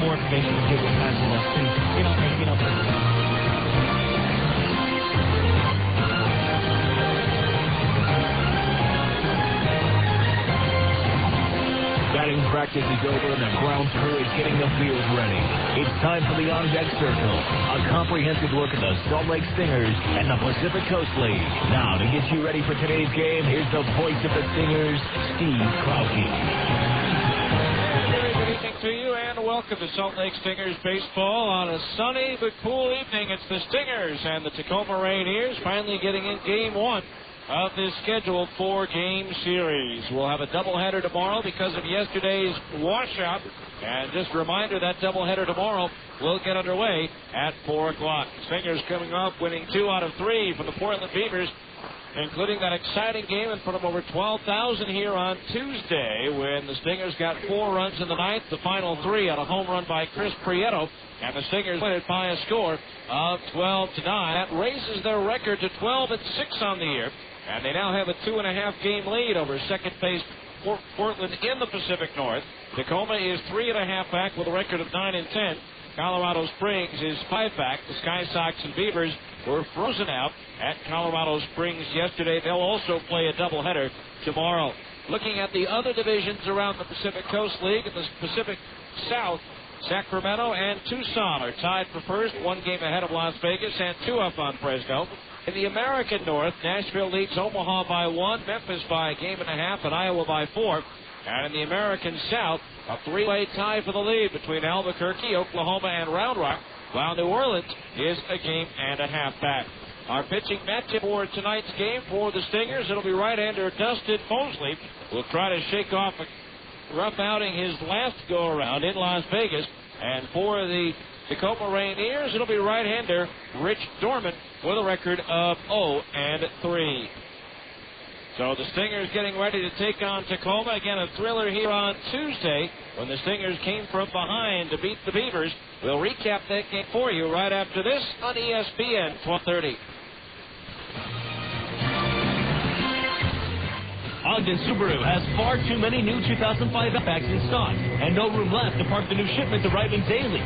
more information to give with passing up. Batting practice is over and the grounds crew is getting the field ready. It's time for the On Deck Circle, a comprehensive look at the Salt Lake Stingers and the Pacific Coast League. Now, to get you ready for today's game, here's the voice of the Stingers, Steve Krauke. Very good evening to you, and welcome to Salt Lake Stingers baseball on a sunny but cool evening. It's the Stingers and the Tacoma Rainiers finally getting in Game 1 of this scheduled 4-game series. We'll have a doubleheader tomorrow because of yesterday's washout. And just a reminder, that doubleheader tomorrow will get underway at 4 o'clock. Stingers coming off winning 2 out of 3 from the Portland Beavers, including that exciting game in front of over 12,000 here on Tuesday when the Stingers got 4 runs in the ninth, the final 3 on a home run by Chris Prieto, and the Stingers win it by a score of 12-9. That raises their record to 12-6 on the year, and they now have a 2.5-game lead over second-place Portland in the Pacific North. Tacoma is 3.5 back with a record of 9-10. Colorado Springs is 5 back. The Sky Sox and Beavers were frozen out at Colorado Springs yesterday. They'll also play a doubleheader tomorrow. Looking at the other divisions around the Pacific Coast League, in the Pacific South, Sacramento and Tucson are tied for first, 1 game ahead of Las Vegas and 2 up on Fresno. In the American North, Nashville leads Omaha by 1, Memphis by a game and a half, and Iowa by 4. And in the American South, a 3-way tie for the lead between Albuquerque, Oklahoma, and Round Rock, while New Orleans is a game and a half back. Our pitching matchup for tonight's game for the Stingers, it'll be right-hander Dustin Mosley. Will try to shake off a rough outing his last go-around in Las Vegas. And for the Tacoma Rainiers, it'll be right-hander Rich Dorman with a record of 0-3. So the Stingers getting ready to take on Tacoma. Again, a thriller here on Tuesday when the Stingers came from behind to beat the Beavers. We'll recap that game for you right after this on ESPN 1230. Ogden Subaru has far too many new 2005 Outbacks in stock and no room left to park the new shipments arriving daily.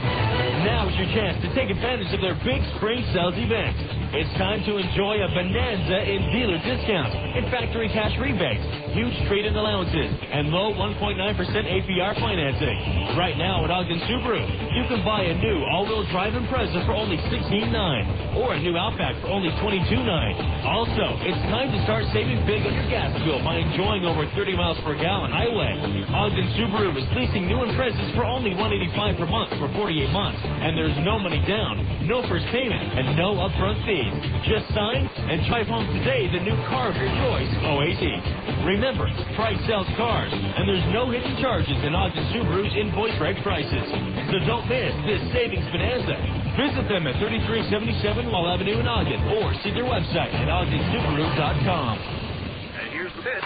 Now is your chance to take advantage of their big spring sales event. It's time to enjoy a bonanza in dealer discounts and factory cash rebates, huge trade-in allowances, and low 1.9% APR financing. Right now at Ogden Subaru, you can buy a new all-wheel drive Impreza for only $16,900 or a new Outback for only $22,900. Also, it's time to start saving big on your gas bill by enjoying over 30 miles per gallon highway. Ogden Subaru is leasing new Imprezas for only $185 per month for 48 months, and there's no money down, no first payment, and no upfront fees. Just sign and drive home today the new car of your choice, OAC. Remember, price sells cars, and there's no hidden charges in Ogden Subaru's invoice reg prices. So don't miss this savings bonanza. Visit them at 3377 Wall Avenue in Ogden, or see their website at ogdensubaru.com. And here's the pitch.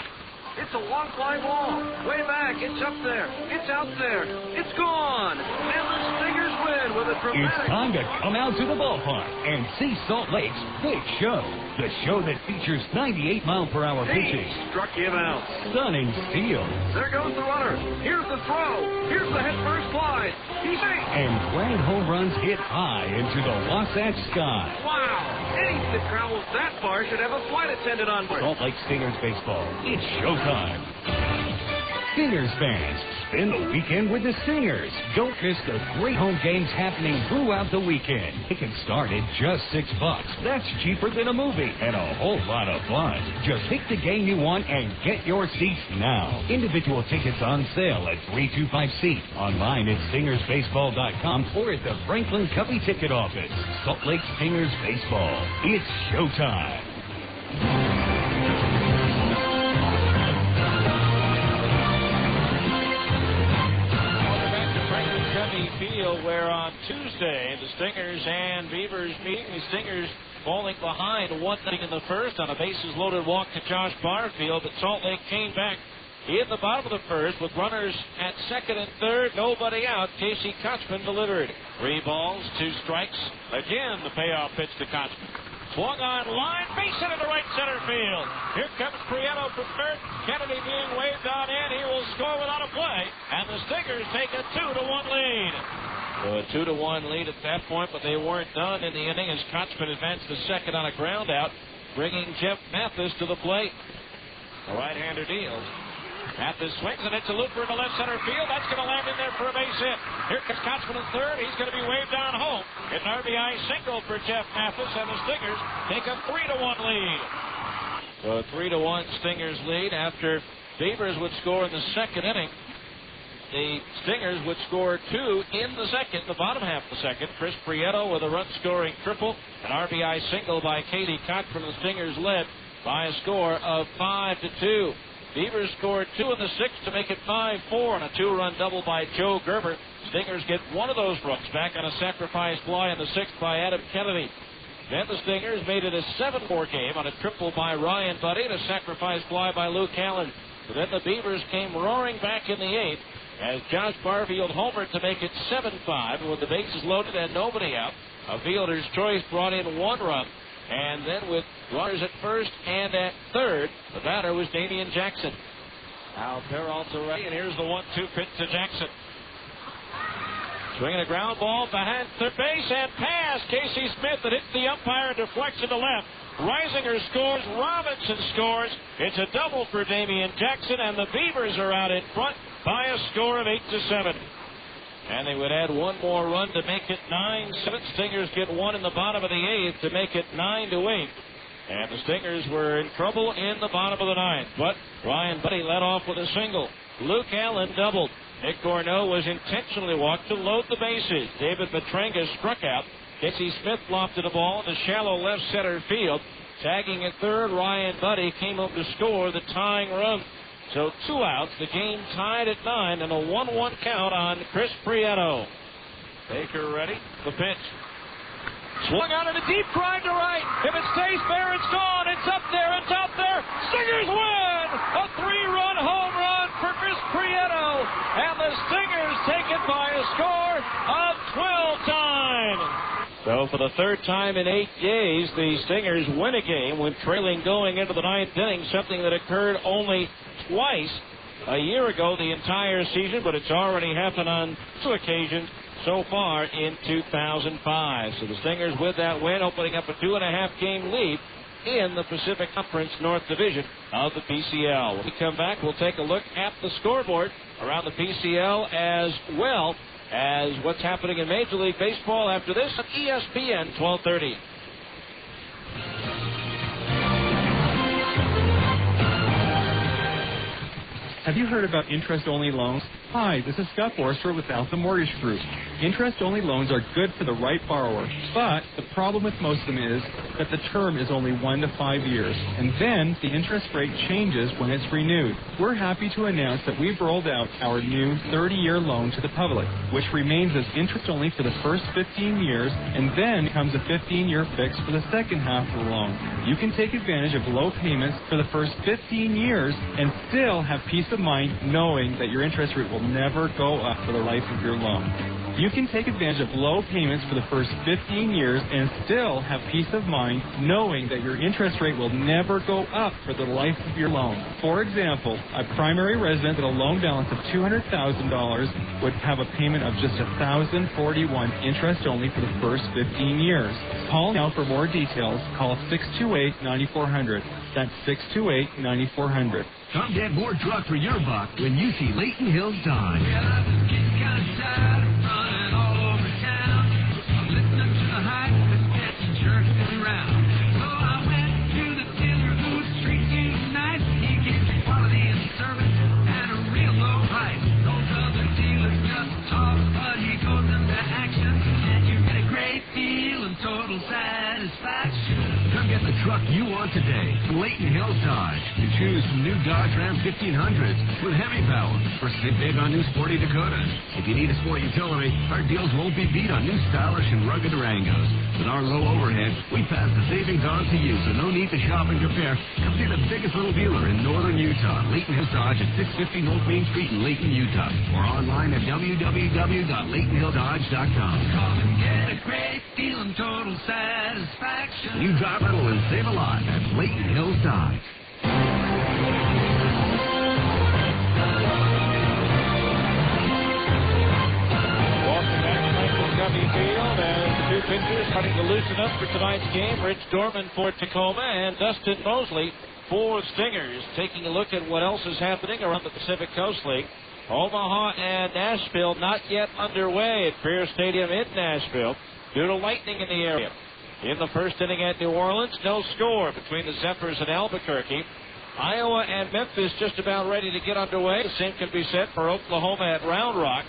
It's a long fly ball. Way back. It's up there. It's out there. It's gone. And the Stingers win with a dramatic... It's time to come out to the ballpark and see Salt Lake's big show. The show that features 98-mile-per-hour pitches. Struck him out. Stunning steals. There goes the runner. Here's the throw. Here's the head-first slide. He's safe. And grand home runs hit high into the Wasatch sky. Wow. Anything that travels that far should have a flight attendant on board. Salt Lake Stingers baseball. It's showtime. Stingers fans, spend the weekend with the Stingers. Don't miss the great home games happening throughout the weekend. It can start at just $6. That's cheaper than a movie and a whole lot of fun. Just pick the game you want and get your seats now. Individual tickets on sale at $325 online at StingersBaseball.com or at the Franklin Covey ticket office. Salt Lake Stingers baseball. It's showtime. Field, where on Tuesday the Stingers and Beavers meet. The Stingers falling behind 1-0 in the first on a bases-loaded walk to Josh Barfield, but Salt Lake came back in the bottom of the first with runners at second and third, nobody out. Casey Kochman delivered. 3 balls, 2 strikes. Again, the payoff pitch to Kochman. Swung on line, base hit into right center field. Here comes Prieto from third. Kennedy being waved on in. He will score without a play. And the Stingers take a 2-1 lead. So a 2-1 lead at that point, but they weren't done in the inning as Kotzman advanced to second on a ground out, bringing Jeff Mathis to the plate. The right-hander deals. Mathis swings, and it's a looper into left center field. That's going to land in there for a base hit. Here comes Kotzman in third. He's going to be waved down home. It's an RBI single for Jeff Mathis, and the Stingers take a 3-1 lead. So a 3-1 Stingers lead after Beavers would score in the second inning. The Stingers would score 2 in the second, the bottom half of the second. Chris Prieto with a run-scoring triple. An RBI single by Katie Cochran. The Stingers led by a score of 5-2. Beavers scored 2 in the sixth to make it 5-4 on a 2-run double by Joe Gerber. Stingers get one of those runs back on a sacrifice fly in the sixth by Adam Kennedy. Then the Stingers made it a 7-4 game on a triple by Ryan Buddy and a sacrifice fly by Luke Allen. But then the Beavers came roaring back in the eighth as Josh Barfield homered to make it 7-5 with the bases loaded and nobody out. A fielder's choice brought in 1 run. And then with runners at first and at third, the batter was Damian Jackson. Al Peralta ready, and here's the 1-2 pitch to Jackson. Swinging a ground ball behind third base and pass. Casey Smith that hits the umpire and deflects it to left. Reisinger scores. Robinson scores. It's a double for Damian Jackson, and the Beavers are out in front by a score of 8-7. And they would add 1 more run to make it 9-7. Stingers get 1 in the bottom of the 8th to make it 9-8. And the Stingers were in trouble in the bottom of the 9th. But Ryan Buddy led off with a single. Luke Allen doubled. Nick Gorneau was intentionally walked to load the bases. David Petrenga struck out. Casey Smith lofted a ball into shallow left center field. Tagging at third, Ryan Buddy came up to score the tying run. So 2 outs, the game tied at 9, and a 1-1 count on Chris Prieto. Baker ready, the pitch. Swung out in a deep drive to right. If it stays fair, it's gone. It's up there, it's out there. Stingers win! A 3-run home run for Chris Prieto. And the Stingers take it by a score of 12-9. So for the third time in 8 days, the Stingers win a game when trailing going into the 9th inning, something that occurred only twice a year ago the entire season, but it's already happened on 2 occasions so far in 2005. So the Stingers with that win opening up a 2.5 game lead in the Pacific Conference North Division of the PCL. When we come back, we'll take a look at the scoreboard around the PCL as well as what's happening in Major League Baseball after this on ESPN 1230. Have you heard about interest-only loans? Hi, this is Scott Forster with Alpha Mortgage Group. Interest-only loans are good for the right borrower, but the problem with most of them is that the term is only 1 to 5 years, and then the interest rate changes when it's renewed. We're happy to announce that we've rolled out our new 30-year loan to the public, which remains as interest-only for the first 15 years, and then becomes a 15-year fix for the second half of the loan. You can take advantage of low payments for the first 15 years and still have peace of mind knowing that your interest rate will never go up for the life of your loan. You can take advantage of low payments for the first 15 years and still have peace of mind knowing that your interest rate will never go up for the life of your loan. For example, a primary resident with a loan balance of $200,000 would have a payment of just $1,041 interest only for the first 15 years. Call now for more details. Call 628-9400. That's 628-9400. Come get more truck for your buck when you see Layton Hills Dodge. Well, I was getting kind of tired of running all over town. I'm listening to the hype that's getting jerking around. So I went to the dealer whose treats you nice. He gives you quality and service at a real low price. Those other dealers just talk, but he goes into action, and you get a great deal and total satisfaction. Come get the truck you want today. Layton Hills Dodge. You choose from new Dodge Ram 1500s with heavy power or stay big on new sporty Dakotas. If you need a sport utility, our deals won't be beat on new stylish and rugged Durangos. With our low overhead, we pass the savings on to you, so no need to shop and compare. Come see the biggest little dealer in northern Utah. Layton Hills Dodge at 650 North Main Street in Layton, Utah. Or online at www.laytonhilldodge.com. Come and get a great deal and total satisfaction. You drive little and save a lot at Layton Hills Dodge. Welcome back to Rainiers starting to loosen up for tonight's game. Rich Dorman for Tacoma and Dustin Mosley for Stingers. Taking a look at what else is happening around the Pacific Coast League. Omaha and Nashville not yet underway at Bear Stadium in Nashville due to lightning in the area. In the first inning at New Orleans, no score between the Zephyrs and Albuquerque. Iowa and Memphis just about ready to get underway. The same can be said for Oklahoma at Round Rock.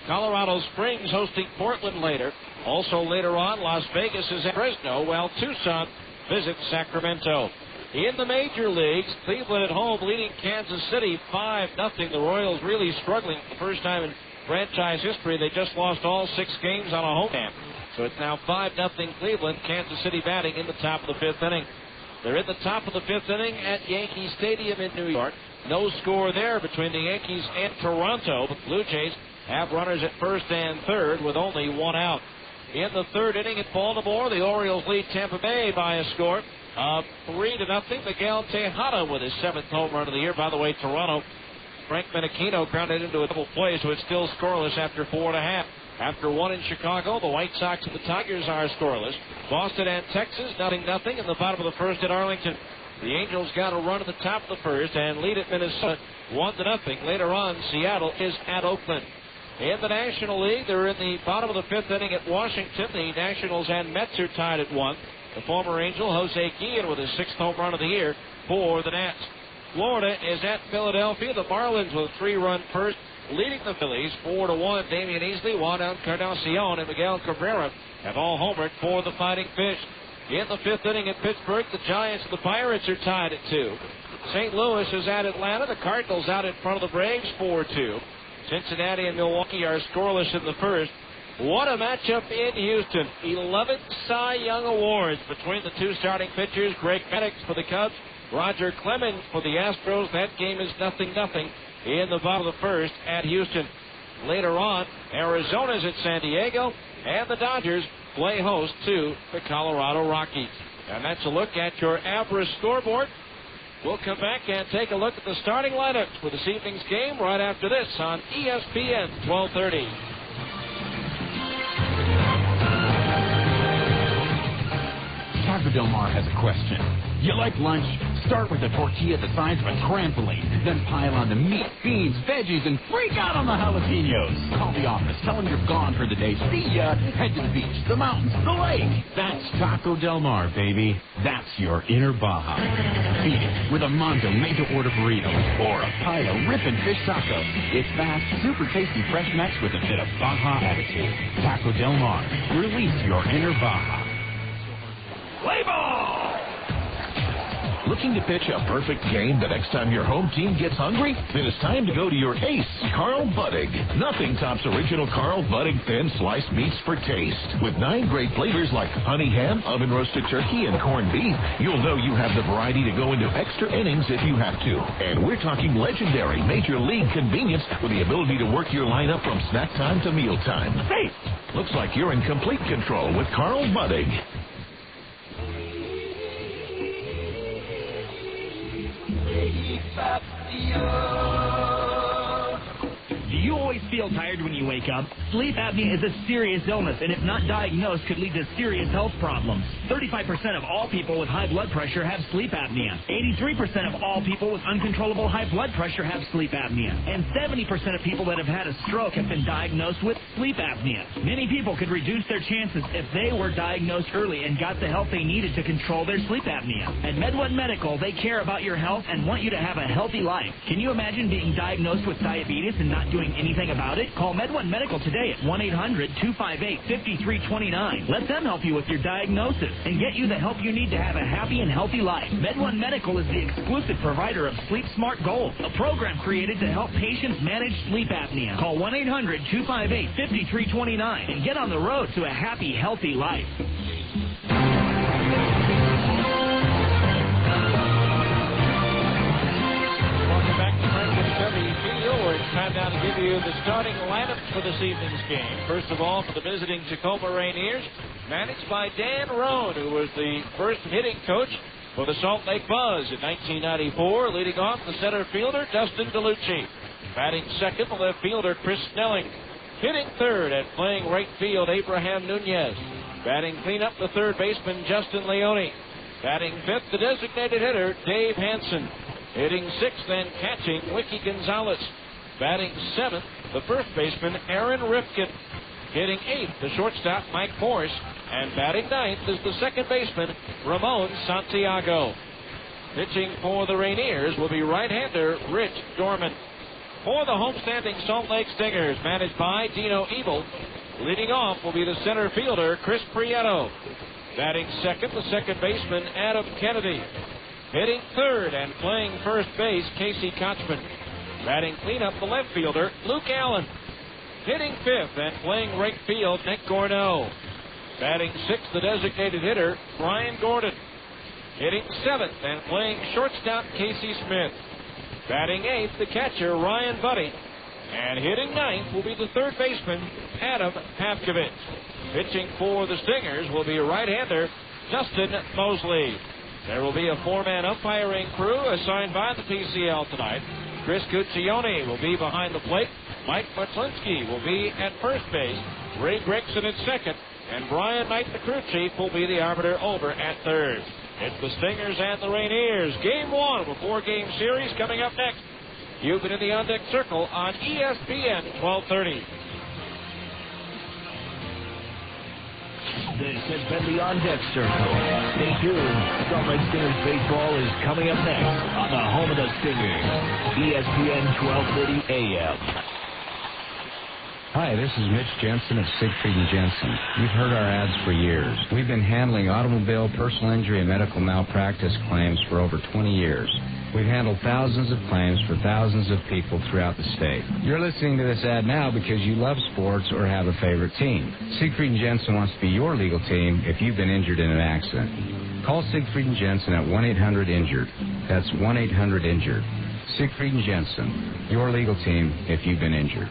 Colorado Springs hosting Portland later. Also later on, Las Vegas is at Fresno, while Tucson visits Sacramento. In the major leagues, Cleveland at home leading Kansas City 5-0. The Royals really struggling for the first time in franchise history. They just lost all 6 games on a home game. So it's now 5-0 Cleveland. Kansas City batting in the top of the 5th inning. They're in the top of the 5th inning at Yankee Stadium in New York. No score there between the Yankees and Toronto. The Blue Jays have runners at first and third with only 1 out. In the 3rd inning at Baltimore, the Orioles lead Tampa Bay by a score of 3-0. Miguel Tejada with his 7th home run of the year. By the way, Toronto, Frank Menachino grounded into a double play, so it's still scoreless after 4.5. After 1 in Chicago, the White Sox and the Tigers are scoreless. Boston and Texas, 0-0 in the bottom of the 1st at Arlington. The Angels got a run at the top of the 1st and lead at Minnesota 1-0. Later on, Seattle is at Oakland. In the National League, they're in the bottom of the 5th inning at Washington. The Nationals and Mets are tied at 1. The former Angel, Jose Guillen, with his 6th home run of the year for the Nats. Florida is at Philadelphia. The Marlins with a 3-run first, leading the Phillies 4-1. Damian Easley, Juan Encarnacion, and Miguel Cabrera have all homered for the Fighting Fish. In the 5th inning at Pittsburgh, the Giants and the Pirates are tied at 2. St. Louis is at Atlanta. The Cardinals out in front of the Braves 4-2. Cincinnati and Milwaukee are scoreless in the 1st. What a matchup in Houston. 11 Cy Young Awards between the 2 starting pitchers. Greg Maddux for the Cubs, Roger Clemens for the Astros. That game is 0-0 in the bottom of the 1st at Houston. Later on, Arizona's at San Diego, and the Dodgers play host to the Colorado Rockies. And that's a look at your average scoreboard. We'll come back and take a look at the starting lineups for this evening's game right after this on ESPN 1230. Taco Del Mar has a question. You like lunch? Start with a tortilla the size of a trampoline. Then pile on the meat, beans, veggies, and freak out on the jalapenos. Call the office. Tell them you're gone for the day. See ya. Head to the beach, the mountains, the lake. That's Taco Del Mar, baby. That's your inner Baja. Feed it with a Mondo made-to-order burrito or a pile of ripping fish tacos. It's fast, super tasty fresh mex with a bit of Baja attitude. Taco Del Mar. Release your inner Baja. Play ball! Looking to pitch a perfect game the next time your home team gets hungry? Then it's time to go to your ace, Carl Buddig. Nothing tops original Carl Buddig thin sliced meats for taste. With 9 great flavors like honey ham, oven roasted turkey, and corned beef, you'll know you have the variety to go into extra innings if you have to. And we're talking legendary major league convenience with the ability to work your lineup from snack time to meal time. Hey, looks like you're in complete control with Carl Buddig. Do you always feel tired when you wake up? Sleep apnea is a serious illness, and if not diagnosed, could lead to serious health problems. 35% of all people with high blood pressure have sleep apnea. 83% of all people with uncontrollable high blood pressure have sleep apnea. And 70% of people that have had a stroke have been diagnosed with sleep apnea. Many people could reduce their chances if they were diagnosed early and got the help they needed to control their sleep apnea. At MedOne Medical, they care about your health and want you to have a healthy life. Can you imagine being diagnosed with diabetes and not doing anything about it? Call MedOne Medical today at 1-800-258-5329. Let them help you with your diagnosis and get you the help you need to have a happy and healthy life. MedOne Medical is the exclusive provider of Sleep Smart Gold, a program created to help patients manage sleep apnea. Call 1-800-258-5329 and get on the road to a happy, healthy life. Where it's time now to give you the starting lineup for this evening's game. First of all, for the visiting Tacoma Rainiers, managed by Dan Roan, who was the first hitting coach for the Salt Lake Buzz in 1994. Leading off, the center fielder, Dustin DeLucci. Batting second, the left fielder, Chris Snelling. Hitting third and playing right field, Abraham Nunez. Batting cleanup, the third baseman, Justin Leone. Batting fifth, the designated hitter, Dave Hansen. Hitting sixth and catching, Wiki Gonzalez. Batting seventh, the first baseman, Aaron Rifkin. Hitting eighth, the shortstop, Mike Morse. And batting ninth is the second baseman, Ramon Santiago. Pitching for the Rainiers will be right-hander Rich Dorman. For the homestanding Salt Lake Stingers, managed by Dino Ebel, leading off will be the center fielder, Chris Prieto. Batting second, the second baseman, Adam Kennedy. Hitting third and playing first base, Casey Kochman. Batting cleanup, the left fielder, Luke Allen. Hitting fifth and playing right field, Nick Gorneau. Batting sixth, the designated hitter, Brian Gordon. Hitting seventh and playing shortstop, Casey Smith. Batting eighth, the catcher, Ryan Buddy. And hitting ninth will be the third baseman, Adam Pavkovich. Pitching for the Stingers will be right-hander Dustin Mosley. There will be a four-man umpiring crew assigned by the PCL tonight. Chris Cuccione will be behind the plate. Mike Matslinski will be at first base. Ray Gregson at second. And Brian Knight, the crew chief, will be the arbiter over at third. It's the Stingers and the Rainiers. Game one of a four-game series coming up next. You've been in the On Deck Circle on ESPN 1230. This has been the On Deck Circle. Stay tuned. Salt Lake Stingers baseball is coming up next on the home of the Stingers, ESPN 1230 AM. Hi, this is Mitch Jensen of Siegfried & Jensen. You've heard our ads for years. We've been handling automobile, personal injury, and medical malpractice claims for over 20 years. We've handled thousands of claims for thousands of people throughout the state. You're listening to this ad now because you love sports or have a favorite team. Siegfried & Jensen wants to be your legal team if you've been injured in an accident. Call Siegfried & Jensen at 1-800-INJURED. That's 1-800-INJURED. Siegfried & Jensen, your legal team if you've been injured.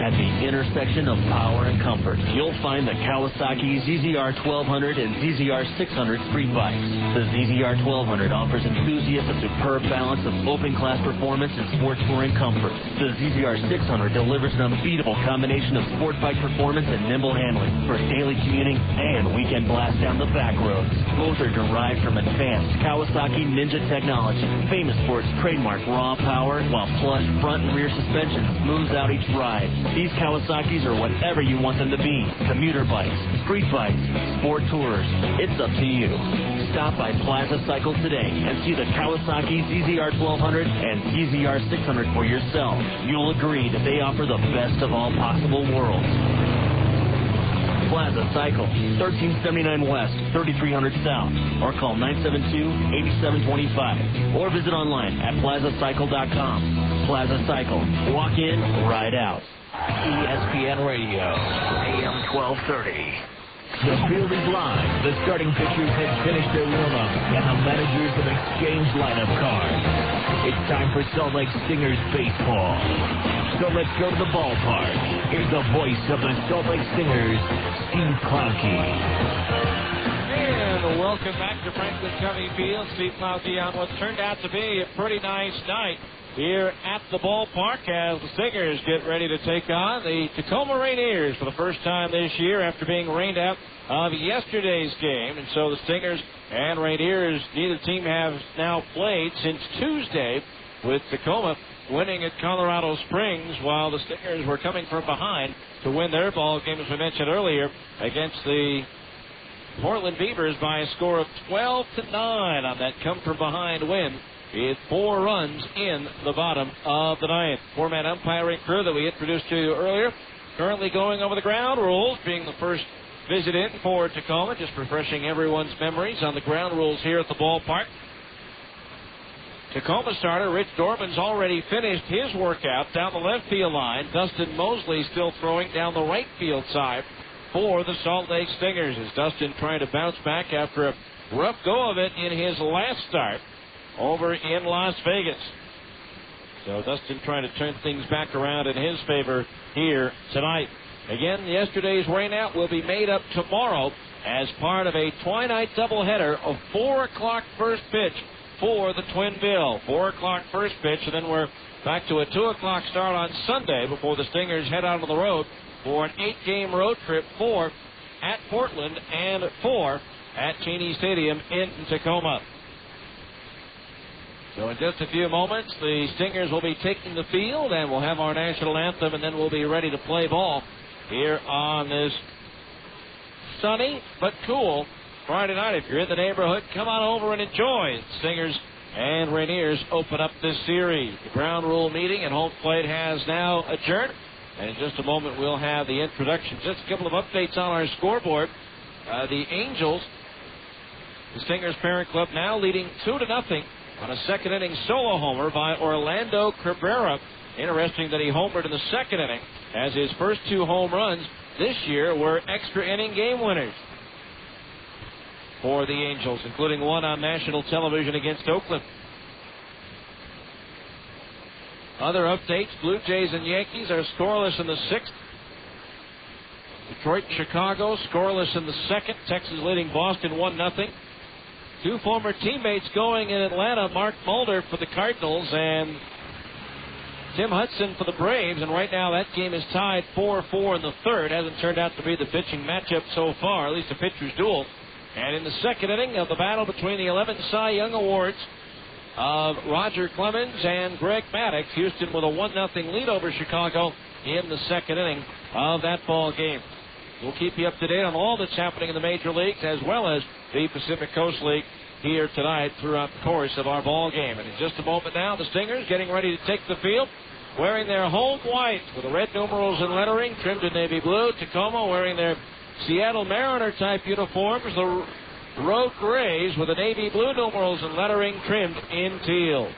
At the intersection of power and comfort, you'll find the Kawasaki ZZR 1200 and ZZR 600 street bikes. The ZZR 1200 offers enthusiasts a superb balance of open-class performance and sports touring comfort. The ZZR 600 delivers an unbeatable combination of sport bike performance and nimble handling for daily commuting and weekend blast down the back roads. Both are derived from advanced Kawasaki Ninja technology, famous for its trademark raw power, while plush front and rear suspension smooths out each ride. These Kawasaki's are whatever you want them to be. Commuter bikes, street bikes, sport tours. It's up to you. Stop by Plaza Cycle today and see the Kawasaki ZZR 1200 and ZZR 600 for yourself. You'll agree that they offer the best of all possible worlds. Plaza Cycle, 1379 West, 3300 South, or call 972-8725, or visit online at plazacycle.com. Plaza Cycle, walk in, ride out. ESPN Radio, AM 1230. The field is live. The starting pitchers have finished their warm-up, and the managers have exchanged lineup cards. It's time for Salt Lake Stingers baseball. So let's go to the ballpark. Here's the voice of the Salt Lake Stingers, Steve Klauke. And welcome back to Franklin Covey Field. Steve Klauke on what turned out to be a pretty nice night here at the ballpark as the Stingers get ready to take on the Tacoma Rainiers for the first time this year after being rained out of yesterday's game. And so the Stingers and Rainiers, neither team have now played since Tuesday, with Tacoma winning at Colorado Springs while the Stingers were coming from behind to win their ball game, as we mentioned earlier, against the Portland Beavers by a score of 12-9 on that come-from-behind win. It's 4 runs in the bottom of the ninth. Four-man umpiring crew that we introduced to you earlier, currently going over the ground rules, being the first visit in for Tacoma, just refreshing everyone's memories on the ground rules here at the ballpark. Tacoma starter Rich Dorman's already finished his workout down the left field line. Dustin Mosley still throwing down the right field side for the Salt Lake Stingers, as Dustin trying to bounce back after a rough go of it in his last start over in Las Vegas. So Dustin trying to turn things back around in his favor here tonight. Again, yesterday's rainout will be made up tomorrow as part of a twilight doubleheader of 4 o'clock first pitch for the Twin Bill. 4 o'clock first pitch, and then we're back to a 2 o'clock start on Sunday before the Stingers head out on the road for an 8-game road trip for at Portland and 4 at Cheney Stadium in Tacoma. So in just a few moments, the Stingers will be taking the field, and we'll have our national anthem, and then we'll be ready to play ball here on this sunny but cool Friday night. If you're in the neighborhood, come on over and enjoy. Stingers and Rainiers open up this series. The ground rule meeting and home plate has now adjourned. And in just a moment, we'll have the introduction. Just a couple of updates on our scoreboard. The Angels, the Stingers parent club, now leading 2-0 on a second inning solo homer by Orlando Cabrera. Interesting that he homered in the second inning, as his first 2 home runs this year were extra inning game winners for the Angels, including one on national television against Oakland. Other updates, Blue Jays and Yankees are scoreless in the 6th. Detroit and Chicago scoreless in the 2nd. Texas leading Boston 1-0. 2 former teammates going in Atlanta, Mark Mulder for the Cardinals and Tim Hudson for the Braves, and right now that game is tied 4-4 in the 3rd. Hasn't turned out to be the pitching matchup so far, at least a pitcher's duel. And in the 2nd inning of the battle between the 11 Cy Young Awards of Roger Clemens and Greg Maddux, Houston with a 1-0 lead over Chicago in the 2nd inning of that ball game. We'll keep you up to date on all that's happening in the major leagues, as well as the Pacific Coast League here tonight throughout the course of our ball game. And in just a moment now, the Stingers getting ready to take the field, wearing their home white with the red numerals and lettering trimmed in navy blue. Tacoma wearing their Seattle Mariner type uniforms, the road grays with the navy blue numerals and lettering trimmed in teal.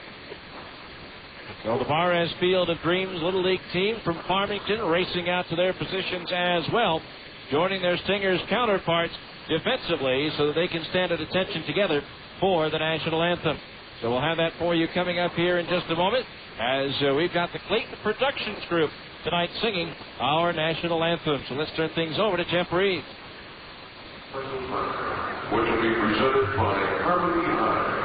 So the Barres Field of Dreams Little League team from Farmington racing out to their positions as well, joining their Stingers counterparts defensively so that they can stand at attention together for the national anthem. So we'll have that for you coming up here in just a moment, as we've got the Clayton Productions Group tonight singing our national anthem. So let's turn things over to Jeff Reed. Which will be presented by Harmony High.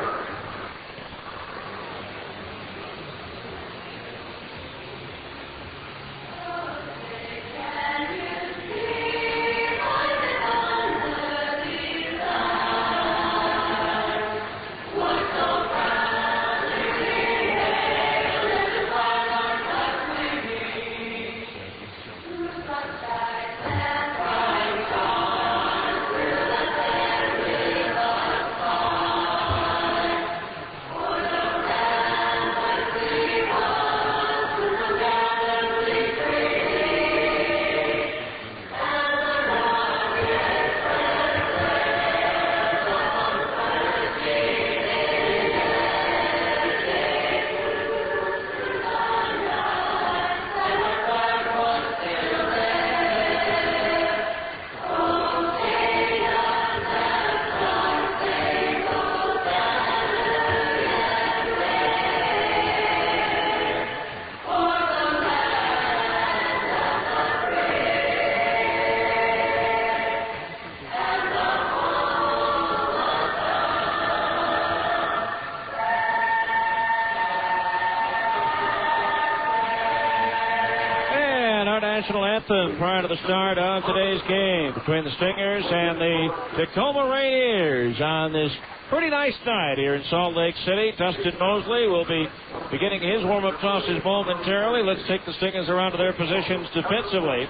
National anthem prior to the start of today's game between the Stingers and the Tacoma Rainiers on this pretty nice night here in Salt Lake City. Dustin Mosley will be beginning his warm-up tosses momentarily. Let's take the Stingers around to their positions defensively.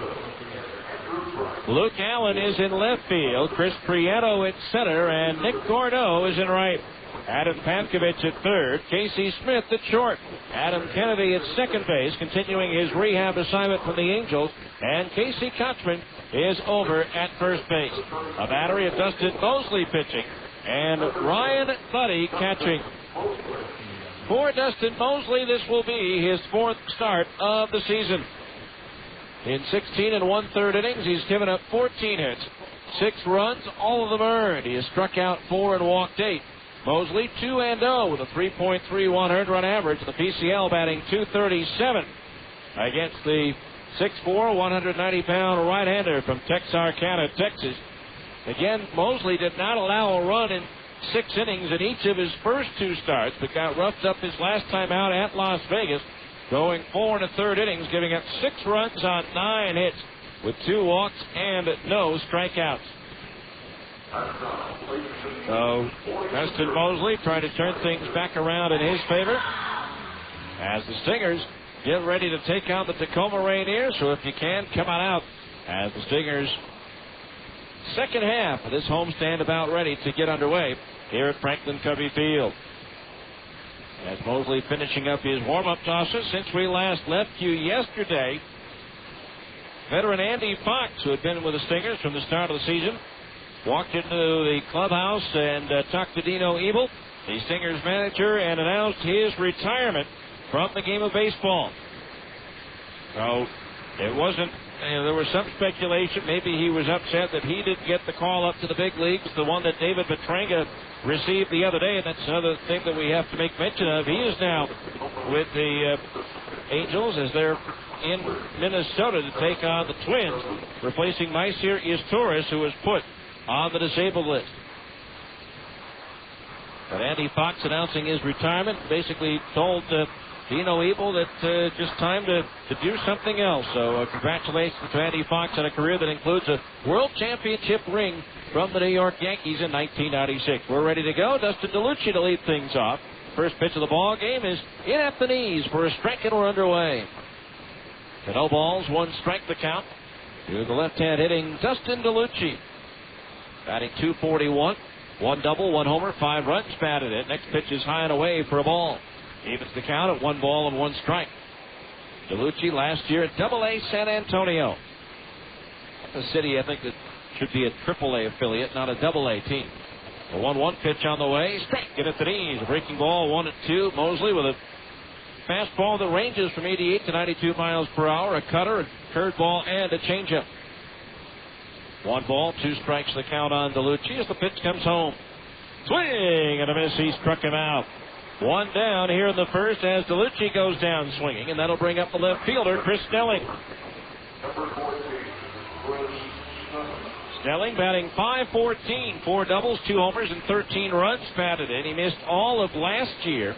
Luke Allen is in left field, Chris Prieto at center, and Nick Gordeau is in right. Adam Pankovich at third, Casey Smith at short, Adam Kennedy at second base, continuing his rehab assignment from the Angels, and Casey Kochman is over at first base. A battery of Dustin Mosley pitching, and Ryan Buddy catching. For Dustin Mosley, this will be his 4th start of the season. In 16 1/3 innings, he's given up 14 hits, 6 runs, all of them earned. He has struck out 4 and walked 8. Mosley 2-0 with a 3.31 earned run average. The PCL batting .237 against the 6'4", 190-pound right-hander from Texarkana, Texas. Again, Mosley did not allow a run in 6 innings in each of his first 2 starts, but got roughed up his last time out at Las Vegas, going 4 1/3 innings, giving up 6 runs on 9 hits. with 2 walks and no strikeouts. So Preston Mosley trying to turn things back around in his favor as the Stingers get ready to take on the Tacoma Rainiers. So if you can, come on out as the Stingers' second half of this homestand about ready to get underway here at Franklin Covey Field. As Mosley finishing up his warm-up tosses since we last left you yesterday, veteran Andy Fox, who had been with the Stingers from the start of the season, walked into the clubhouse and talked to Dino Ebel, the Stingers manager, and announced his retirement from the game of baseball. So it wasn't, there was some speculation. Maybe he was upset that he didn't get the call up to the big leagues, the one that David Petranga received the other day, and that's another thing that we have to make mention of. He is now with the Angels as they're in Minnesota to take on the Twins, replacing Maicier Izturis, who was put on the disabled list. But Andy Fox announcing his retirement basically told Dino Ebel that just time to do something else. So congratulations to Andy Fox on a career that includes a World Championship ring from the New York Yankees in 1996. We're ready to go. Dustin DeLucci to lead things off. First pitch of the ball game is in at the knees for a strike, and we're underway. To no balls, 1 strike the count to the left-hand hitting Dustin DeLucci. Batting .241, 1 double, 1 homer, 5 runs batted in. Next pitch is high and away for a ball. Evens the count at 1 ball and 1 strike. DeLucci last year at Double-A San Antonio. A city, I think, that should be a Triple-A affiliate, not a Double-A team. The 1-1 pitch on the way. Strike it at the knees. A breaking ball, 1-2. Mosley with a fastball that ranges from 88 to 92 miles per hour. A cutter, a curveball, and a changeup. 1 ball, 2 strikes the count on DeLucci as the pitch comes home. Swing and a miss. He struck him out. 1 down here in the first as DeLucci goes down swinging, and that'll bring up the left fielder, Chris Snelling. Snelling batting .514, 4 doubles, 2 homers, and 13 runs batted in. He missed all of last year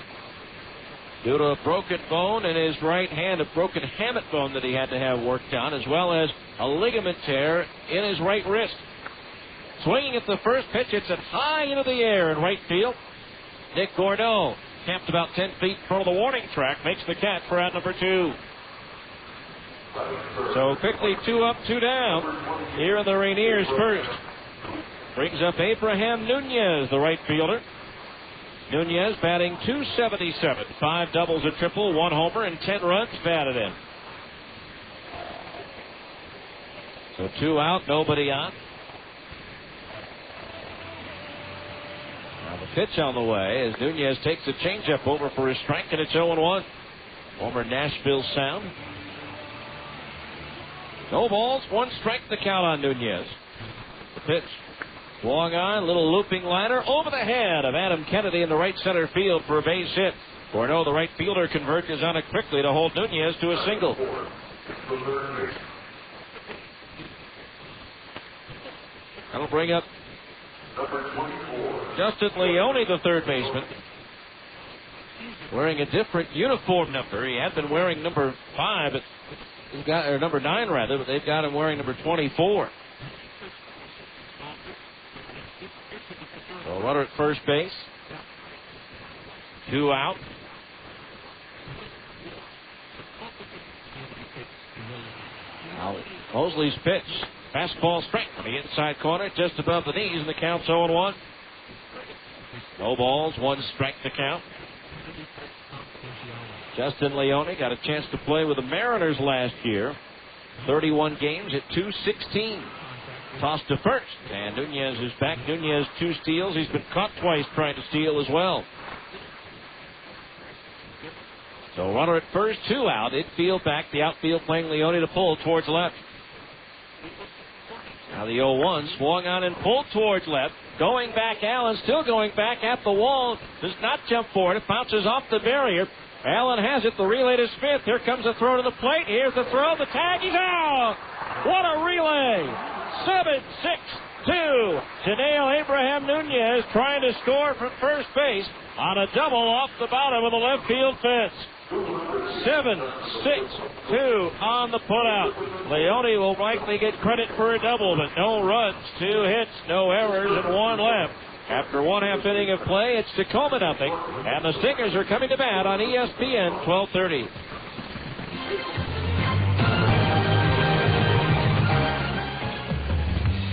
due to a broken bone in his right hand, a broken hamate bone that he had to have worked on, as well as a ligament tear in his right wrist. Swinging at the first pitch, it's at high into the air in right field. Nick Gordeau, camped about 10 feet in front of the warning track, makes the catch for out number 2. So quickly 2 up, 2 down here in the Rainiers first. Brings up Abraham Nunez, the right fielder. Nunez batting .277, 5 doubles, a triple, 1 homer, and 10 runs batted in. So 2 out, nobody on. Now the pitch on the way as Nunez takes a changeup over for his strike, and it's 0-1. Former Nashville sound. No balls, 1 strike the count on Nunez. The pitch. Swung on, little looping liner over the head of Adam Kennedy in the right center field for a base hit. Gordeau, the right fielder, converges on it quickly to hold Nunez to a single. That'll bring up Justin Leone, the third baseman, wearing a different uniform number. He had been wearing number 5, but he's got, or number 9 rather, but they've got him wearing number 24. So runner at first base. 2 out. Now Mosley's pitch. Fastball straight from the inside corner, just above the knees, and the count's 0-1. No balls, 1 strike to count. Justin Leone got a chance to play with the Mariners last year. 31 games at .216. Tossed to first, and Nunez is back. Nunez 2 steals. He's been caught twice trying to steal as well. So runner at first, 2 out. Infield back, the outfield playing Leone to pull towards left. Now the 0-1 swung on and pulled towards left. Going back, Allen still going back at the wall. Does not jump for it. It bounces off the barrier. Allen has it. The relay to Smith. Here comes the throw to the plate. Here's the throw. The tag. He's out. What a relay. 7-6-2 to nail Abraham Nunez, trying to score from first base on a double off the bottom of the left field fence. 7-6-2 on the putout. Leone will likely get credit for a double, but no runs, 2 hits, no errors, and 1 left. After 1/2 inning of play, it's Tacoma nothing, and the Stingers are coming to bat on ESPN 1230.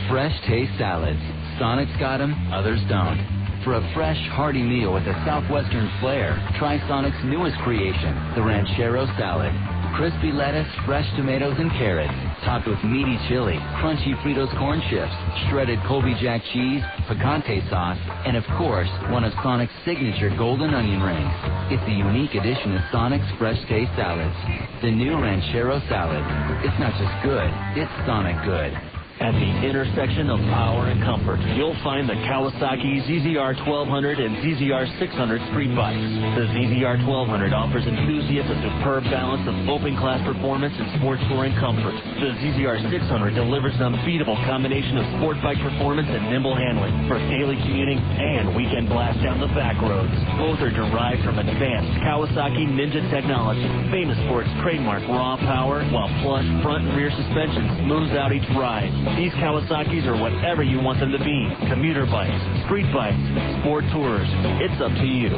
Fresh taste salads. Sonic's got them, others don't. For a fresh, hearty meal with a Southwestern flair, try Sonic's newest creation, the Ranchero Salad. Crispy lettuce, fresh tomatoes, and carrots, topped with meaty chili, crunchy Fritos corn chips, shredded Colby Jack cheese, picante sauce, and of course, one of Sonic's signature golden onion rings. It's a unique addition of Sonic's Fresh Taste Salads. The new Ranchero Salad. It's not just good, it's Sonic good. At the intersection of power and comfort, you'll find the Kawasaki ZZR 1200 and ZZR 600 street bikes. The ZZR 1200 offers enthusiasts a superb balance of open-class performance and sport touring comfort. The ZZR 600 delivers an unbeatable combination of sport bike performance and nimble handling for daily commuting and weekend blast down the back roads. Both are derived from advanced Kawasaki Ninja technology, famous for its trademark raw power, while plush front and rear suspension smooths out each ride. These Kawasaki's are whatever you want them to be. Commuter bikes, street bikes, sport tours. It's up to you.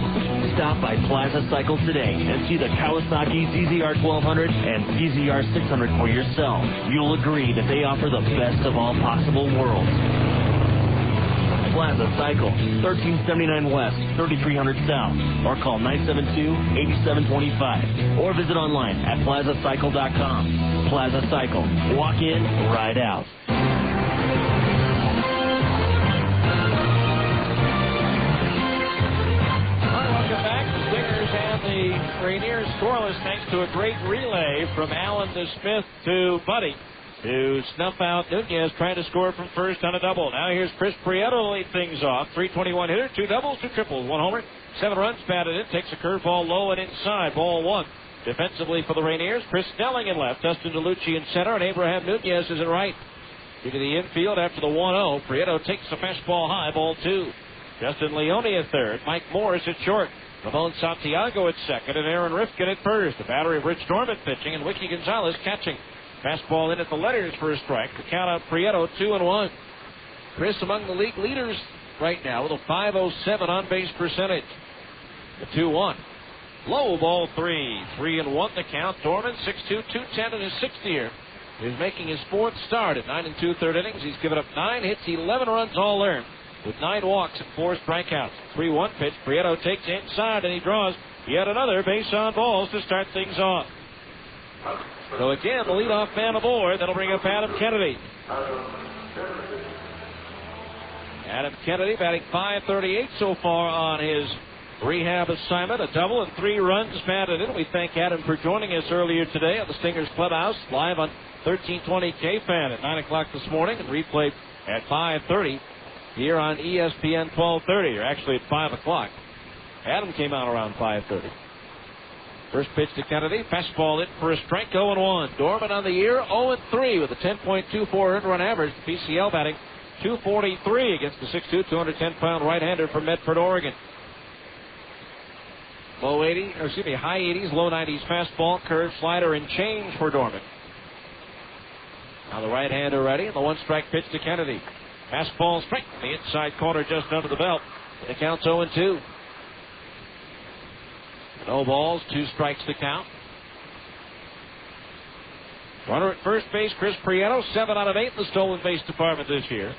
Stop by Plaza Cycle today and see the Kawasaki ZZR 1200 and ZZR 600 for yourself. You'll agree that they offer the best of all possible worlds. Plaza Cycle, 1379 West, 3300 South, or call 972-8725, or visit online at plazacycle.com. Plaza Cycle, walk in, ride out. Welcome back. The Stingers and the Rainiers scoreless thanks to a great relay from Allen to Smith to Buddy to snuff out Nunez trying to score from first on a double. Now here's Chris Prieto to lead things off. 321 hitter, 2 doubles, 2 triples, 1 homer, 7 runs batted in. Takes a curveball low and inside. Ball 1. Defensively for the Rainiers, Chris Snelling in left, Dustin DeLucci in center, and Abraham Nunez is in right. Into the infield after the 1-0. Prieto takes the fastball high, ball 2. Justin Leone at third, Mike Morris at short, Ramon Santiago at second, and Aaron Rifkin at first. The battery of Rich Dorman pitching and Wiki Gonzalez catching. Fastball in at the letters for a strike. To count out Prieto 2-1. Chris among the league leaders right now with a .507 on base percentage. The 2-1. Low, ball 3. 3-1 the count. Dorman 6'2", 210 in his 6th year. He's making his 4th start at 9 2/3 innings. He's given up 9 hits, 11 runs all earned, with 9 walks and 4 strikeouts. 3-1 pitch. Prieto takes inside and he draws yet another base on balls to start things off. So again, the leadoff man aboard. That'll bring up Adam Kennedy. Adam Kennedy batting .538 so far on his rehab assignment. A double and 3 runs batted in. We thank Adam for joining us earlier today at the Stingers Clubhouse, live on 1320 KFAN at 9 o'clock this morning, and replayed at 5:30 here on ESPN 1230, or actually at 5 o'clock. Adam came out around 5:30. First pitch to Kennedy. Fastball in for a strike. 0-1. Dorman on the year 0-3 with a 10.24 earned run average. The PCL batting .243 against the 6'2", 210-pound right-hander from Medford, Oregon. High 80s, low 90s fastball, curve, slider, and change for Dorman. Now the right-hander ready, and the 1-strike pitch to Kennedy. Fastball strike. The inside corner just under the belt. The count's 0-2. No balls, 2 strikes to count. Runner at first base, Chris Prieto, 7 out of 8 in the stolen base department this year.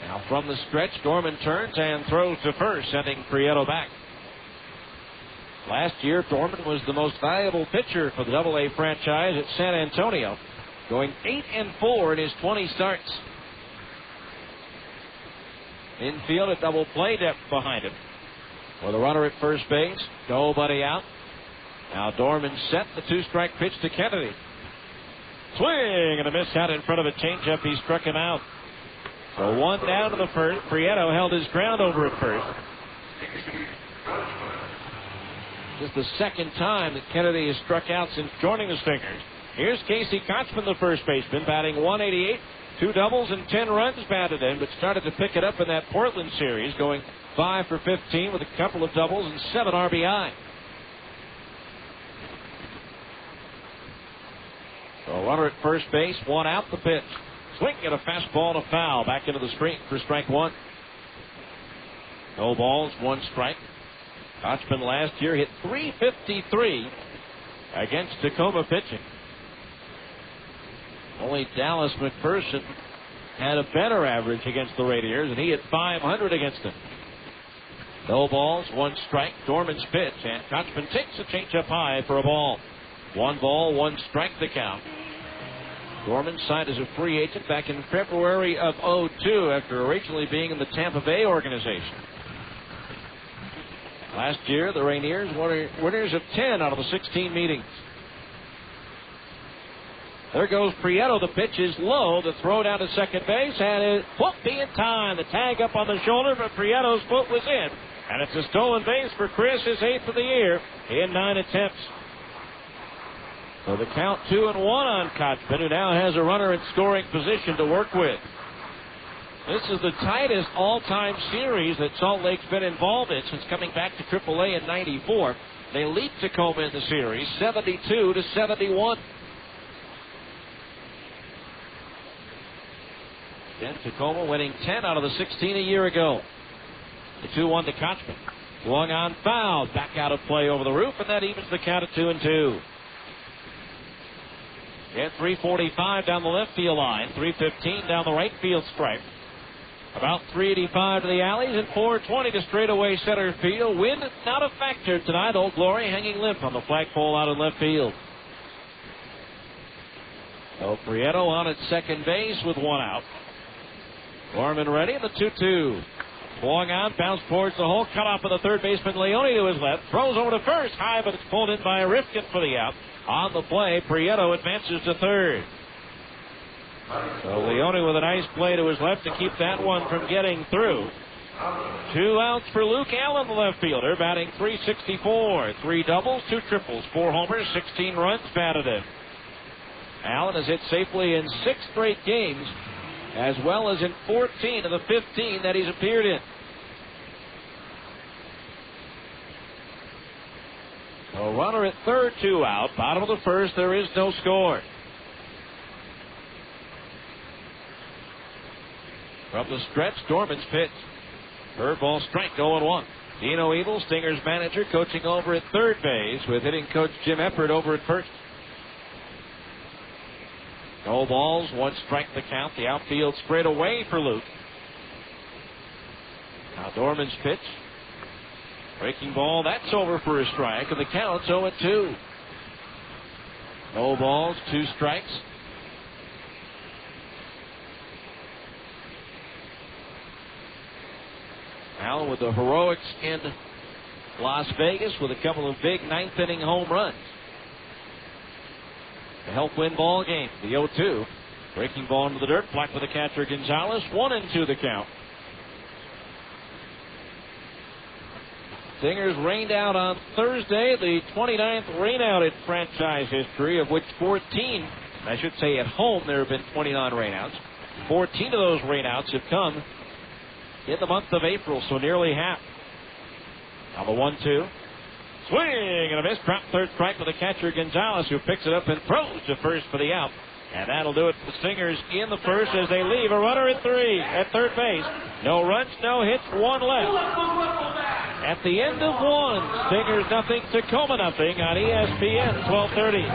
Now from the stretch, Dorman turns and throws to first, sending Prieto back. Last year, Dorman was the most valuable pitcher for the AA franchise at San Antonio, going 8-4 in his 20 starts. Infield, a double play depth behind him. With a runner at first base, nobody out. Now Dorman set, the 2-strike pitch to Kennedy. Swing and a miss out in front of a changeup. He struck him out. So 1 down to the first. Prieto held his ground over at first. Just the second time that Kennedy has struck out since joining the Stingers. Here's Casey Kochman, the first baseman, batting .188, 2 doubles and 10 runs batted in, but started to pick it up in that Portland series, going 5 for 15 with a couple of doubles and 7 RBI. So a runner at first base, 1 out. The pitch. Swing at a fastball and a foul. Back into the screen for strike 1. No balls, 1 strike. Kochman last year hit .353 against Tacoma pitching. Only Dallas McPherson had a better average against the Rainiers, and he hit .500 against them. No balls, 1 strike. Dorman's pitch, and Kochman takes a changeup high for a ball. 1 ball, 1 strike the count. Dorman signed as a free agent back in February of 2002 after originally being in the Tampa Bay organization. Last year, the Rainiers were winners of 10 out of the 16 meetings. There goes Prieto. The pitch is low. The throw down to second base, and it won't be in time. The tag up on the shoulder, but Prieto's foot was in. And it's a stolen base for Chris, his 8th of the year, in 9 attempts. So the count 2-1 on Kochman, who now has a runner in scoring position to work with. This is the tightest all-time series that Salt Lake's been involved in since coming back to AAA in '94. They lead Tacoma in the series, 72-71. Then Tacoma winning 10 out of the 16 a year ago. The 2-1 to Kochman. Swung on foul, back out of play over the roof, and that evens the count at 2-2. At 345 down the left field line, 315 down the right field stripe. About 385 to the alleys and 420 to straightaway center field. Wind not a factor tonight. Old Glory hanging limp on the flagpole out in left field. So Prieto on at second base with 1 out. Gorman ready, the 2-2. Swung on, bounced towards the hole, cut off of the third baseman Leone to his left. Throws over to first, high, but it's pulled in by Rifkin for the out. On the play, Prieto advances to third. So Leone with a nice play to his left to keep that one from getting through. 2 outs for Luke Allen, the left fielder, batting .364. 3 doubles, 2 triples, 4 homers, 16 runs batted in. Allen has hit safely in 6 straight games, as well as in 14 of the 15 that he's appeared in. A runner at third, 2 out. Bottom of the first, there is no score. From the stretch, Dorman's pitch. Curveball strike, 0-1. Dino Evil, Stingers manager, coaching over at third base with hitting coach Jim Eppert over at first. No balls, 1 strike the count. The outfield straight away for Luke. Now Dorman's pitch. Breaking ball, that's over for a strike, and the count's 0-2. No balls, 2 strikes. Allen with the heroics in Las Vegas with a couple of big 9th inning home runs to help win ball game. The 0-2. Breaking ball into the dirt, blocked by the catcher Gonzalez. 1-2 the count. Stingers rained out on Thursday, the 29th rainout in franchise history, of which 14, I should say at home, there have been 29 rainouts. 14 of those rainouts have come in the month of April, so nearly half. Now the 1-2. Swing and a miss. Drop third strike with the catcher Gonzalez, who picks it up and throws to first for the out. And that'll do it for the Stingers in the first as they leave a runner at third base. No runs, no hits, 1 left. At the end of 1, Stingers nothing, Tacoma nothing on ESPN 1230.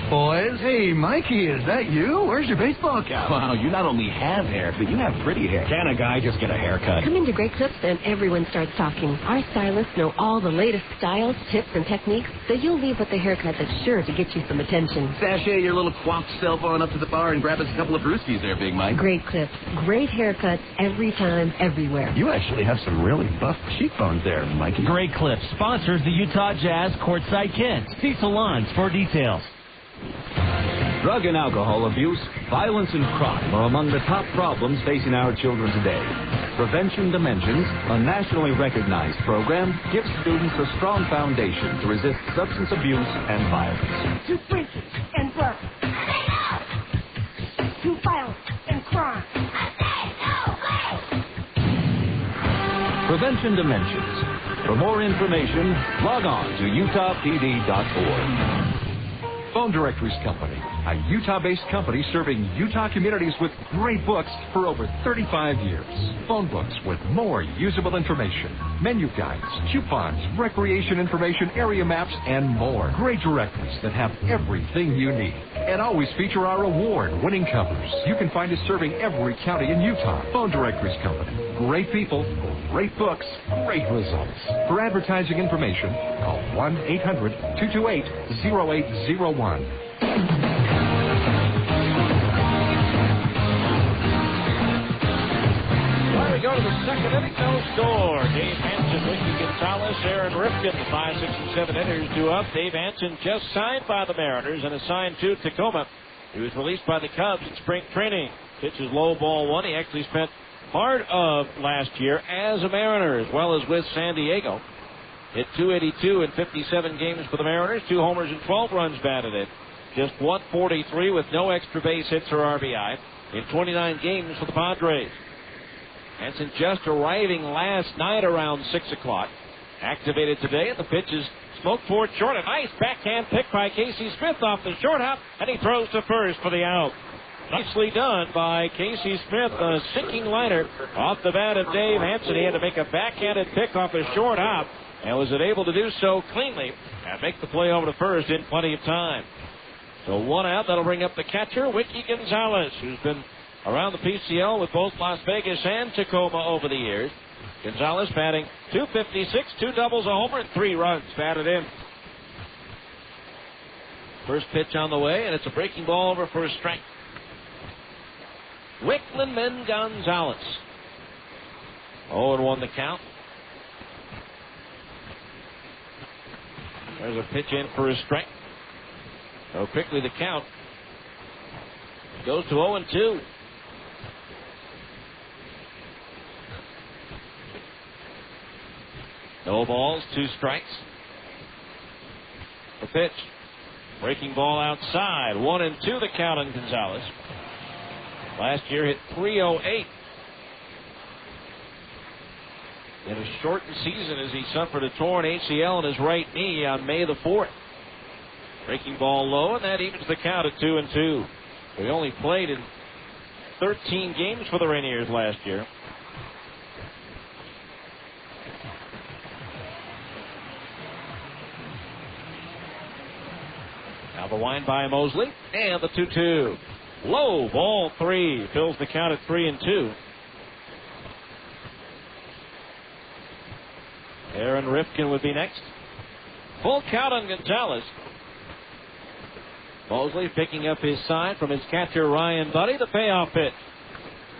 Boys, hey, Mikey, is that you? Where's your baseball cap? Wow, you not only have hair, but you have pretty hair. Can a guy just get a haircut? Come into Great Clips and everyone starts talking. Our stylists know all the latest styles, tips, and techniques, so you'll leave with a haircut that's sure to get you some attention. Sashay your little coiffed self on up to the bar and grab us a couple of brewskis there, Big Mike. Great Clips. Great haircuts every time, everywhere. You actually have some really buff cheekbones there, Mikey. Great Clips sponsors the Utah Jazz Courtside Kids. See salons for details. Drug and alcohol abuse, violence, and crime are among the top problems facing our children today. Prevention Dimensions, a nationally recognized program, gives students a strong foundation to resist substance abuse and violence. To drinking and drugs. To violence and crime. Prevention Dimensions. For more information, log on to utahpd.org. Phone Directories Company, a Utah-based company serving Utah communities with great books for over 35 years. Phone books with more usable information, menu guides, coupons, recreation information, area maps, and more. Great directories that have everything you need and always feature our award-winning covers. You can find us serving every county in Utah. Phone Directories Company. Great people, great books, great results. For advertising information, call 1-800-228-0801. Why we go to the second inning, no score. Dave Hansen, Ricky Gonzalez, Aaron Rifkin, 5, 6, and 7 innings, 2 up. Dave Hansen just signed by the Mariners and assigned to Tacoma. He was released by the Cubs in spring training. Pitches low, ball 1. He actually spent part of last year as a Mariner as well as with San Diego. Hit .282 in 57 games for the Mariners, 2 homers and 12 runs batted in. Just 143 with no extra base hits or RBI in 29 games for the Padres. Hansen just arriving last night around 6 o'clock. Activated today, and the pitch is smoked forward short. A nice backhand pick by Casey Smith off the short hop, and he throws to first for the out. Nicely done by Casey Smith, a sinking liner off the bat of Dave Hansen. He had to make a backhanded pick off a short hop, and was able to do so cleanly and make the play over to first in plenty of time. So 1 out. That'll bring up the catcher, Ricky Gonzalez, who's been around the PCL with both Las Vegas and Tacoma over the years. Gonzalez batting .256, 2 doubles, a homer, and 3 runs batted in. First pitch on the way, and it's a breaking ball over for a strike. Wicklenman Gonzalez. 0-1 the count. There's a pitch in for a strike. So quickly the count goes to 0-2. No balls, 2 strikes. The pitch. Breaking ball outside. 1-2 the count on Gonzalez. Last year hit .308. In a shortened season as he suffered a torn ACL in his right knee on May the 4th. Breaking ball low, and that evens the count at 2-2. We only played in 13 games for the Rainiers last year. Now the wind by Mosley, and the 2-2. Low, ball 3, fills the count at 3-2. Aaron Rifkin would be next. Full count on Gonzalez. Mosley picking up his sign from his catcher, Ryan Buddy. The payoff pitch.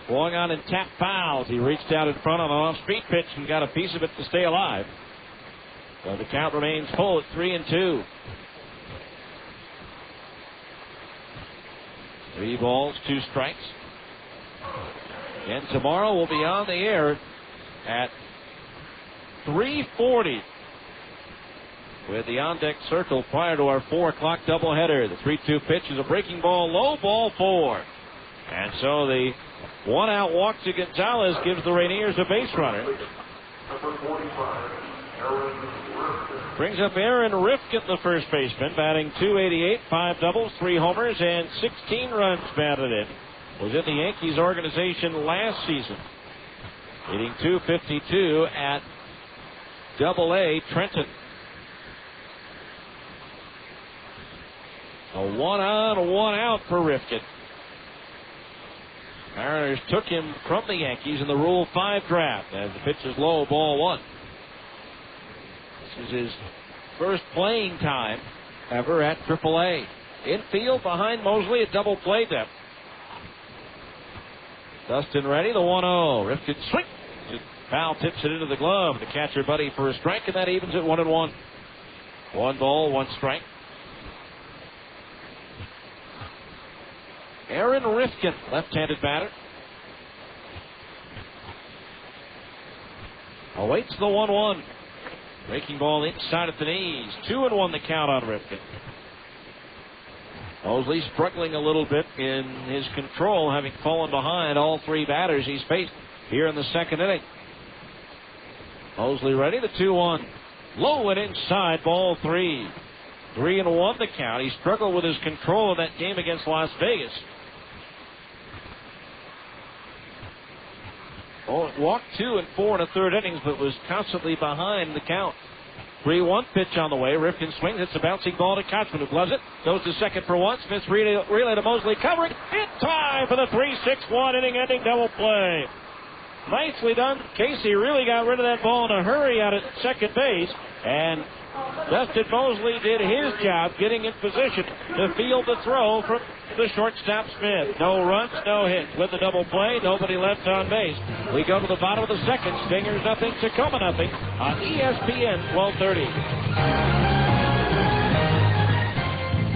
Going on and tap fouls. He reached out in front on an off-speed pitch and got a piece of it to stay alive. So the count remains full at 3-2. 3 balls, 2 strikes. And tomorrow we'll be on the air at 3:40 with the on-deck circle prior to our 4 o'clock doubleheader. The 3-2 pitch is a breaking ball, low, ball 4. And so the 1-out walk to Gonzalez gives the Rainiers a base runner. Brings up Aaron Rifkin, the first baseman, batting .288, 5 doubles, 3 homers, and 16 runs batted in. Was in the Yankees organization last season, hitting .252 at Double-A Trenton. A 1-on, 1-out for Rifkin. Mariners took him from the Yankees in the Rule 5 draft as the pitch is low, ball 1. This is his first playing time ever at Triple-A. Infield behind Mosley at double play depth. Dustin ready, the 1-0. Rifkin swing. Foul tips it into the glove. The catcher Buddy for a strike, and that evens it 1-1. 1 ball, 1 strike. Aaron Rifkin, left-handed batter. Awaits the 1-1. Breaking ball inside at the knees. 2-1 the count on Rifkin. Mosley struggling a little bit in his control, having fallen behind all three batters he's faced here in the second inning. Mosley ready, the 2-1. Low and inside, ball 3. 3-1 the count. He struggled with his control in that game against Las Vegas. Walked 2 and 4 in the third innings, but was constantly behind the count. 3-1 pitch on the way. Rifkin swings. It's a bouncing ball to Kochman, who gloves it. Goes to second for one. Smith's relay to Mosley, covering. In time for the 3-6-1 inning-ending double play. Nicely done. Casey really got rid of that ball in a hurry out at second base. And Dustin Mosley did his job getting in position to field the throw from the shortstop Smith. No runs, no hits. With the double play, nobody left on base. We go to the bottom of the second. Stingers nothing, Tacoma nothing on ESPN 1230.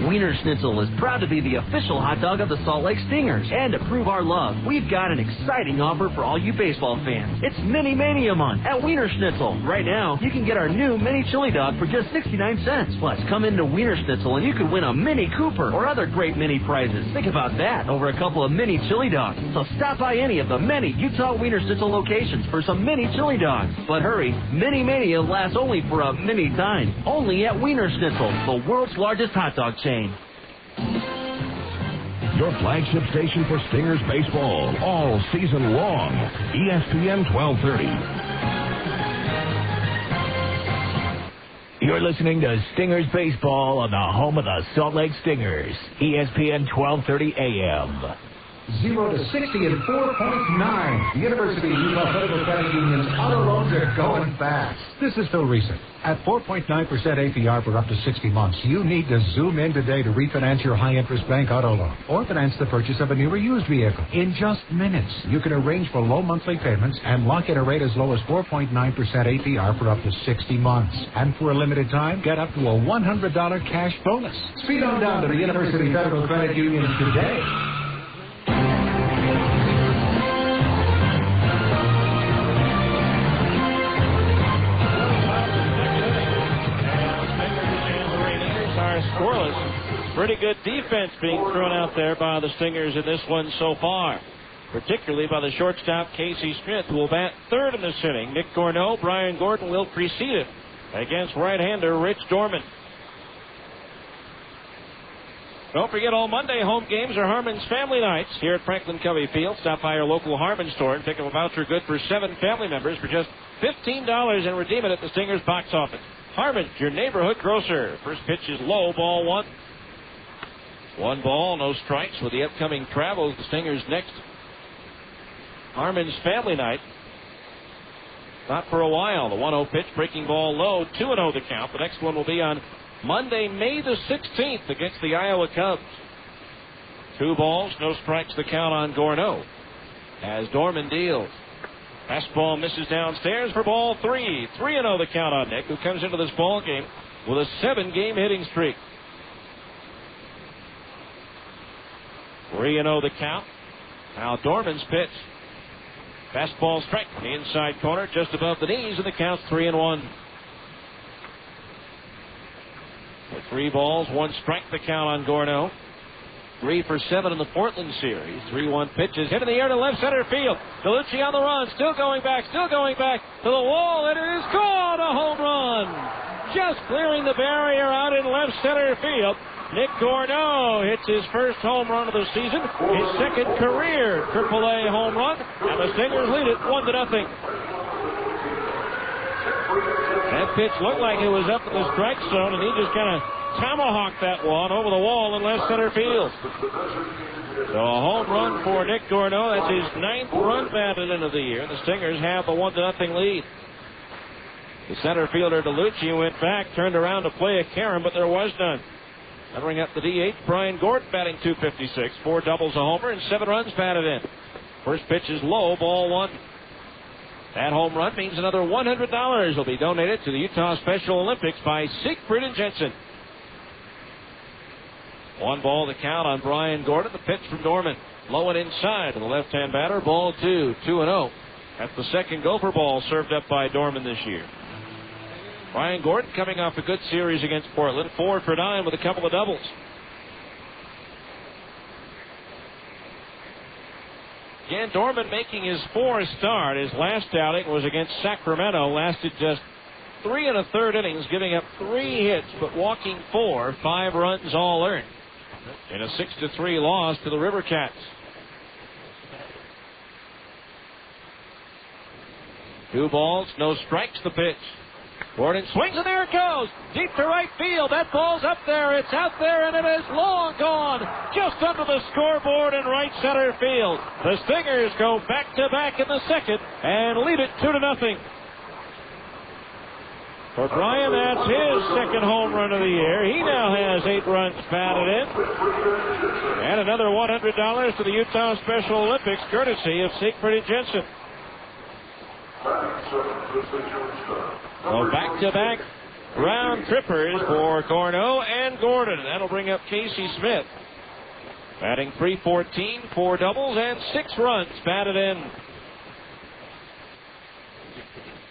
Wiener Schnitzel is proud to be the official hot dog of the Salt Lake Stingers. And to prove our love, we've got an exciting offer for all you baseball fans. It's Mini Mania Month at Wiener Schnitzel. Right now, you can get our new mini chili dog for just 69 cents. Plus, come into Wiener Schnitzel and you could win a Mini Cooper or other great mini prizes. Think about that, over a couple of mini chili dogs. So stop by any of the many Utah Wiener Schnitzel locations for some mini chili dogs. But hurry, Mini Mania lasts only for a mini time. Only at Wiener Schnitzel, the world's largest hot dog chain. Your flagship station for Stingers baseball all season long. ESPN 1230. You're listening to Stingers baseball on the home of the Salt Lake Stingers. ESPN 1230 AM. 0 to 60 in 4.9. The University of Utah Federal Credit Union's auto loans are going fast. This is Phil Reeson. At 4.9% APR for up to 60 months, you need to zoom in today to refinance your high-interest bank auto loan or finance the purchase of a new or used vehicle. In just minutes, you can arrange for low monthly payments and lock in a rate as low as 4.9% APR for up to 60 months. And for a limited time, get up to a $100 cash bonus. Speed on down to the University Federal Credit Union today. Scoreless. Pretty good defense being thrown out there by the Stingers in this one so far, particularly by the shortstop Casey Smith, who will bat third in this inning. Nick Gorneau, Brian Gordon will precede him against right-hander Rich Dorman. Don't forget, all Monday home games are Harmon's Family Nights here at Franklin Covey Field. Stop by your local Harmon store and pick up a voucher good for 7 family members for just $15 and redeem it at the Stingers box office. Harmon, your neighborhood grocer. First pitch is low, ball 1. 1 ball, no strikes with the upcoming travels. The Stingers next. Harmon's Family Night. Not for a while. The 1-0 pitch, breaking ball low, 2-0 the count. The next one will be on Monday, May the 16th against the Iowa Cubs. 2 balls, no strikes the count on Gorneau as Dorman deals. Fastball misses downstairs for ball 3. 3-0 the count on Nick, who comes into this ball game with a 7-game hitting streak. 3-0 the count. Now Dorman's pitch. Fastball strike in the inside corner, just above the knees, and the count's 3-1. With 3 balls, 1 strike the count on Gorneau. 3 for 7 in the Portland series. 3-1 pitches hit in the air to left center field. DeLucci on the run, still going back to the wall, and it is gone. A home run. Just clearing the barrier out in left center field. Nick Gorneau hits his first home run of the season, his second career AAA home run, and the Stingers lead it 1-0. That pitch looked like it was up in the strike zone, and he just kind of tomahawked that one over the wall in left center field. So a home run for Nick Gorneau. That's his 9th run batted into the year. The Stingers have the 1-0 lead. The center fielder DeLucci went back, turned around to play a carom, but there was none. Covering up the DH, Brian Gordon batting .256, 4 doubles, a homer, and 7 runs batted in. First pitch is low, ball 1. That home run means another $100 will be donated to the Utah Special Olympics by Siegfried and Jensen. 1 ball to count on Brian Gordon. The pitch from Dorman. Low and inside to the left-hand batter. Ball 2, 2-0. That's the second gopher ball served up by Dorman this year. Brian Gordon coming off a good series against Portland. 4 for 9 with a couple of doubles. Again, Dorman making his fourth start. His last outing was against Sacramento. Lasted just 3 1/3 innings, giving up 3 hits, but walking 4, 5 runs all earned in a 6-3 loss to the River Cats. 2 balls, no strikes, the pitch. Gordon swings, and there it goes. Deep to right field. That ball's up there. It's out there, and it is long gone. Just under the scoreboard in right center field. The Stingers go back-to-back in the second and lead it 2-0. For Brian, that's his second home run of the year. He now has 8 runs batted in. And another $100 to the Utah Special Olympics, courtesy of Siegfried Jensen. So back-to-back round trippers for Corno and Gordon. That'll bring up Casey Smith. Batting .314, 4 doubles, and 6 runs batted in.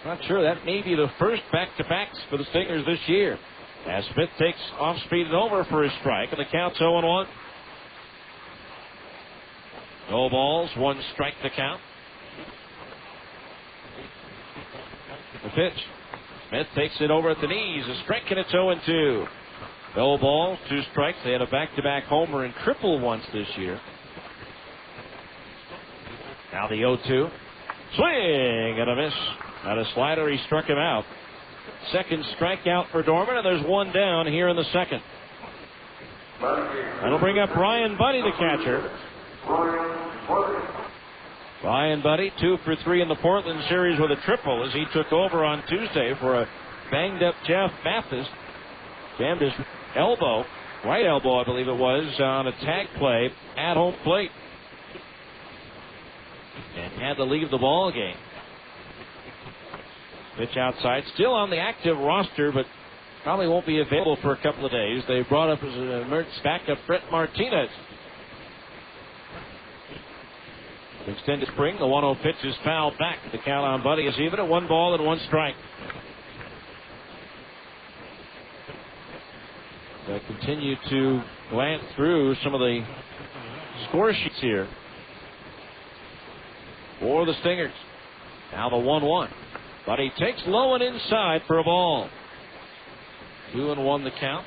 Not sure, that may be the first back-to-backs for the Stingers this year. As Smith takes off-speed and over for his strike, and the count's 0-1. No balls, 1 strike to count. The pitch. Smith takes it over at the knees. A strike, and it's 0-2. No balls, 2 strikes. They had a back-to-back homer and triple once this year. Now the 0-2. Swing and a miss. Not a slider, he struck him out. Second strikeout for Dorman, and there's 1 down here in the second. That'll bring up Ryan Buddy, the catcher. Ryan Buddy, 2 for 3 in the Portland series with a triple as he took over on Tuesday for a banged-up Jeff Mathis. Jammed his elbow, right elbow I believe it was, on a tag play at home plate. And had to leave the ball game. Pitch outside, still on the active roster, but probably won't be available for a couple of days. They brought up as an emergency backup Brett Martinez. Extended spring, the 1-0 pitch is fouled back. The count on Buddy is even at 1 ball and 1 strike. I continue to glance through some of the score sheets here for the Stingers. Now the 1-1. Buddy takes low and inside for a ball. 2-1 the count.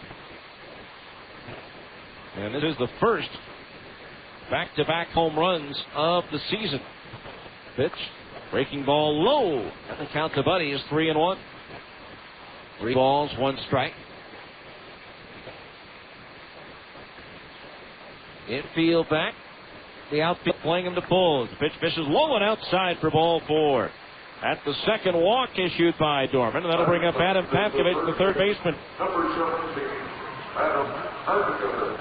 And this is the first back-to-back home runs of the season. Pitch, breaking ball low. And the count to Buddy is 3-1. 3 balls, 1 strike. Infield back. The outfield playing him to pull. The pitch misses low and outside for ball 4. That's the second walk issued by Dorman, and that'll bring up Adam Pavkovich, the third baseman.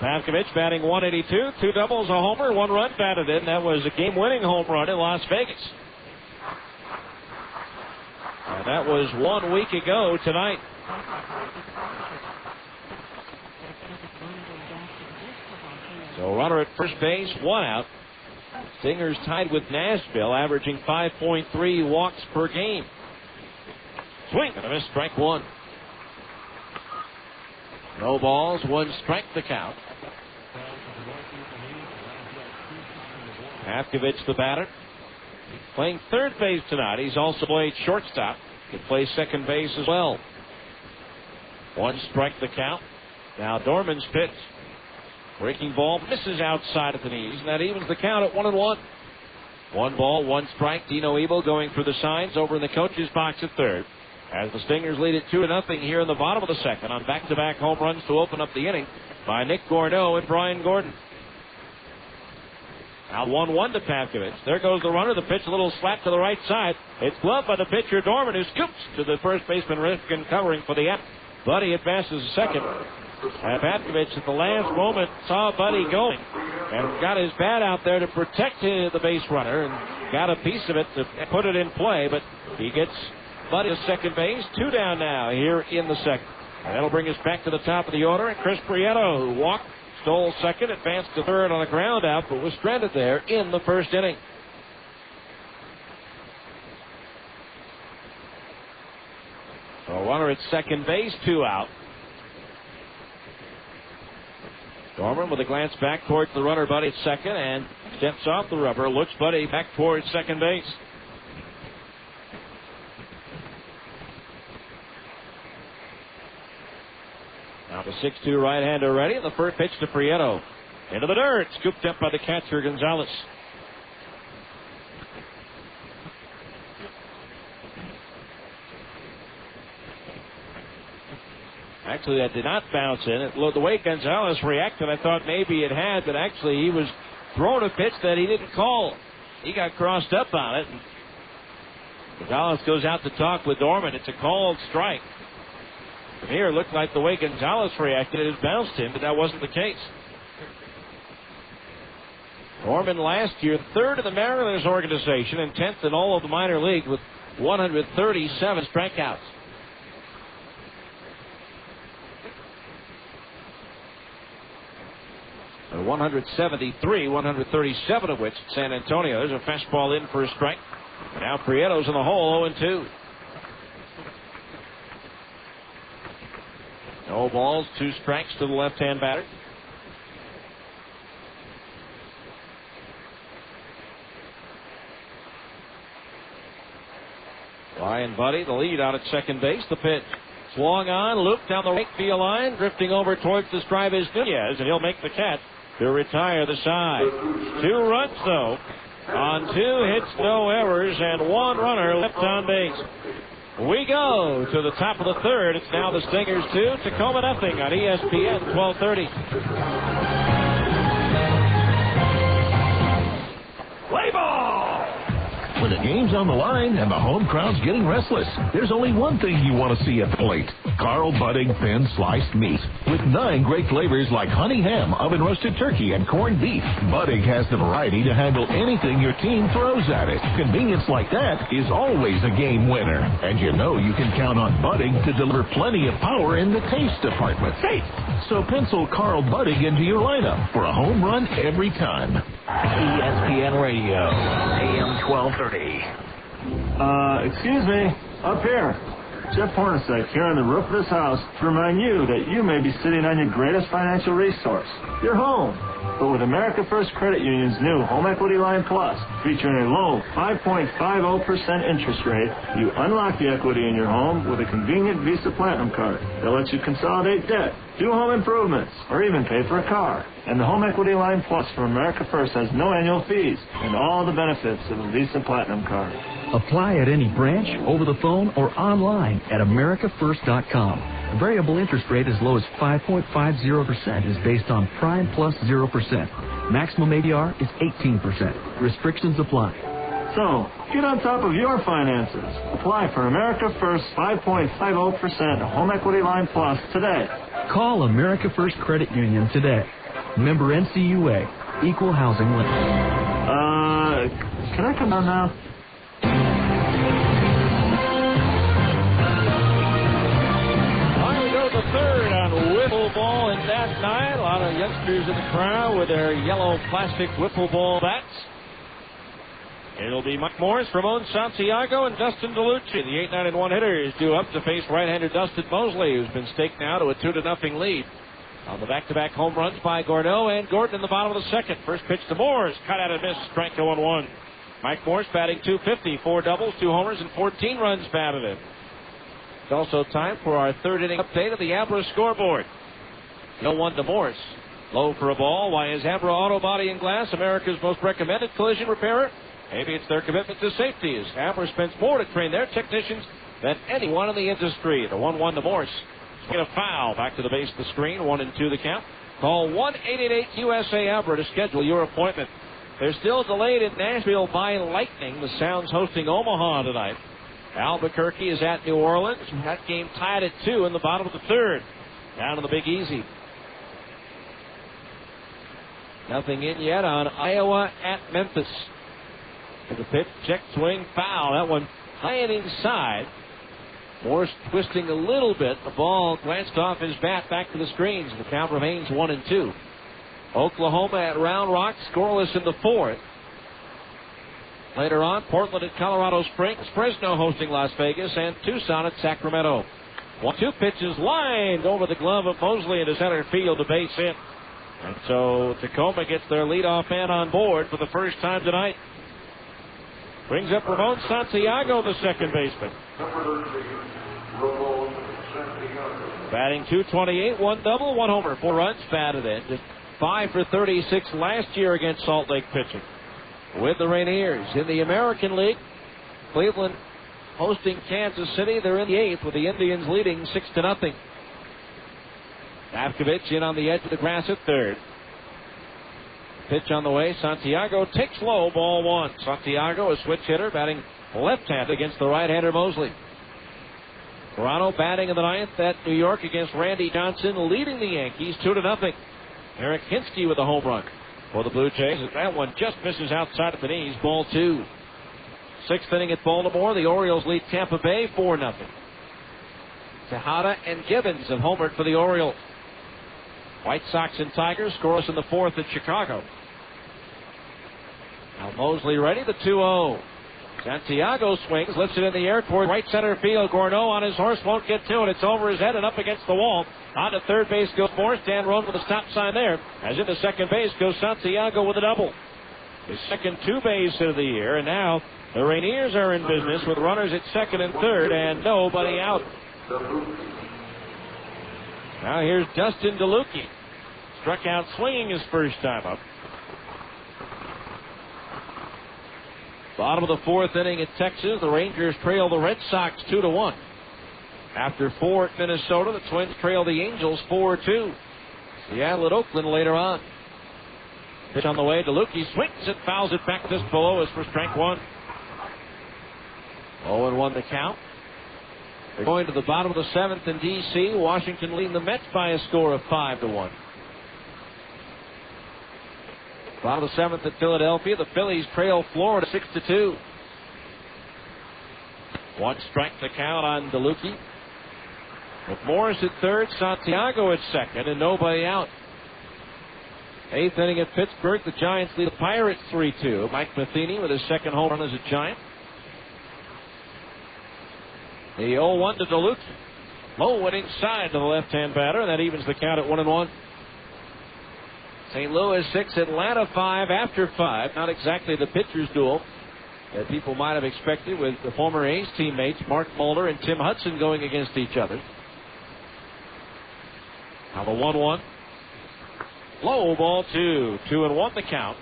Pavkovich batting .182, 2 doubles, a homer, 1 run batted in. That was a game-winning home run in Las Vegas. And that was 1 week ago tonight. So runner at first base, 1 out. Stingers tied with Nashville, averaging 5.3 walks per game. Swing and a miss, strike 1. No balls, 1 strike to count. Pavkovich, the batter, playing third base tonight. He's also played shortstop. He plays second base as well. 1 strike to count. Now Dorman's pitch. Breaking ball misses outside at the knees, and that evens the count at 1-1. 1 ball, 1 strike. Dino Ebel going for the signs over in the coach's box at third. As the Stingers lead it 2-0 here in the bottom of the second on back-to-back home runs to open up the inning by Nick Gorneau and Brian Gordon. Now 1-1 to Pavkovich. There goes the runner. The pitch, a little slap to the right side. It's gloved by the pitcher Dorman, who scoops to the first baseman Rifkin covering for the out. Buddy advances to second. Pavkovich at the last moment saw Buddy going and got his bat out there to protect the base runner and got a piece of it to put it in play, but he gets Buddy to second base. 2 down now here in the second. And that'll bring us back to the top of the order, and Chris Prieto, who walked, stole second, advanced to third on a ground out, but was stranded there in the first inning. So runner at second base, 2 out. Dorman with a glance back towards the runner Buddy at second, and Steps off the rubber, looks Buddy back towards second base. Now the 6-2 right-hander ready, and the first pitch to Prieto. Into the dirt, scooped up by the catcher, Gonzalez. Actually, that did not bounce in. The way Gonzalez reacted, I thought maybe it had, but actually he was throwing a pitch that he didn't call. He got crossed up on it. Gonzalez goes out to talk with Dorman. It's a called strike. From here, it looked like the way Gonzalez reacted, it bounced him, but that wasn't the case. Dorman last year, third in the Mariners organization and 10th in all of the minor league with 137 strikeouts. And 173, 137 of which San Antonio. There's a fastball in for a strike. Now Prieto's in the hole, 0-2. No balls, 2 strikes to the left-hand batter. Ryan Buddy, the lead out at second base. The pitch. Swung on, looped down the right field line, drifting over towards the stripe is Nunez, and he'll make the catch to retire the side. 2 runs, though, on 2 hits, no errors, and 1 runner left on base. We go to the top of the third. It's now the Stingers 2, Tacoma nothing on ESPN 1230. Play ball! When the game's on the line and the home crowd's getting restless, there's only one thing you want to see at the plate. Carl Budding thin sliced meat. With 9 great flavors like honey ham, oven roasted turkey, and corned beef, Budding has the variety to handle anything your team throws at it. Convenience like that is always a game winner. And you know you can count on Budding to deliver plenty of power in the taste department. So pencil Carl Budding into your lineup for a home run every time. ESPN Radio, AM 1230. Excuse me, up here. Jeff Hornacek here on the roof of this house to remind you that you may be sitting on your greatest financial resource, your home. But with America First Credit Union's new Home Equity Line Plus, featuring a low 5.50% interest rate, you unlock the equity in your home with a convenient Visa Platinum card that lets you consolidate debt, do home improvements, or even pay for a car. And the Home Equity Line Plus from America First has no annual fees and all the benefits of a Visa Platinum card. Apply at any branch, over the phone, or online at americafirst.com. A variable interest rate as low as 5.50% is based on prime plus 0%. Maximum APR is 18%. Restrictions apply. So, get on top of your finances. Apply for America First 5.50% Home Equity Line Plus today. Call America First Credit Union today. Member NCUA. Equal housing lender. Can I come down now? The third on wiffle ball in that night. A lot of youngsters in the crowd with their yellow plastic wiffle ball bats. It'll be Mike Morris, Ramon Santiago, and Dustin DeLucci. The 8-9-1 hitter is due up to face right-hander Dustin Mosley, who's been staked now to a 2-0 lead. On the back-to-back home runs by Gordeau and Gordon in the bottom of the second. First pitch to Morris, cut out and missed, strike 0-1. Mike Morris batting .250, 4 doubles, 2 homers, and 14 runs batted in. It's also time for our third inning update of the Abra scoreboard. 0-1 to Morse. Low for a ball. Why is Abra Auto Body and Glass America's most recommended collision repairer? Maybe it's their commitment to safety, as Abra spends more to train their technicians than anyone in the industry. The 1-1 to Morse. Get a foul. Back to the base of the screen. 1-2 the count. Call 1-888-USA-ABRA to schedule your appointment. They're still delayed in Nashville by lightning. The Sound's hosting Omaha tonight. Albuquerque is at New Orleans. That game tied at 2 in the bottom of the third. Down to the Big Easy. Nothing in yet on Iowa at Memphis. And the pitch, check, swing, foul. That one high and inside. Morse twisting a little bit. The ball glanced off his bat back to the screens. The count remains 1-2. Oklahoma at Round Rock, scoreless in the fourth. Later on, Portland at Colorado Springs, Fresno hosting Las Vegas, and Tucson at Sacramento. 1-2 pitches lined over the glove of Mosley into center field to base hit. And so Tacoma gets their leadoff man on board for the first time tonight. Brings up Ramon Santiago, the second baseman. Batting .228, one double, one homer, 4 runs batted in. Just 5 for 36 last year against Salt Lake pitching. With the Rainiers in the American League, Cleveland hosting Kansas City. They're in the 8th with the Indians leading 6-0. Avkovich in on the edge of the grass at third. Pitch on the way. Santiago takes low, ball 1. Santiago, a switch hitter, batting left-handed against the right-hander Mosley. Toronto batting in the 9th at New York against Randy Johnson, leading the Yankees 2-0. Eric Hinsky with a home run for the Blue Jays. That one just misses outside of the knees, ball 2. 6th inning at Baltimore. The Orioles lead Tampa Bay 4-0. Tejada and Gibbons have homered for the Orioles. White Sox and Tigers scoreless in the 4th at Chicago. Now Mosley ready, the 2-0. Santiago swings, lifts it in the air toward right center field. Gorneau on his horse, won't get to it. It's over his head and up against the wall. On to third base goes Morris. Dan Roan with a stop sign there. As into second base goes Santiago with a double. His second 2-base hit of the year, and now the Rainiers are in business with runners at second and third and nobody out. Now here's Dustin DeLucchi. Struck out swinging his first time up. Bottom of the 4th inning at Texas. The Rangers trail the Red Sox 2-1. After 4 at Minnesota, the Twins trail the Angels 4-2. Seattle at Oakland later on. Pitch on the way. DeLucchi swings it, fouls it back just below us for strike 1. 0-1 the count. They're going to the bottom of the 7th in D.C. Washington leading the Mets by a score of 5-1. Bottom of the 7th at Philadelphia. The Phillies trail Florida 6-2. 1 strike to count on DeLucchi. With Morris at third, Santiago at second, and nobody out. 8th inning at Pittsburgh. The Giants lead the Pirates 3-2. Mike Matheny with his second home run as a Giant. The 0-1 to DeLucchi. Low and inside to the left-hand batter, and that evens the count at 1-1. St. Louis 6, Atlanta 5 after 5. Not exactly the pitcher's duel that people might have expected with the former A's teammates Mark Mulder and Tim Hudson going against each other. Now the 1-1. Low, ball 2. 2-1 the count.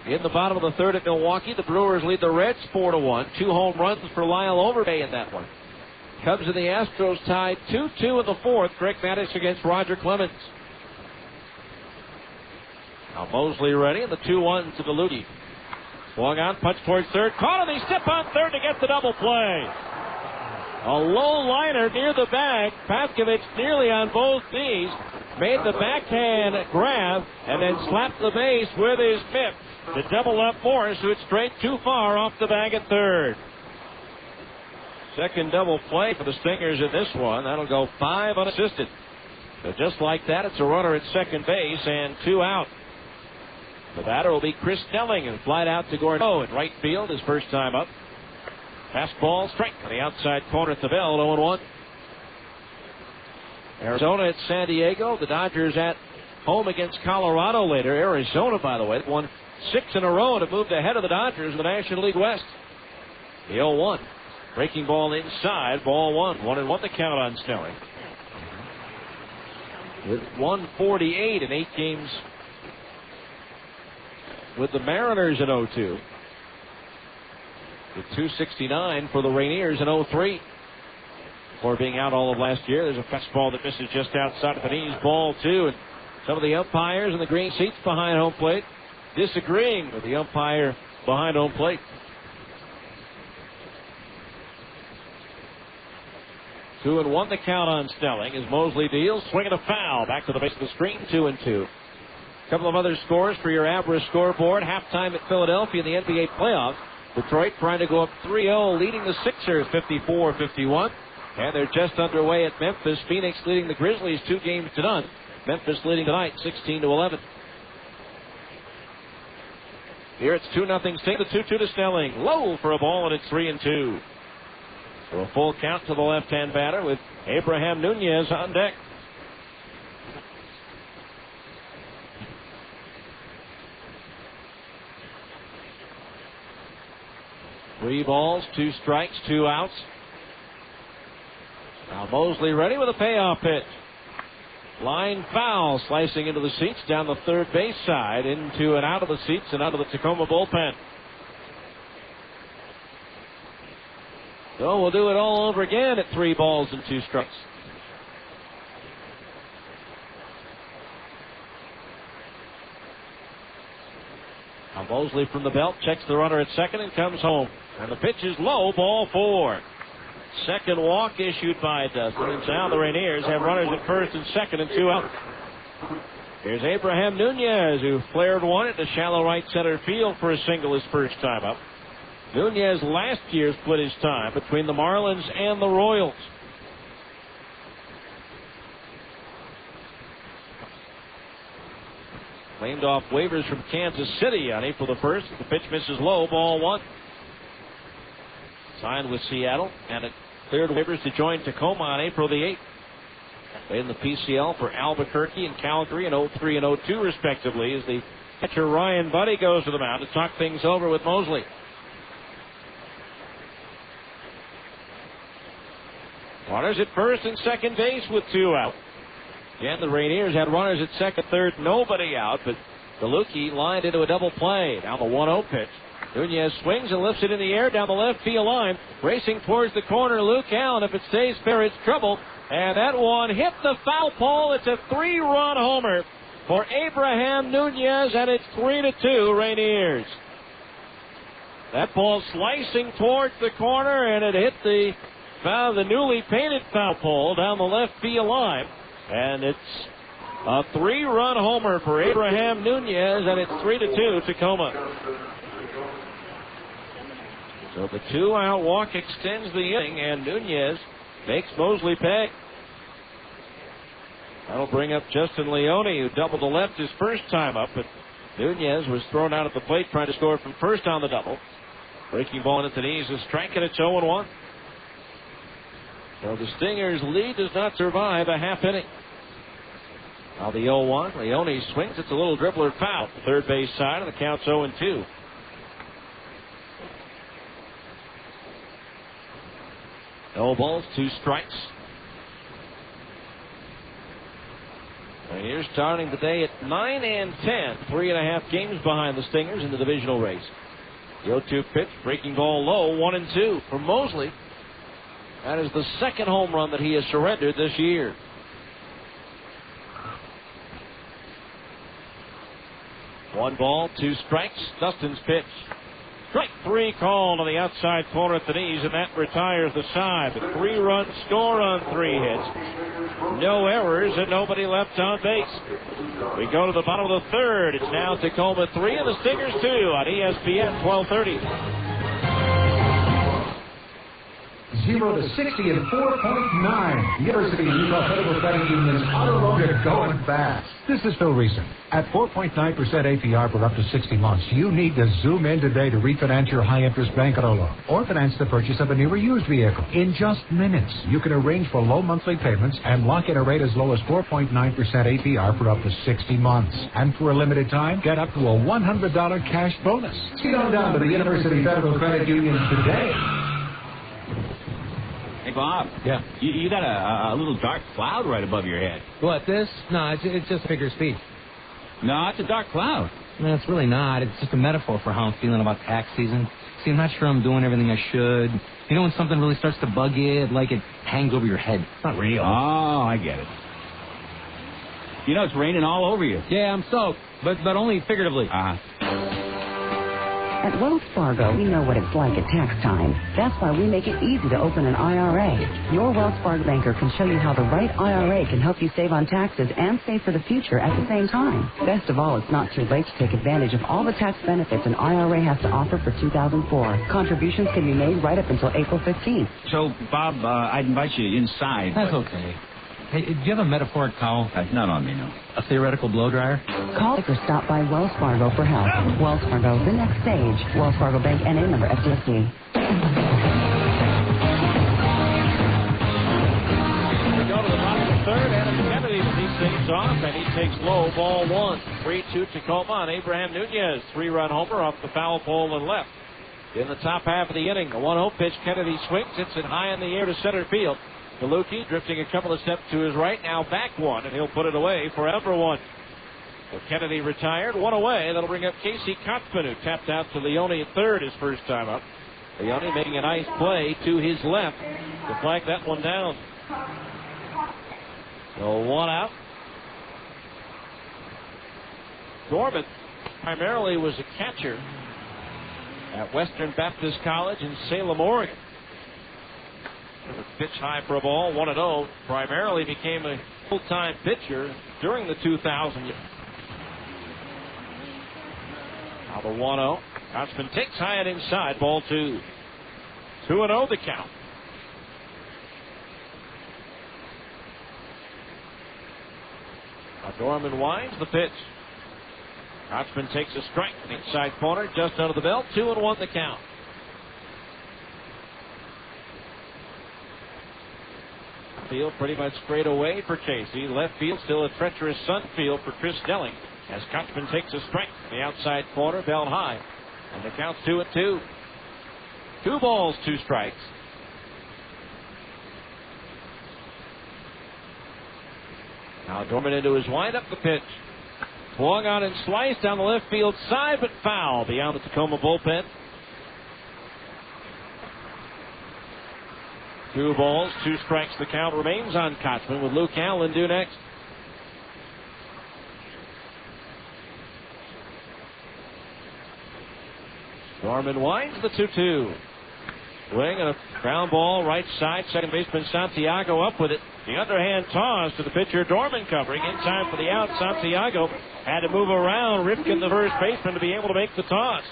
In the bottom of the 3rd at Milwaukee, the Brewers lead the Reds 4-1. 2 home runs for Lyle Overbay in that one. Cubs and the Astros tied 2-2 in the 4th. Greg Maddux against Roger Clemens. Now Mosley ready, and the 2-1 to DeLucchi. Swung on, punch towards third. Caught him, he stepped on third to get the double play. A low liner near the bag. Avkovich nearly on both knees. Made the backhand grab and then slapped the base with his mitt to double up Morris, who had strayed too far off the bag at third. Second double play for the Stingers in this one. That'll go 5 unassisted. So just like that, it's a runner at second base and 2 out. The batter will be Chris Snelling, and flied out to Gorneau in right field his first time up. Fastball strike on the outside corner at the bell, 0-1. Arizona at San Diego. The Dodgers at home against Colorado later. Arizona, by the way, won 6 in a row to move ahead of the Dodgers in the National League West. The 0-1. Breaking ball inside, ball 1. 1-1 the count on Snelling. With 148 in 8 games with the Mariners in 0-2. With 269 for the Rainiers in 0-3. Before being out all of last year, there's a fastball that misses just outside of the knees, ball 2. And some of the umpires in the green seats behind home plate disagreeing with the umpire behind home plate. Two and 1 the count on Snelling as Mosley deals, swinging a foul back to the base of the screen, 2-2. A couple of other scores for your Abra scoreboard. Halftime at Philadelphia in the NBA playoffs. Detroit trying to go up 3-0, leading the Sixers 54-51. And they're just underway at Memphis. Phoenix leading the Grizzlies 2-0. Memphis leading tonight 16-11. Here it's 2-0 Sting. The 2-2 to Snelling. Low for a ball, and it's 3-2. So a full count to the left-hand batter with Abraham Nunez on deck. 3 balls, 2 strikes, 2 outs. Now Mosley ready with a payoff pitch. Line foul, slicing into the seats down the third base side, into and out of the seats and out of the Tacoma bullpen. So we'll do it all over again at 3 balls and 2 strikes. Now Mosley from the belt checks the runner at second and comes home. And the pitch is low, ball 4. Second walk issued by Dustin. And now the Rainiers have runners at first and second and 2 out. Here's Abraham Nunez, who flared one into shallow right center field for a single his first time up. Nunez last year split his time between the Marlins and the Royals. Claimed off waivers from Kansas City on April the 1st. The pitch misses low, ball 1. Signed with Seattle and it cleared waivers to join Tacoma on April the 8th. Played in the PCL for Albuquerque and Calgary in 03 and 02 respectively, as the catcher Ryan Buddy goes to the mound to talk things over with Mosley. Runners at first and second base with 2 out. Again, the Rainiers had runners at second, third, nobody out, but DeLucchi lined into a double play. Down the 1-0 pitch. Nunez swings and lifts it in the air down the left field line. Racing towards the corner, Luke Allen. If it stays fair, it's trouble. And that one hit the foul pole. It's a 3-run homer for Abraham Nunez, and it's 3-2 Rainiers. That ball slicing towards the corner, and it hit the newly painted foul pole down the left field line. And it's a 3-run homer for Abraham Nunez, and it's 3-2 Tacoma. So the 2-out walk extends the inning, and Nunez makes Mosley pay. That'll bring up Justin Leone, who doubled the left his first time up, but Nunez was thrown out at the plate trying to score from first on the double. Breaking ball into the knees, a strike, and it's 0-1. So the Stingers' lead does not survive a half inning. Now the 0-1. Leone swings. It's a little dribbler foul. Third base side, and the count's 0-2. No balls, 2 strikes. And here's starting the day at 9-10. 3.5 games behind the Stingers in the divisional race. The 0-2 pitch, breaking ball low, 1-2 for Mosley. That is the second home run that he has surrendered this year. One ball, 2 strikes. Dustin's pitch. Strike 3 called on the outside corner at the knees, and that retires the side. The 3-run score on 3 hits. No errors and nobody left on base. We go to the bottom of the third. It's now Tacoma 3 and the Stingers 2 on ESPN 1230. 0 to 60 in 4.9. University of Utah Federal Credit Union's auto loans are going fast. This is Phil Reason. At 4.9% APR for up to 60 months, you need to zoom in today to refinance your high-interest bank auto loan or finance the purchase of a new or used vehicle. In just minutes, you can arrange for low monthly payments and lock in a rate as low as 4.9% APR for up to 60 months. And for a limited time, get up to a $100 cash bonus. Get on down to the University Federal Credit Union today. Hey, Bob. Yeah. You got a little dark cloud right above your head. What, this? No, it's just figure speech. No, it's a dark cloud. No, it's really not. It's just a metaphor for how I'm feeling about tax season. See, I'm not sure I'm doing everything I should. You know when something really starts to bug you, like it hangs over your head. It's not real. Oh, I get it. You know, it's raining all over you. Yeah, I'm soaked, but only figuratively. At Wells Fargo, we know what it's like at tax time. That's why we make it easy to open an IRA. Your Wells Fargo banker can show you how the right IRA can help you save on taxes and save for the future at the same time. Best of all, it's not too late to take advantage of all the tax benefits an IRA has to offer for 2004. Contributions can be made right up until April 15th. So, Bob, I'd invite you inside. That's okay. Hey, do you have a metaphoric towel? Not on me, no. A theoretical blow dryer? Call or stop by Wells Fargo for help. Wells Fargo, the next stage. Wells Fargo Bank, NA member FDIC. We go to the bottom of the third. Adam Kennedy leads things off, and he takes low, ball 1. 3-2 Tacoma on Abraham Nunez. 3-run homer off the foul pole and left. in the top half of the inning. The 1-0 pitch, Kennedy swings, hits it high in the air to center field. DeLucchi drifting a couple of steps to his right, now back one, and he'll put it away for ever one. So Kennedy retired, one away. That'll bring up Casey Kotzman, who tapped out to Leone at third his first time up. Leone making a nice play to his left to flag that one down. So one out. Dorman primarily was a catcher at Western Baptist College in Salem, Oregon. Pitch high for a ball, 1-0. Primarily became a full-time pitcher during the 2000 year. Now the 1-0. Kotzman takes high and inside, ball 2. 2-0 the count. Now Dorman winds the pitch. Kotzman takes a strike, inside corner, just under the belt, 2-1 the count. Field pretty much straight away for Casey. Left field still a treacherous sun field for Chris Delling as Kotzman takes a strike. The outside corner, belt high, and the count's 2-2. 2 balls, 2 strikes. Now Dorman into his windup, the pitch. Swung on and sliced down the left field side, but foul beyond the Tacoma bullpen. 2 balls, 2 strikes. The count remains on Kotzman with Luke Allen due next. Dorman winds the 2-2. Swing and a ground ball right side. Second baseman Santiago up with it. The underhand toss to the pitcher Dorman covering. In time for the out. Santiago had to move around Ripken, the first baseman, to be able to make the toss.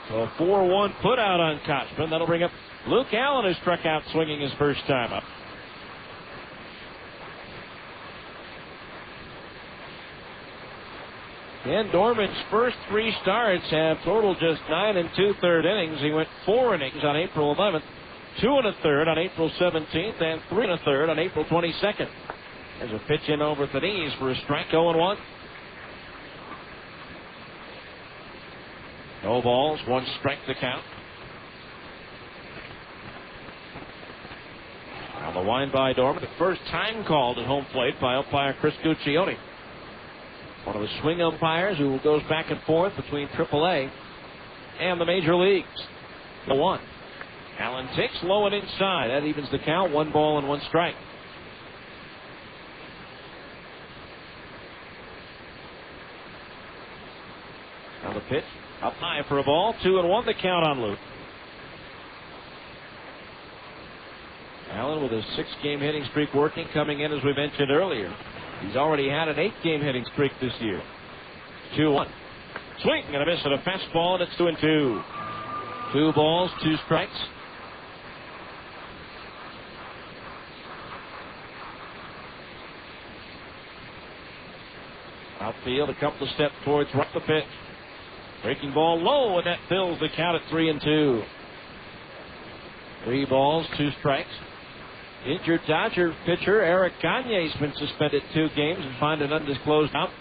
So a 4-1 put out on Kotzman. That'll bring up Luke Allen, who struck out swinging his first time up. And Dorman's first 3 starts have totaled just 9 2/3 innings. He went 4 innings on April 11th, 2 1/3 on April 17th, and 3 1/3 on April 22nd. There's a pitch in over the knees for a strike, 0-1. No balls, 1 strike to count. Now the wind by Dorman, the first time called at home plate by umpire Chris Guccione. One of the swing umpires who goes back and forth between AAA and the major leagues. The 1. Allen takes low and inside. That evens the count. 1 ball and 1 strike. Now the pitch up high for a ball. 2-1 the count on Luke. Allen with a 6-game hitting streak working, coming in as we mentioned earlier. He's already had an 8-game hitting streak this year. 2-1. Swing and a miss at a fastball, and it's 2-2. 2 balls, 2 strikes. Outfield, a couple of steps towards right the pitch. Breaking ball low, and that fills the count at 3-2. 3 balls, 2 strikes. Injured Dodger pitcher Eric Gagne's been suspended 2 games and fined an undisclosed amount.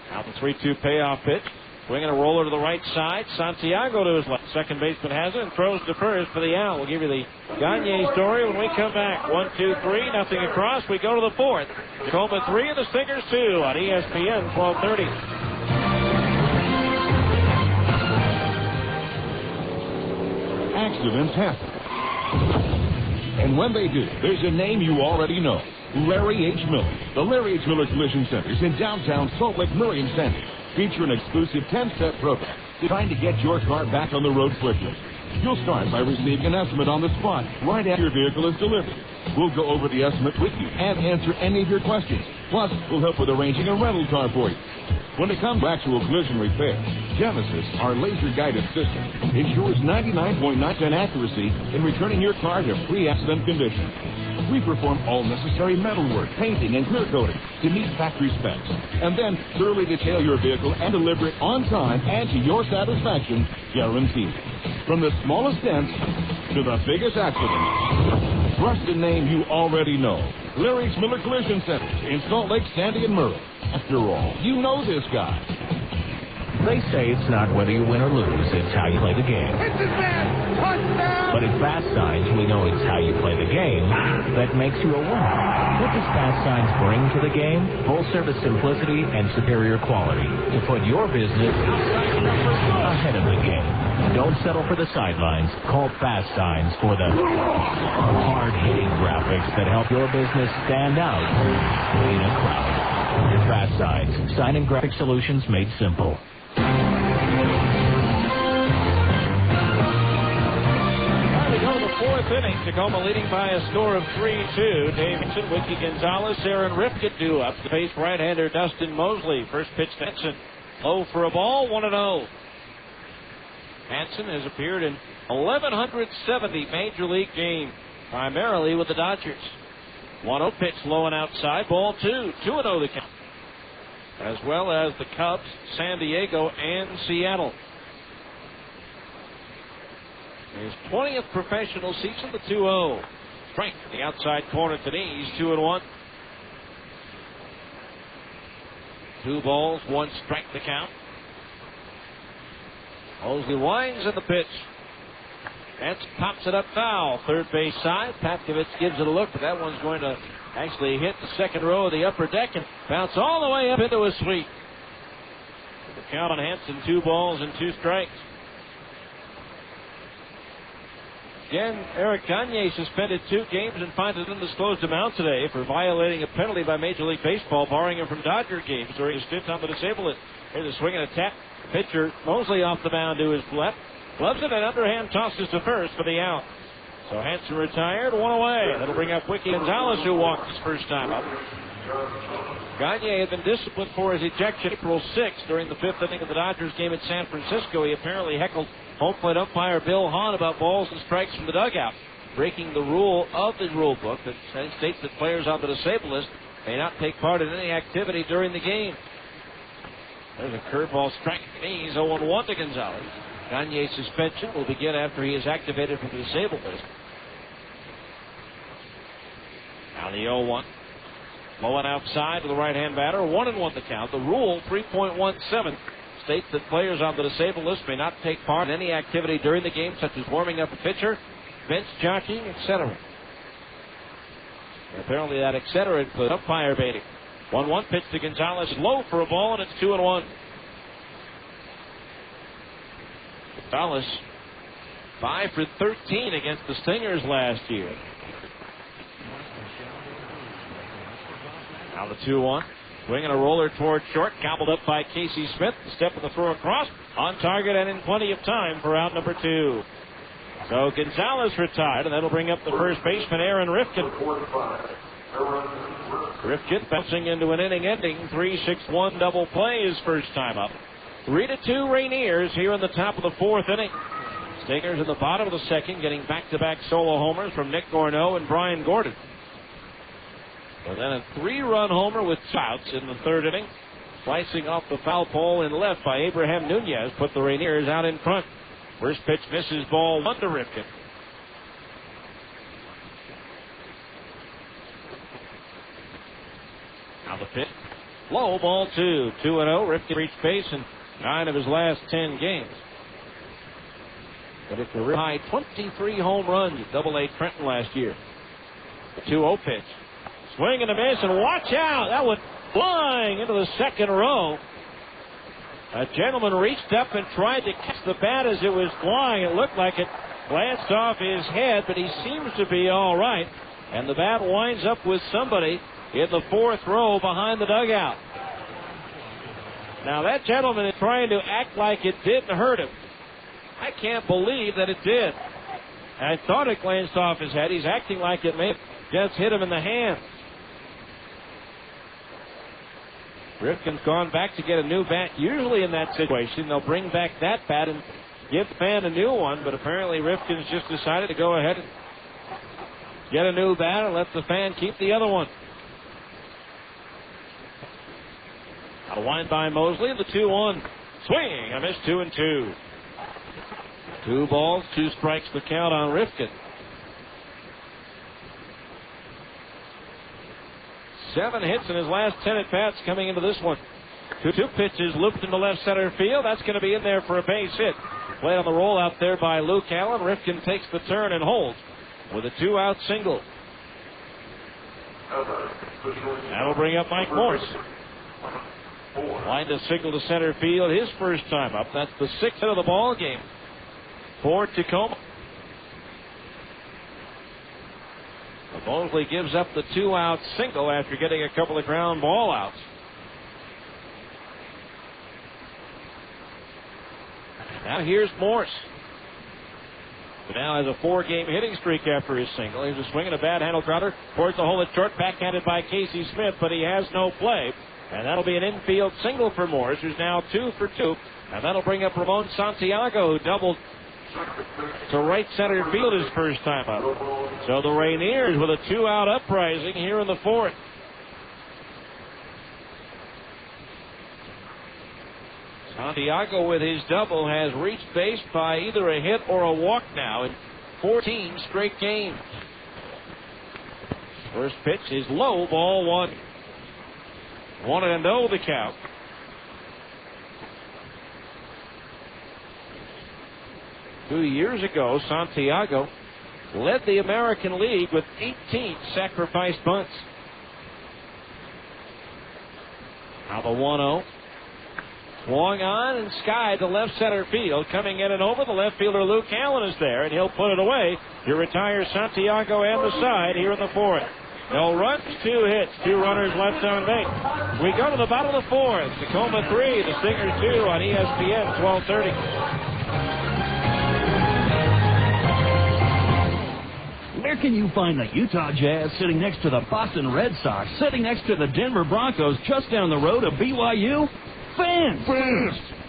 Now the 3-2 payoff pitch. Swinging a roller to the right side. Santiago to his left. Second baseman has it and throws to first for the out. We'll give you the Gagne story when we come back. 1-2-3, nothing across. We go to the 4th. Tacoma 3 and the Stingers 2 on ESPN 1230. Accidents happen. And when they do, there's a name you already know. Larry H. Miller. The Larry H. Miller Collision Centers in downtown Salt Lake, Murray, and Sandy feature an exclusive 10-step program designed to get your car back on the road quickly. You'll start by receiving an estimate on the spot right after your vehicle is delivered. We'll go over the estimate with you and answer any of your questions. Plus, we'll help with arranging a rental car for you. When it comes to actual collision repair, Genesis, our laser-guided system, ensures 99.9% accuracy in returning your car to pre-accident condition. We perform all necessary metal work, painting, and clear coating to meet factory specs, and then thoroughly detail your vehicle and deliver it on time and to your satisfaction, guaranteed. From the smallest dents to the biggest accidents, trust the name you already know. Larry H. Miller Collision Centers in Salt Lake, Sandy, and Murray. After all, you know this guy. They say it's not whether you win or lose, it's how you play the game. But at Fast Signs, we know it's how you play the game that makes you a winner. What does Fast Signs bring to the game? Full-service simplicity and superior quality to put your business ahead of the game. Don't settle for the sidelines. Call Fast Signs for the hard-hitting graphics that help your business stand out in a crowd. Fast Signs. Sign and graphic solutions made simple. Fourth inning, Tacoma leading by a score of 3-2. Davidson, Wiki Gonzalez, Aaron Rifkin due up to face right-hander Dustin Mosley. First pitch to Hansen, low for a ball, 1-0. Hansen has appeared in 1,170 Major League games, primarily with the Dodgers. 1-0 pitch, low and outside, ball 2, 2-0 the count. As well as the Cubs, San Diego, and Seattle. His 20th professional season, the 2-0. Strike in the outside corner to knees, 2-1. 2 balls, 1 strike the count. Mosley winds in the pitch. Hansen pops it up foul. Third base side. Patkovich gives it a look, but that one's going to actually hit the second row of the upper deck and bounce all the way up into a sweep. The count on Hansen, 2 balls and 2 strikes. Again, Eric Gagne suspended 2 games and fined an undisclosed amount today for violating a penalty by Major League Baseball, barring him from Dodger games during his stint on the disabled list. Here's a swing and a tap. Pitcher Mosley off the mound to his left. Gloves it and underhand tosses to first for the out. So Hansen retired, 1 away. That'll bring up Wiki Gonzalez, who walked his first time up. Gagne had been disciplined for his ejection April 6th during the 5th inning of the Dodgers game at San Francisco. He apparently heckled home plate umpire Bill Hahn about balls and strikes from the dugout, breaking the rule of the rule book that states that players on the disabled list may not take part in any activity during the game. There's a curveball strike at the knees, 0-1 to Gonzalez. Gagne's suspension will begin after he is activated from the disabled list. Now the 0-1. Low and outside to the right-hand batter, 1-1 the count. The rule, 3.17, states that players on the disabled list may not take part in any activity during the game, such as warming up a pitcher, bench jockeying, etc. Apparently that etc. includes umpire baiting. 1-1 pitch to Gonzalez, low for a ball, and it's 2-1. Gonzalez, 5 for 13 against the Stingers last year. Now the 2-1. Swing and a roller toward short, gobbled up by Casey Smith. The step of the throw across, on target and in plenty of time for out number 2. So Gonzalez retired, and that'll bring up the first baseman, Aaron Rifkin. Rifkin bouncing into an inning-ending 3-6-1 double play his first time up. 3-2 Rainiers here in the top of the 4th inning. Stingers in the bottom of the second, getting back-to-back solo homers from Nick Gorneau and Brian Gordon. And then a 3-run homer with outs in the 3rd inning. Slicing off the foul pole in left by Abraham Nunez put the Rainiers out in front. First pitch misses, ball 1 to Rifkin. Now the pitch. Low, ball 2. 2-0. Rifkin reached base in 9 of his last 10 games. But it's a high 23 home runs at Double-A Trenton last year. The 2-0 pitch. Swing and a miss, and watch out! That went flying into the second row. A gentleman reached up and tried to catch the bat as it was flying. It looked like it glanced off his head, but he seems to be all right. And the bat winds up with somebody in the 4th row behind the dugout. Now that gentleman is trying to act like it didn't hurt him. I can't believe that it did. I thought it glanced off his head. He's acting like it may have just hit him in the hand. Rifkin's gone back to get a new bat. Usually in that situation, they'll bring back that bat and give the fan a new one, but apparently Rifkin's just decided to go ahead and get a new bat and let the fan keep the other one. A wind by Mosley, the 2-1. Swing, a miss, 2-2. 2 balls, 2 strikes the count on Rifkin. 7 hits in his last 10 at-bats coming into this one. Two pitches looped into left center field. That's going to be in there for a base hit. Played on the roll out there by Luke Allen. Rifkin takes the turn and holds with a 2-out single. That'll bring up Mike Morse. Lined a single to center field his first time up. That's the 6th hit of the ball game for Tacoma. Mosley gives up the 2-out single after getting a couple of ground ball outs. Now here's Morse, who now has a 4-game hitting streak after his single. Here's a swing and a bad handle grounder towards the hole at short, backhanded by Casey Smith, but he has no play. And that'll be an infield single for Morse, who's now 2 for 2. And that'll bring up Ramon Santiago, who doubled to right center field his first time up. So the Rainiers with a 2-out uprising here in the 4th. Santiago with his double has reached base by either a hit or a walk now in 14 straight games. First pitch is low, ball 1. 1-0 the count. Two years ago, Santiago led the American League with 18 sacrifice bunts. Now the 1-0. Swung on and skied to left center field. Coming in and over, the left fielder Luke Allen is there, and he'll put it away to retire Santiago and the side here in the 4th. No runs, 2 hits, 2 runners left on base. We go to the bottom of the 4th. Tacoma 3, the Stingers 2 on ESPN 1230. Where can you find the Utah Jazz sitting next to the Boston Red Sox, sitting next to the Denver Broncos, just down the road of BYU? Fans!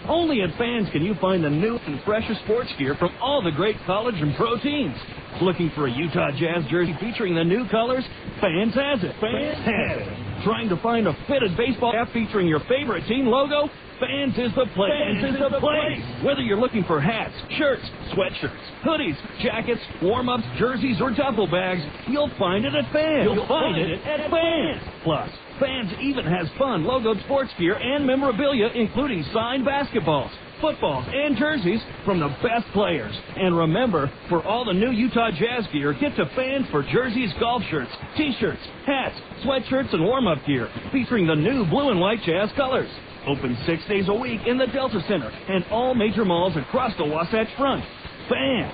Only at Fans can you find the new and freshest sports gear from all the great college and pro teams. Looking for a Utah Jazz jersey featuring the new colors? Fans has it. Fans has it. Trying to find a fitted baseball cap featuring your favorite team logo? Fans is the place. Fans is the place. Whether you're looking for hats, shirts, sweatshirts, hoodies, jackets, warm-ups, jerseys, or duffel bags, you'll find it at Fans. You'll find it at Fans. Plus, Fans even has fun logoed sports gear and memorabilia, including signed basketballs, footballs, and jerseys from the best players. And remember, for all the new Utah Jazz gear, get to Fans for jerseys, golf shirts, t-shirts, hats, sweatshirts, and warm-up gear featuring the new blue and white Jazz colors. Open 6 days a week in the Delta Center and all major malls across the Wasatch Front. Fans.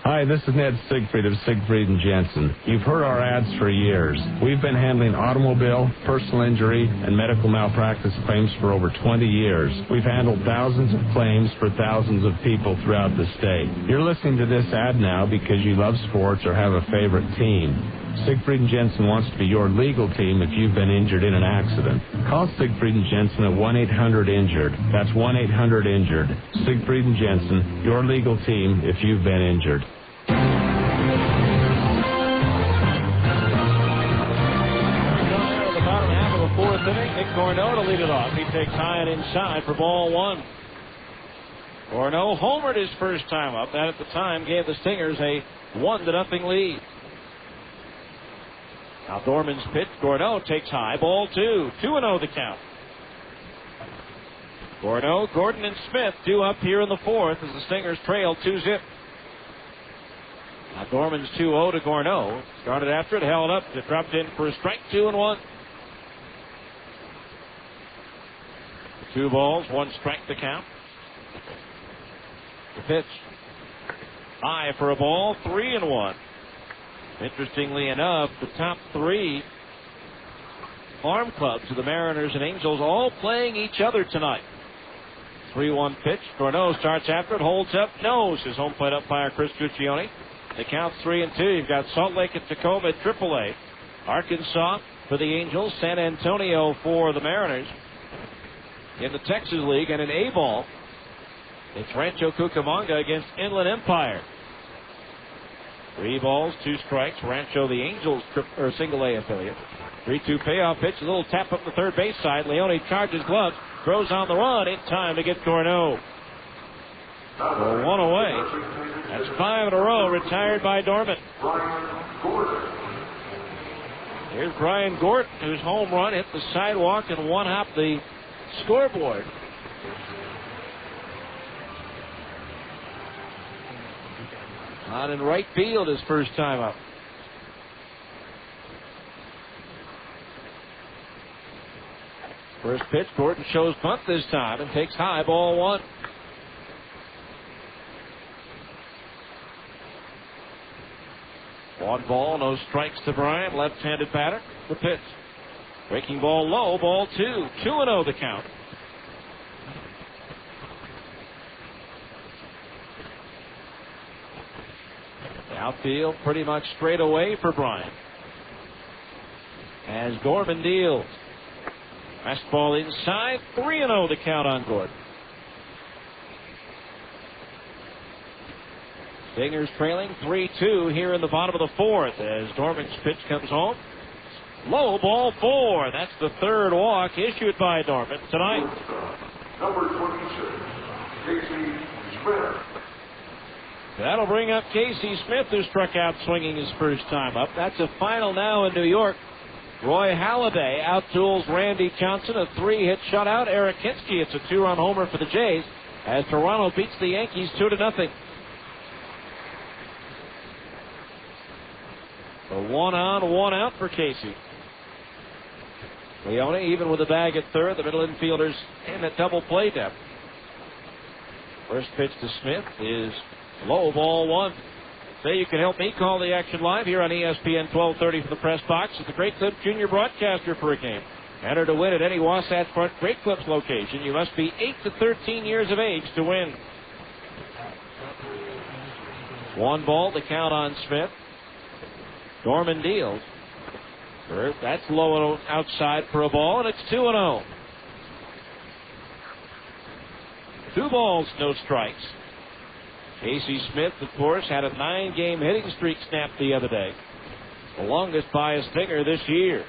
Hi, this is Ned Siegfried of Siegfried & Jensen. You've heard our ads for years. We've been handling automobile, personal injury, and medical malpractice claims for over 20 years. We've handled thousands of claims for thousands of people throughout the state. You're listening to this ad now because you love sports or have a favorite team. Siegfried & Jensen wants to be your legal team if you've been injured in an accident. Call Siegfried & Jensen at 1-800-INJURED. That's 1-800-INJURED. Siegfried & Jensen, your legal team if you've been injured. The bottom half of the 4th inning, Nick Corneau to lead it off. He takes high and inside for ball 1. Corneau homered his first time up. That at the time gave the Stingers a 1-0 lead. Now Dorman's pitch. Corneau takes high. Ball 2. 2-0 the count. Corneau, Gordon, and Smith due up here in the 4th as the Stingers trail 2-0. Now Dorman's 2-0 to Corneau. Started after it, held up. It dropped in for a strike. 2-1. 2 balls, 1 strike the count. The pitch. High for a ball. 3-1. Interestingly enough, the top 3 farm clubs of the Mariners and Angels all playing each other tonight. 3-1 pitch. Corneau starts after it, holds up, nose. His home plate umpire Chris Guccione. The count's 3-2. You've got Salt Lake and Tacoma at AAA. Arkansas for the Angels. San Antonio for the Mariners. In the Texas League and in A-ball, it's Rancho Cucamonga against Inland Empire. 3 balls, 2 strikes. Rancho, the Angels single A affiliate. 3-2 payoff pitch. A little tap up the third base side. Leone charges gloves. Throws on the run in time to get Corneau. For 1 away. That's 5 in a row retired by Dorman. Here's Brian Gordon, whose home run hit the sidewalk and one-hop the scoreboard. On in right field his first time up. First pitch, Gordon shows bunt this time and takes high, ball one. One ball, no strikes to Bryant, left-handed batter. The pitch. Breaking ball low, ball two. 2-0 the count. The outfield pretty much straight away for Bryant. As Gorman deals. Fastball inside, 3-0 the count on Gordon. Stingers trailing 3-2 here in the bottom of the fourth as Dorman's pitch comes home. Low, ball four. That's the third walk issued by Dorman tonight. Number 26, Casey Smith. That'll bring up Casey Smith, who struck out swinging his first time up. That's a final now in New York. Roy Halladay out-duels Randy Johnson, a 3-hit shutout. Eric Hinsky, it's a 2-run homer for the Jays as Toronto beats the Yankees 2-0. A 1 on, 1 out for Casey. Leone even with a bag at third. The middle infielders in at double play depth. First pitch to Smith is low, ball one. Say you can help me call the action live here on ESPN 1230 from the press box at the Great Clips Junior broadcaster for a game. Enter to win at any Wasatch Front Great Clips location. You must be 8 to 13 years of age to win. One ball, the count on Smith. Dorman deals. That's low and outside for a ball, and it's 2-0. 2 balls, no strikes. Casey Smith, of course, had a 9-game hitting streak snapped the other day. The longest by a Stinger this year.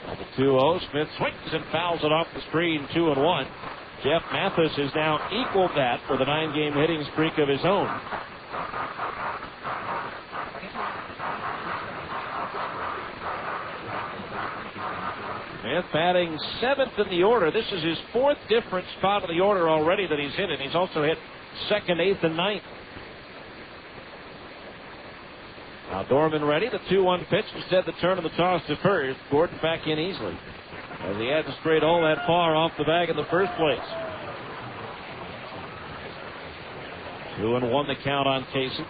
Now the 2-0, Smith swings and fouls it off the screen, 2-1. Jeff Mathis has now equaled that for the 9-game hitting streak of his own. Smith batting 7th in the order. This is his 4th different spot of the order already that he's hit, and he's also hit 2nd, 8th, and 9th. Now Dorman ready. The 2-1 pitch. Instead, the turn of the toss to first. Gordon back in easily, as he hadn't strayed all that far off the bag in the first place. 2-1 the count on Casey.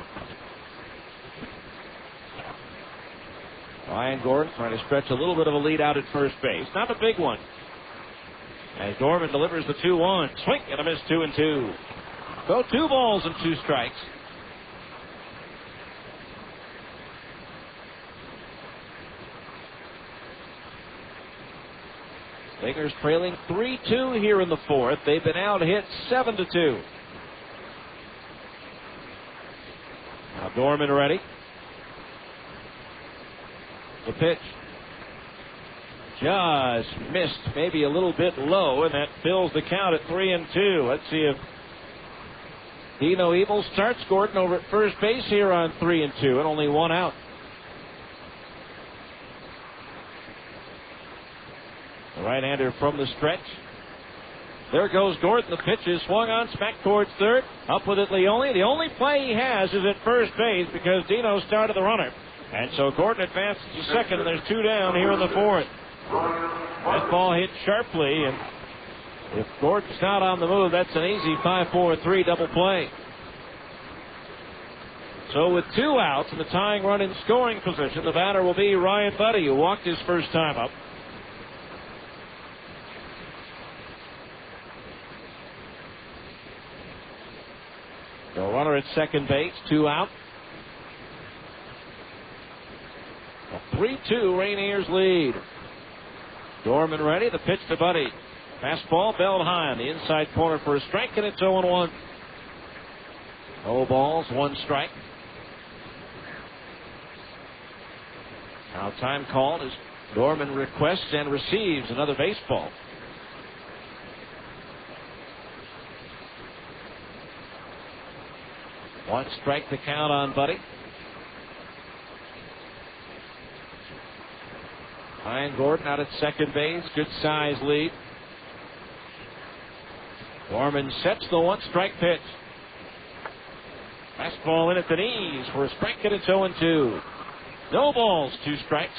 Ryan Gordon trying to stretch a little bit of a lead out at first base. Not a big one. As Dorman delivers the 2-1. Swing and a miss, 2-2. So 2 balls and 2 strikes. Stingers trailing 3-2 here in the fourth. They've been out hit 7-2. Now Dorman ready. The pitch just missed, maybe a little bit low, and that fills the count at 3-2. Let's see if Dino Evil starts Gordon over at first base here on 3-2, and only 1 out. The right-hander from the stretch. There goes Gordon. The pitch is swung on, smack towards third. Up with it, Leone. The only play he has is at first base because Dino started the runner. And so Gordon advances to second, and there's 2 down here in the fourth. That ball hit sharply, and if Gordon's not on the move, that's an easy 5-4-3 double play. So with 2 outs and the tying run in scoring position, the batter will be Ryan Budde, who walked his first time up. The runner at second base, 2 out. A 3-2 Rainiers lead. Dorman ready. The pitch to Budde. Fastball belled high on the inside corner for a strike, and it's 0-1. 0 balls, 1 strike. Now time called as Dorman requests and receives another baseball. One strike to count on Budde. Ryan Gordon out at second base. Good size lead. Gorman sets the 1-strike pitch. Fastball in at the knees for a strike, and it's 0-2. No balls, 2 strikes.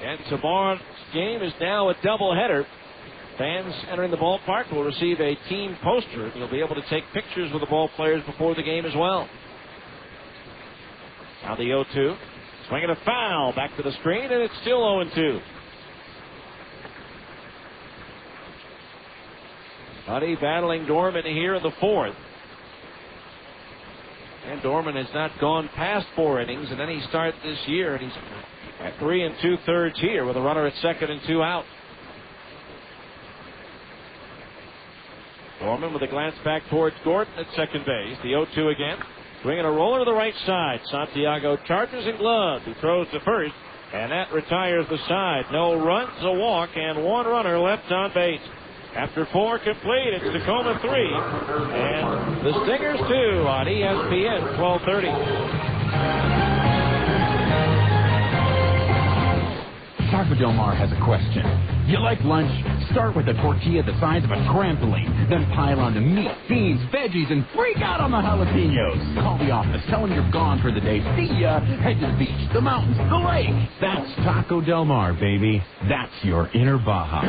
And tomorrow's game is now a doubleheader. Fans entering the ballpark will receive a team poster. You'll be able to take pictures with the ball players before the game as well. Now the 0-2. Swinging a foul. Back to the screen, and it's still 0-2. Buddy battling Dorman here in the 4th. And Dorman has not gone past 4 innings in any start this year, and he's at 3 2/3 here with a runner at second and 2 out. Dorman with a glance back towards Gordon at second base. The 0-2 again. Swinging a roller to the right side. Santiago charges and gloves. He throws to first, and that retires the side. No runs, a walk, and 1 runner left on base. After 4 complete, it's Tacoma 3 and the Stingers 2 on ESPN 1230. Taco Del Mar has a question. You like lunch? Start with a tortilla the size of a trampoline. Then pile on the meat, beans, veggies, and freak out on the jalapenos. Call the office. Tell them you're gone for the day. See ya. Head to the beach, the mountains, the lake. That's Taco Del Mar, baby. That's your inner Baja.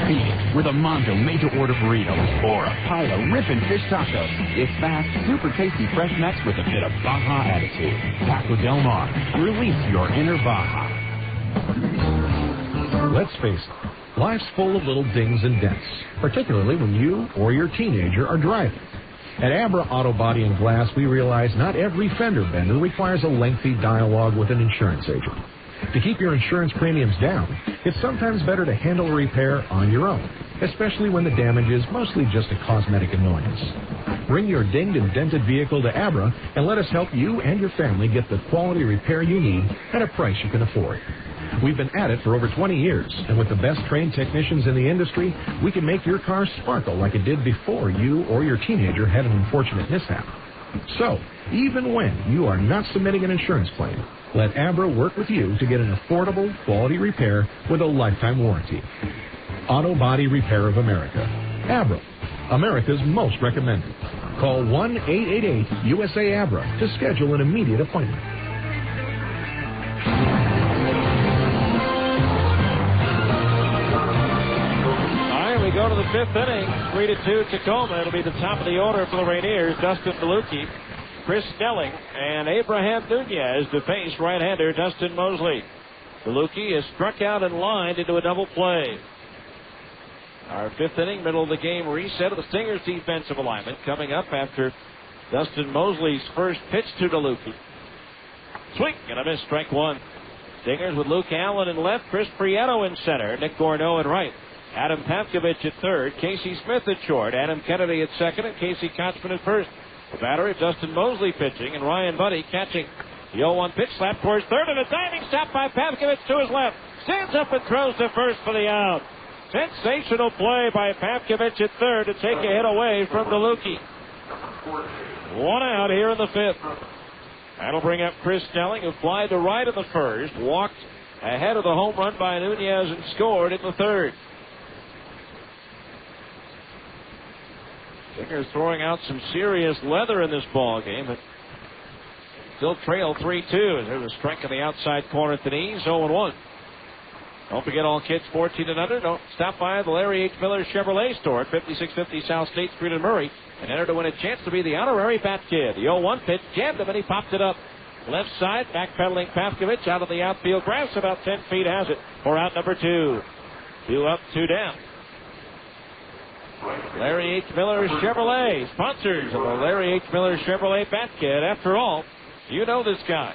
Feed it with a Mondo made-to-order burrito or a pile of ripping fish tacos. It's fast, super tasty fresh mix with a bit of Baja attitude. Taco Del Mar. Release your inner Baja. Let's face it, life's full of little dings and dents, particularly when you or your teenager are driving. At Abra Auto Body and Glass, we realize not every fender bender requires a lengthy dialogue with an insurance agent. To keep your insurance premiums down, it's sometimes better to handle a repair on your own, especially when the damage is mostly just a cosmetic annoyance. Bring your dinged and dented vehicle to Abra and let us help you and your family get the quality repair you need at a price you can afford. We've been at it for over 20 years, and with the best trained technicians in the industry, we can make your car sparkle like it did before you or your teenager had an unfortunate mishap. So, even when you are not submitting an insurance claim, let Abra work with you to get an affordable, quality repair with a lifetime warranty. Auto Body Repair of America. Abra, America's most recommended. Call 1-888-USA-ABRA to schedule an immediate appointment. We go to the 5th inning, 3-2 Tacoma. It'll be the top of the order for the Rainiers. Dustin DeLucchi, Chris Snelling, and Abraham Nunez to face right-hander Dustin Mosley. DeLucchi is struck out and lined into a double play. Our 5th inning, middle of the game reset of the Stingers' defensive alignment coming up after Dustin Mosley's first pitch to DeLucchi. Swing and a miss, strike 1. Stingers with Luke Allen in left, Chris Prieto in center, Nick Gorneau in right. Adam Pavkovich at third, Casey Smith at short, Adam Kennedy at second, and Casey Kotzman at first. The batter, Dustin Mosley pitching, and Ryan Buddy catching. The 0-1 pitch slapped towards third, and a diving stop by Pavkovich to his left. Stands up and throws to first for the out. Sensational play by Pavkovich at third to take a hit away from DeLucchi. 1 out here in the 5th. That'll bring up Chris Snelling, who flied to right in the first, walked ahead of the home run by Nunez and scored in the 3rd. Stingers throwing out some serious leather in this ball game, but still trail 3-2. There's a strike in the outside corner at the knees, 0-1. Don't forget, all kids 14 and under, don't stop by the Larry H. Miller Chevrolet store at 5650 South State Street in Murray and enter to win a chance to be the honorary Bat Kid. The 0-1 pitch jammed him and he popped it up. Left side, backpedaling Pavkovich out of the outfield grass, about 10 feet has it for out number 2. 2 up, 2 down. Larry H. Miller Chevrolet, sponsors of the Larry H. Miller Chevrolet Bat Kid. After all, you know this guy.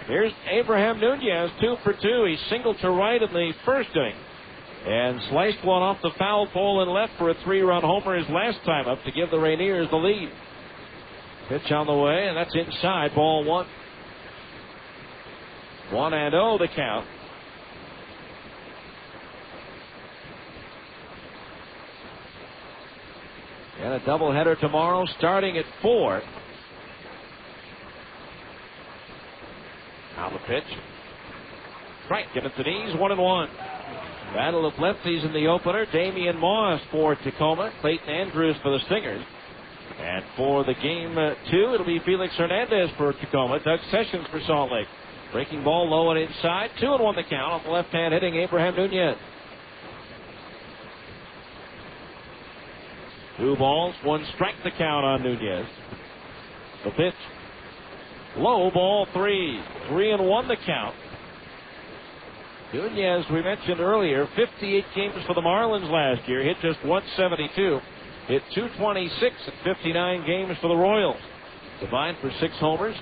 Here's Abraham Nunez, 2 for 2. He singled to right in the first inning and sliced one off the foul pole and left for a 3-run homer his last time up to give the Rainiers the lead. Pitch on the way, and that's inside, ball 1. 1-0 the count. And a doubleheader tomorrow starting at 4. Now the pitch. Strike, get it to knees, 1-1. Battle of lefties in the opener. Damian Moss for Tacoma. Clayton Andrews for the Stingers. And for the game 2, it'll be Felix Hernandez for Tacoma. Doug Sessions for Salt Lake. Breaking ball low and inside. 2-1 the count off the left hand hitting Abraham Nunez. 2 balls, 1 strike the count on Nunez. The pitch. Low, ball 3. 3-1 the count. Nunez, we mentioned earlier, 58 games for the Marlins last year. Hit just 172. Hit 226 in 59 games for the Royals. Combined for 6 homers.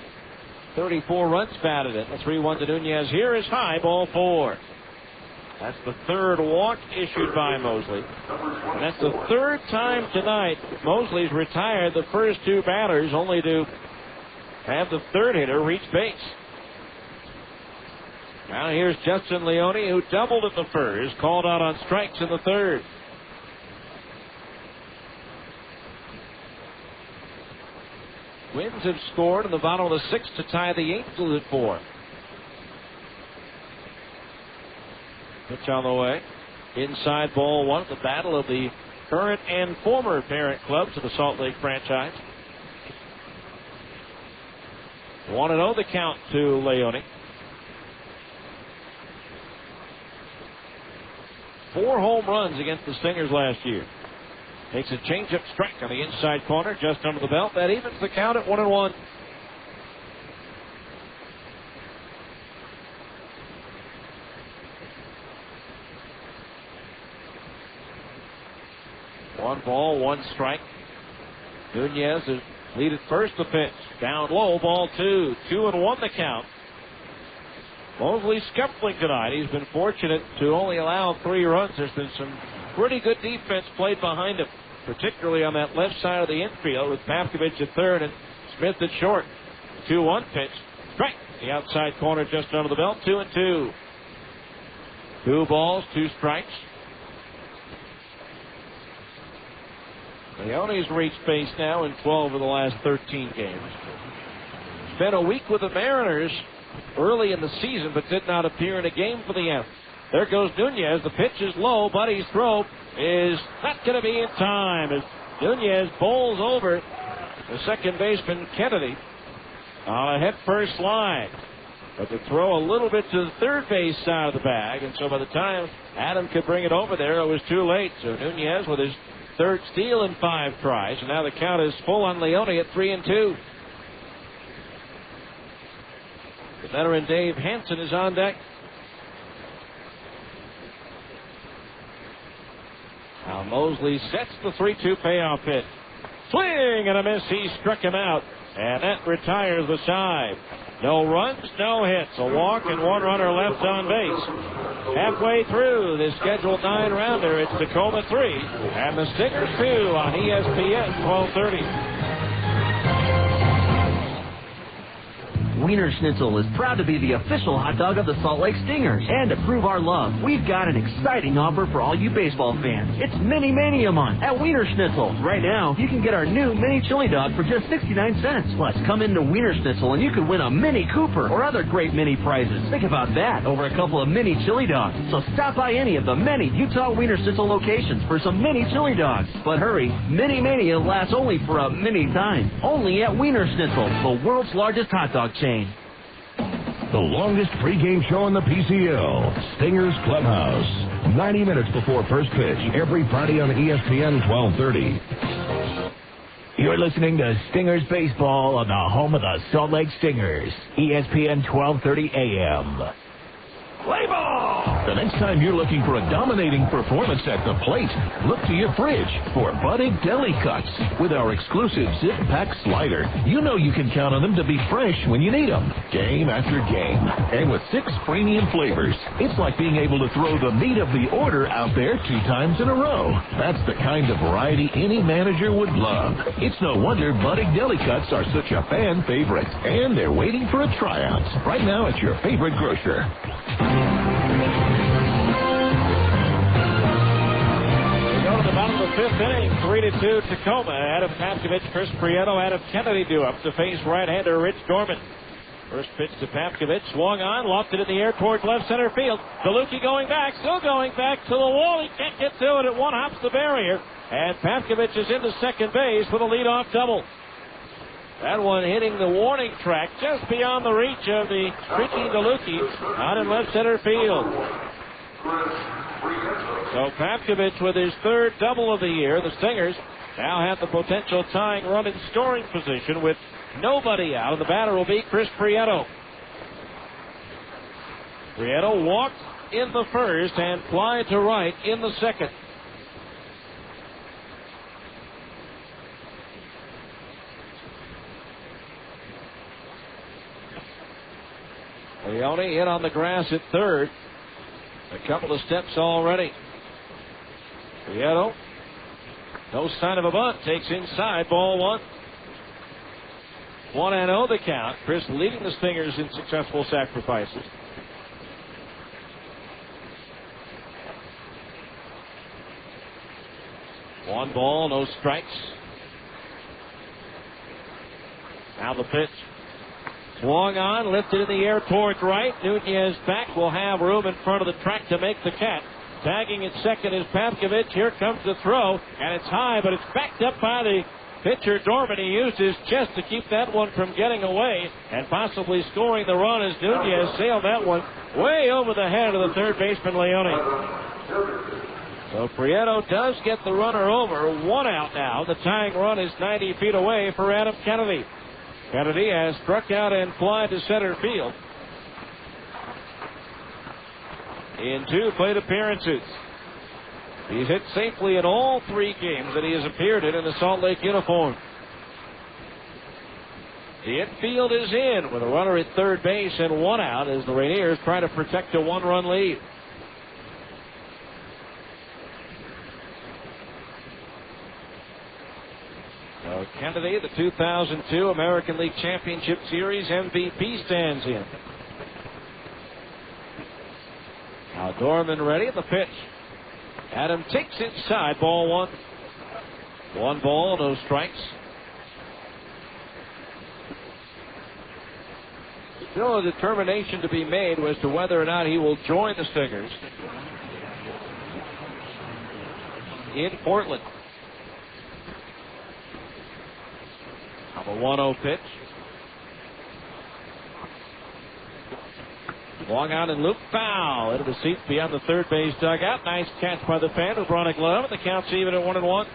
34 runs batted in. The 3-1 to Nunez here is high, ball 4. That's the 3rd walk issued by Mosley. And that's the 3rd time tonight Mosley's retired the first 2 batters, only to have the 3rd hitter reach base. Now here's Justin Leone, who doubled at the first, called out on strikes in the 3rd. Twins have scored in the bottom of the 6th to tie the Angels at 4. Pitch on the way. Inside ball 1. The battle of the current and former parent clubs of the Salt Lake franchise. 1-0 the count to Leone. 4 home runs against the Stingers last year. Takes a changeup strike on the inside corner, just under the belt. That evens the count at 1-1. One ball, 1 strike. Nunez is lead at first. The pitch down low, ball 2. 2-1 the count. Mosley scuffling tonight. He's been fortunate to only allow 3 runs. There's been some pretty good defense played behind him, particularly on that left side of the infield with Pavkovich at 3rd and Smith at short. 2-1 pitch. Strike. The outside corner just under the belt. 2-2. 2 balls, 2 strikes. Leone's reached base now in 12 of the last 13 games. Spent a week with the Mariners early in the season, but did not appear in a game for the M's. There goes Nunez. The pitch is low. Buddy's throw is not going to be in time as Nunez bowls over the second baseman Kennedy on a head-first slide. But the throw a little bit to the third base side of the bag, and so by the time Adam could bring it over there, it was too late. So Nunez with his 3rd steal in 5 tries, and now the count is full on Leone at 3-2. The veteran Dave Hansen is on deck. Now Mosley sets the 3-2 payoff pitch. Swing and a miss. He struck him out, and that retires the side. No runs, no hits. A walk and 1 runner left on base. Halfway through the scheduled 9-rounder, it's Tacoma 3 and the Stingers 2 on ESPN 1230. Wiener Schnitzel is proud to be the official hot dog of the Salt Lake Stingers. And to prove our love, we've got an exciting offer for all you baseball fans. It's Mini Mania Month at Wiener Schnitzel. Right now, you can get our new Mini Chili Dog for just 69 cents. Plus, come into Wiener Schnitzel and you could win a Mini Cooper or other great mini prizes. Think about that over a couple of Mini Chili Dogs. So stop by any of the many Utah Wiener Schnitzel locations for some Mini Chili Dogs. But hurry, Mini Mania lasts only for a mini time. Only at Wiener Schnitzel, the world's largest hot dog chain. The longest pregame show in the PCL, Stingers Clubhouse. 90 minutes before first pitch, every Friday on ESPN 1230. You're listening to Stingers Baseball on the home of the Salt Lake Stingers, ESPN 1230 AM. Play ball! The next time you're looking for a dominating performance at the plate, look to your fridge for Buddig Deli Cuts. With our exclusive Zip Pack Slider, you know you can count on them to be fresh when you need them, game after game. And with 6 premium flavors, it's like being able to throw the meat of the order out there 2 times in a row. That's the kind of variety any manager would love. It's no wonder Buddig Deli Cuts are such a fan favorite, and they're waiting for a tryout right now at your favorite grocer. Bottom of the 5th inning, 3-2 Tacoma. Adam Pavkovich, Chris Prieto, Adam Kennedy due up to face right-hander Rich Gorman. First pitch to Papkovich, swung on, lofted in the air towards left center field. DeLucchi going back, still going back to the wall. He can't get to it. It one hops the barrier. And Papkovich is into second base with a leadoff double. That one hitting the warning track just beyond the reach of the streaking DeLucchi out in left center field. So Papkovich with his third double of the year. The Stingers now have the potential tying run in scoring position with nobody out. And the batter will be Chris Prieto. Prieto walked in the first and flied to right in the second. Leone in on the grass at third. A couple of steps already. Prieto, no sign of a bunt, takes inside, ball one. 1-0 the count. Chris leading the Stingers in successful sacrifices. One ball, no strikes. Now the pitch. Swung on, lifted in the air towards right. Nunez back will have room in front of the track to make the catch. Tagging at second is Papkovich. Here comes the throw, and it's high, but it's backed up by the pitcher Dorman. He used his chest to keep that one from getting away and possibly scoring the run as Nunez sailed that one way over the head of the third baseman Leone. So Prieto does get the runner over. One out now. The tying run is 90 feet away for Adam Kennedy. Kennedy has struck out and fly to center field in 2 plate appearances. He's hit safely in all 3 games that he has appeared in the Salt Lake uniform. The infield is in with a runner at third base and one out as the Rainiers try to protect a 1-run lead. So Kennedy, the 2002 American League Championship Series MVP, stands in. Now Dorman ready at the pitch. Adam takes inside, ball one. 1 ball, no strikes. Still a determination to be made as to whether or not he will join the Stingers in Portland. Now the 1-0 pitch. Long out and loop foul into the seats beyond the third base dugout. Nice catch by the fan who brought a glove. The count's even at 1-1.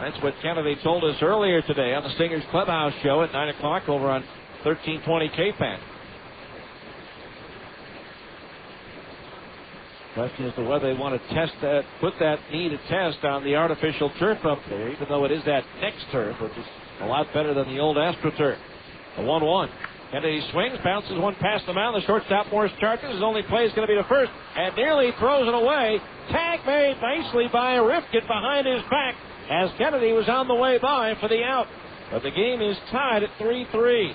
That's what Kennedy told us earlier today on the Stingers Clubhouse show at 9 o'clock over on 1320 KFAN. Question as to whether they want to test that, put that knee to test on the artificial turf up there, even though it is that next turf, which is a lot better than the old AstroTurf. The 1-1. Kennedy swings, bounces one past the mound. The shortstop Morris charges. His only play is going to be to first, and nearly throws it away. Tag made nicely by Rifkin behind his back as Kennedy was on the way by for the out. But the game is tied at 3-3.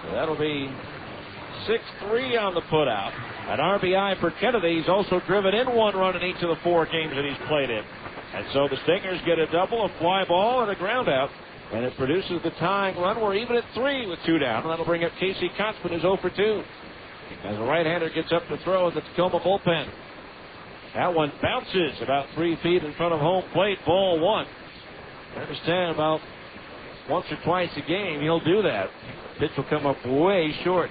So that'll be 6-3 on the putout. An RBI for Kennedy. He's also driven in 1 run in each of the 4 games that he's played in. And so the Stingers get a double, a fly ball, and a ground out. And it produces the tying run. We're even at 3 with 2 down. And that'll bring up Casey Kotzman, who's 0 for 2. As the right-hander gets up to throw in the Tacoma bullpen. That one bounces about 3 feet in front of home plate. Ball 1. I understand about once or twice a game he'll do that. Pitch will come up way short.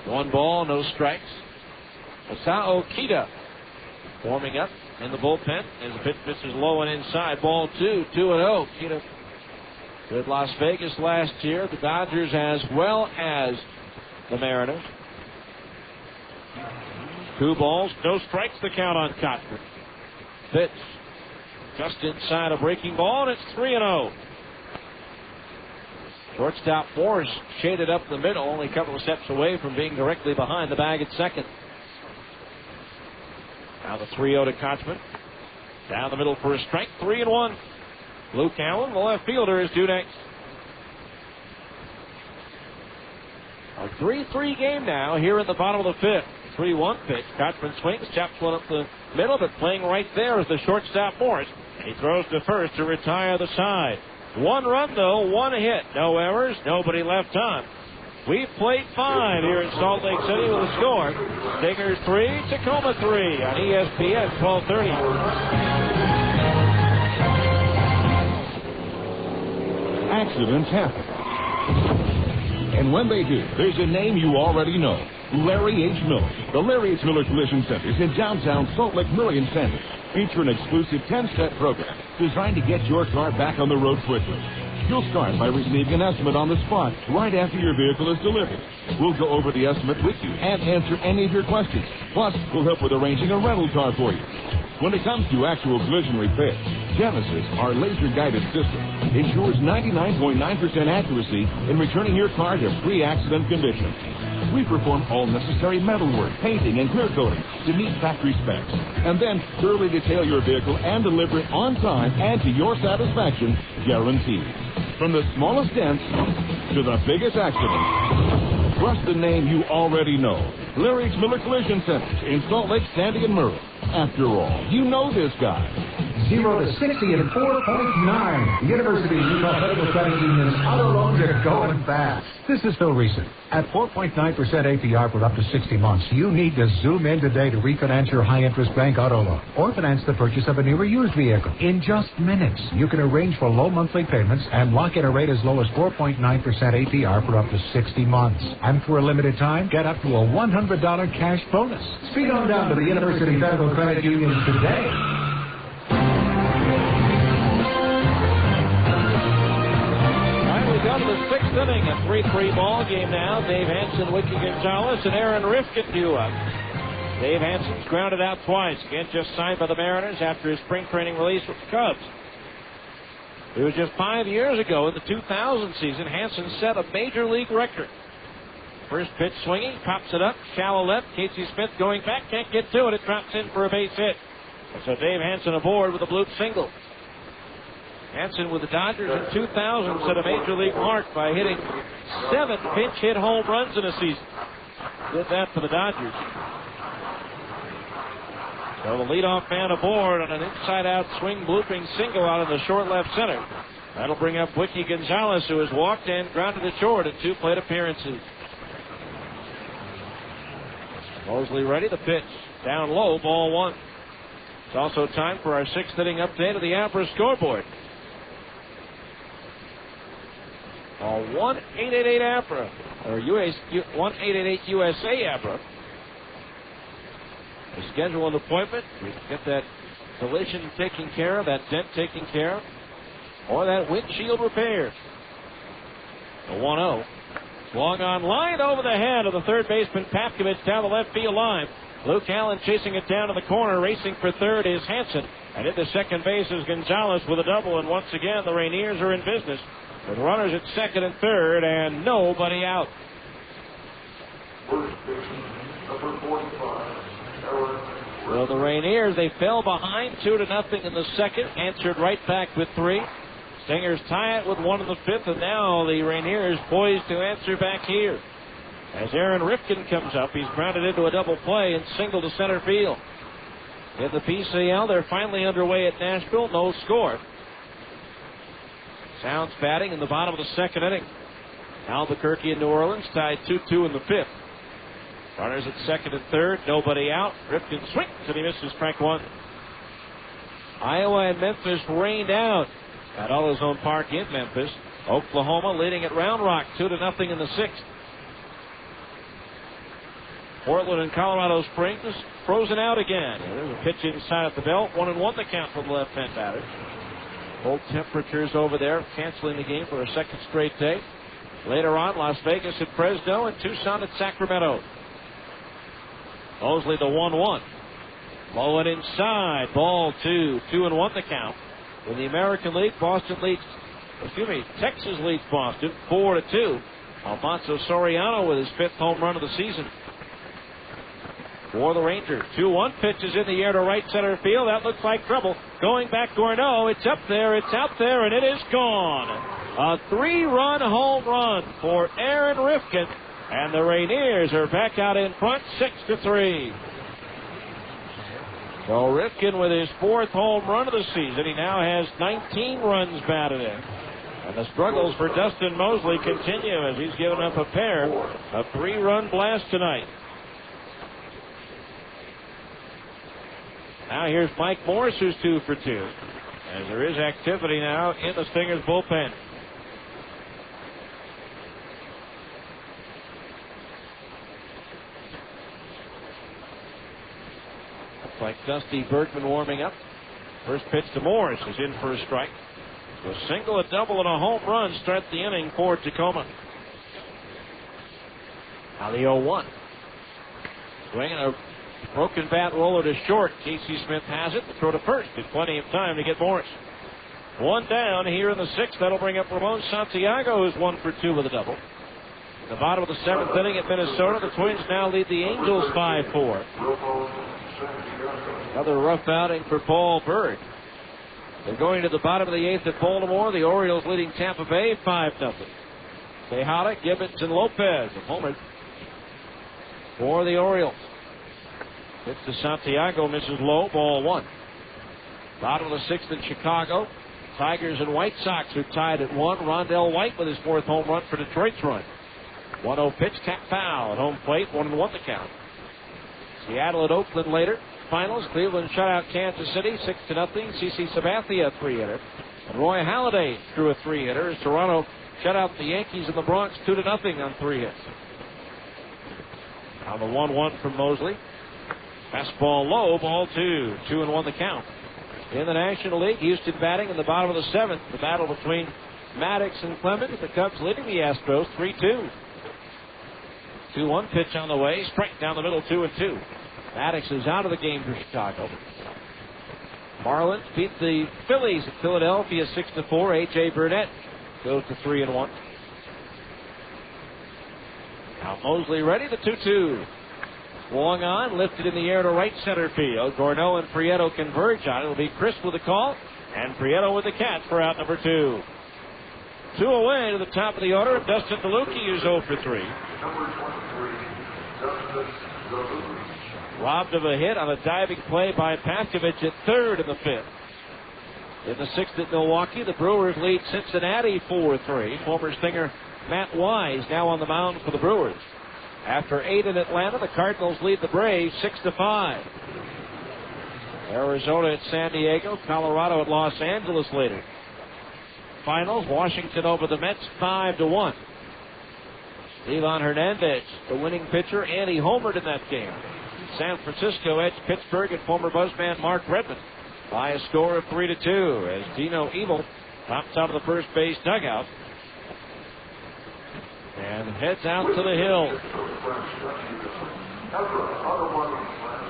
1 ball, no strikes. Masao Kita warming up in the bullpen as the pitch misses low and inside. Ball 2, 2-0. Kita with Las Vegas last year, the Dodgers as well as the Mariners. 2 balls, no strikes, the count on Kotzman. Pitch just inside a breaking ball, and it's 3-0. Shortstop Morris shaded up the middle, only a couple of steps away from being directly behind the bag at second. Now the 3-0 to Kotzman. Down the middle for a strike, 3-1. Luke Allen, the left fielder, is due next. A 3-3 game now here in the bottom of the 5th. 3-1 pitch. Kotzman swings, chops one up the middle, but playing right there is the shortstop Morris. He throws to first to retire the side. 1 run, though, 1 hit. No errors, nobody left on. We've played 5 here in Salt Lake City with a score. Stingers 3, Tacoma 3 on ESPN 1230. Accidents happen. And when they do, there's a name you already know. Larry H. Miller. The Larry H. Miller Collision Centers in downtown Salt Lake Million Center feature an exclusive 10-step program designed to get your car back on the road quickly. You'll start by receiving an estimate on the spot right after your vehicle is delivered. We'll go over the estimate with you and answer any of your questions. Plus, we'll help with arranging a rental car for you. When it comes to actual collision repair, Genesis, our laser-guided system, ensures 99.9% accuracy in returning your car to pre-accident condition. We perform all necessary metal work, painting, and clear coating to meet factory specs, and then thoroughly detail your vehicle and deliver it on time and to your satisfaction, guaranteed. From the smallest dents to the biggest accident. Trust the name you already know. Larry H. Miller Collision Centers in Salt Lake, Sandy, and Murray. After all, you know this guy. 0 to 60 in 4.9. The University of Utah Federal Credit Union's auto loans are going fast. This is Phil Reeson. At 4.9% APR for up to 60 months, you need to zoom in today to refinance your high-interest bank auto loan or finance the purchase of a new or used vehicle. In just minutes, you can arrange for low monthly payments and lock in a rate as low as 4.9% APR for up to 60 months. And for a limited time, get up to a $100 cash bonus. Speed on down to the University Federal Credit Union today. Down to the 6th inning, a 3-3 ball game now. Dave Hansen, Wiki Gonzalez, and Aaron Rifkin due up. Dave Hansen's grounded out twice. Again, just signed by the Mariners after his spring training release with the Cubs. It was just 5 years ago in the 2000 season, Hansen set a major league record. First pitch swinging, pops it up, shallow left. Casey Smith going back, can't get to it. It drops in for a base hit. And so Dave Hansen aboard with a bloop single. Hansen with the Dodgers in 2000 set a major league mark by hitting 7 pinch hit home runs in a season. Did that for the Dodgers. So the leadoff man aboard on an inside-out swing blooping single out of the short left center. That'll bring up Wiki Gonzalez, who has walked and grounded to short in 2 plate appearances. Mosley ready, the pitch. Down low, ball 1. It's also time for our 6th inning update of the Abra scoreboard. 1-888 ABRA, or 1-888-USA ABRA. To schedule an appointment, we can get that collision taken care of, that dent taken care of, or that windshield repaired. The 1-0. Swung on line over the head of the third baseman, Papkovich, down the left field line. Luke Allen chasing it down to the corner, racing for third is Hansen. And at the second base is Gonzalez with a double, and once again the Rainiers are in business. With runners at second and third, and nobody out. Well, the Rainiers, they fell behind 2-0 in the second, answered right back with 3. Stingers tie it with 1 in the 5th, and now the Rainiers poised to answer back here. As Aaron Rifkin comes up, he's grounded into a double play and single to center field. In the PCL, they're finally underway at Nashville, no score. Sounds batting in the bottom of the second inning. Albuquerque and New Orleans tied 2-2 in the 5th. Runners at second and third, nobody out. Rifkin swings and he misses strike 1. Iowa and Memphis rained out at AutoZone Park in Memphis. Oklahoma leading at Round Rock 2-0 in the 6th. Portland and Colorado Springs frozen out again. There's a pitch inside at the belt. 1-1 the count for the left-hand batter. Cold temperatures over there, canceling the game for a second straight day. Later on, Las Vegas at Fresno and Tucson at Sacramento. Mosley the 1-1. Low and inside. Ball 2. 2-1 the count. In the American League, Texas leads Boston 4-2. Alfonso Soriano with his 5th home run of the season. For the Rangers, 2-1 pitches in the air to right center field. That looks like trouble. Going back, Gorneau. It's up there, it's out there, and it is gone. A 3-run home run for Aaron Rifkin, and the Rainiers are back out in front, 6-3. So Rifkin with his 4th home run of the season. He now has 19 runs batted in. And the struggles for Dustin Mosley continue as he's given up a pair of 3-run blasts tonight. Now here's Mike Morse, who's 2 for 2. As there is activity now in the Stingers bullpen. Looks like Dusty Bergman warming up. First pitch to Morse is in for a strike. So a single, a double, and a home run start the inning for Tacoma. Now the 0-1. Swinging a broken bat roller to short. Casey Smith has it. The throw to first. With plenty of time to get Morris. 1 down here in the 6th. That'll bring up Ramon Santiago, who's 1 for 2 with a double. In the bottom of the 7th inning at Minnesota, the Twins now lead the Angels 5-4. Another rough outing for Paul Berg. They're going to the bottom of the 8th at Baltimore. The Orioles leading Tampa Bay 5-0. Tejada, Gibbons, and Lopez. A homer for the Orioles. Pitch to Santiago, misses low, ball 1. Bottom of the 6th in Chicago. Tigers and White Sox are tied at 1. Rondell White with his 4th home run for Detroit's run. 1-0 pitch, tap foul at home plate, 1-1 the count. Seattle at Oakland later. Finals, Cleveland shut out Kansas City 6-0. CC Sabathia, a 3-hitter. And Roy Halladay threw a 3-hitter as Toronto shut out the Yankees in the Bronx 2-0 on 3 hits. Now the 1-1 from Mosley. Fastball low, ball 2. 2-1 the count. In the National League, Houston batting in the bottom of the 7th. The battle between Maddox and Clemens. The Cubs leading the Astros 3-2. 2-1 pitch on the way. Strike down the middle, 2-2. Maddox is out of the game for Chicago. Marlins beat the Phillies at Philadelphia 6-4. A.J. Burnett goes to 3-1. Now Mosley ready, the 2-2. Swung on, lifted in the air to right center field. Gorneau and Prieto converge on it. It'll be Chris with the call, and Prieto with the catch for out number 2. 2 away to the top of the order. Dustin DeLucchi is 0 for 3. Robbed of a hit on a diving play by Paskovich at 3rd in the 5th. In the 6th at Milwaukee, the Brewers lead Cincinnati 4-3. Former Stinger Matt Wise now on the mound for the Brewers. After 8 in Atlanta, the Cardinals lead the Braves 6-5. Arizona at San Diego, Colorado at Los Angeles later. Finals, Washington over the Mets 5-1. Ivan Hernandez, the winning pitcher, and he homered in that game. San Francisco edged Pittsburgh and former Buzzman Mark Redmond by a score of 3-2 as Dino Evil pops out of the first base dugout and heads out to the hill.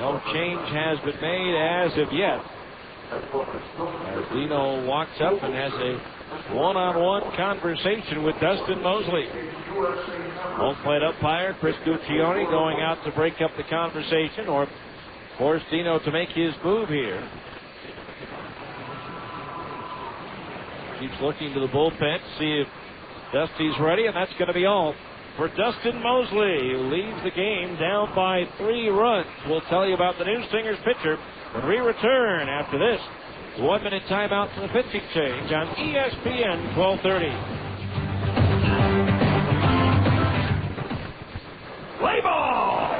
No change has been made as of yet, as Dino walks up and has a one-on-one conversation with Dustin Mosley. Home plate umpire Chris Guccione going out to break up the conversation or force Dino to make his move here. Keeps looking to the bullpen to see if Dusty's ready, and that's going to be all for Dustin Mosley, who leads the game down by 3 runs. We'll tell you about the new Stingers pitcher when we return after this 1-minute timeout for the pitching change on ESPN 1230. Play ball!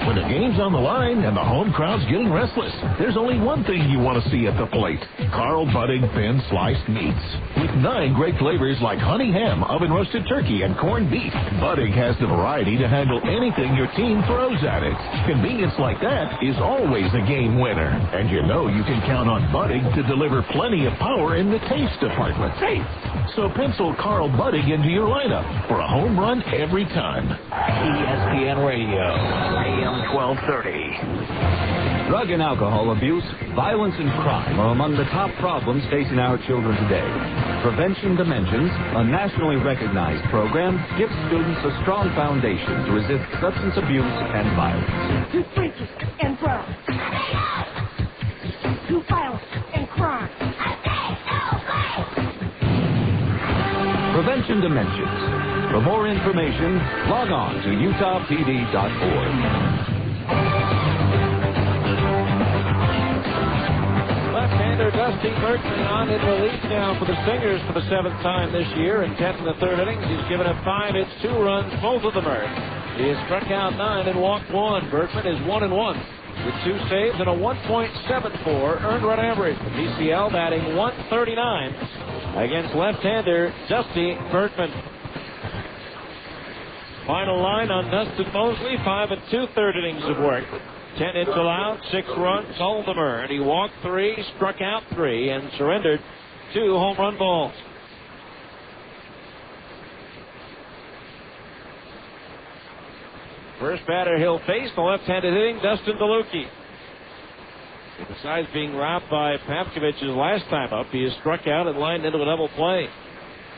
When the game's on the line and the home crowd's getting restless, there's only one thing you want to see at the plate. Carl Budding thin sliced meats. With 9 great flavors like honey ham, oven roasted turkey, and corned beef, Budding has the variety to handle anything your team throws at it. Convenience like that is always a game winner. And you know you can count on Budding to deliver plenty of power in the taste department. Hey! So pencil Carl Budding into your lineup for a home run every time. ESPN Radio, AM 1230. Drug and alcohol abuse, violence, and crime are among the top problems facing our children today. Prevention Dimensions, a nationally recognized program, gives students a strong foundation to resist substance abuse and violence. To freaky and drugs. To violence and crime. Prevention Dimensions. For more information, log on to utahpd.org. right-hander Dusty Berkman on in relief now for the Stingers for the 7th time this year. And 10th in the 3rd innings. He's given up 5 hits, 2 runs, both of them earned. He has struck out 9 and walked 1. Berkman is 1-1 with 2 saves and a 1.74 earned run average. The PCL batting 139 against left-hander Dusty Berkman. Final line on Dustin Mosley, 5 2/3 innings of work. 10 hits allowed, 6 runs, all of them earned. He walked 3, struck out 3, and surrendered 2 home run balls. First batter he'll face, the left-handed hitting Dustin DeLucchi. Besides being robbed by Pavkovich's last time up, he is struck out and lined into a double play.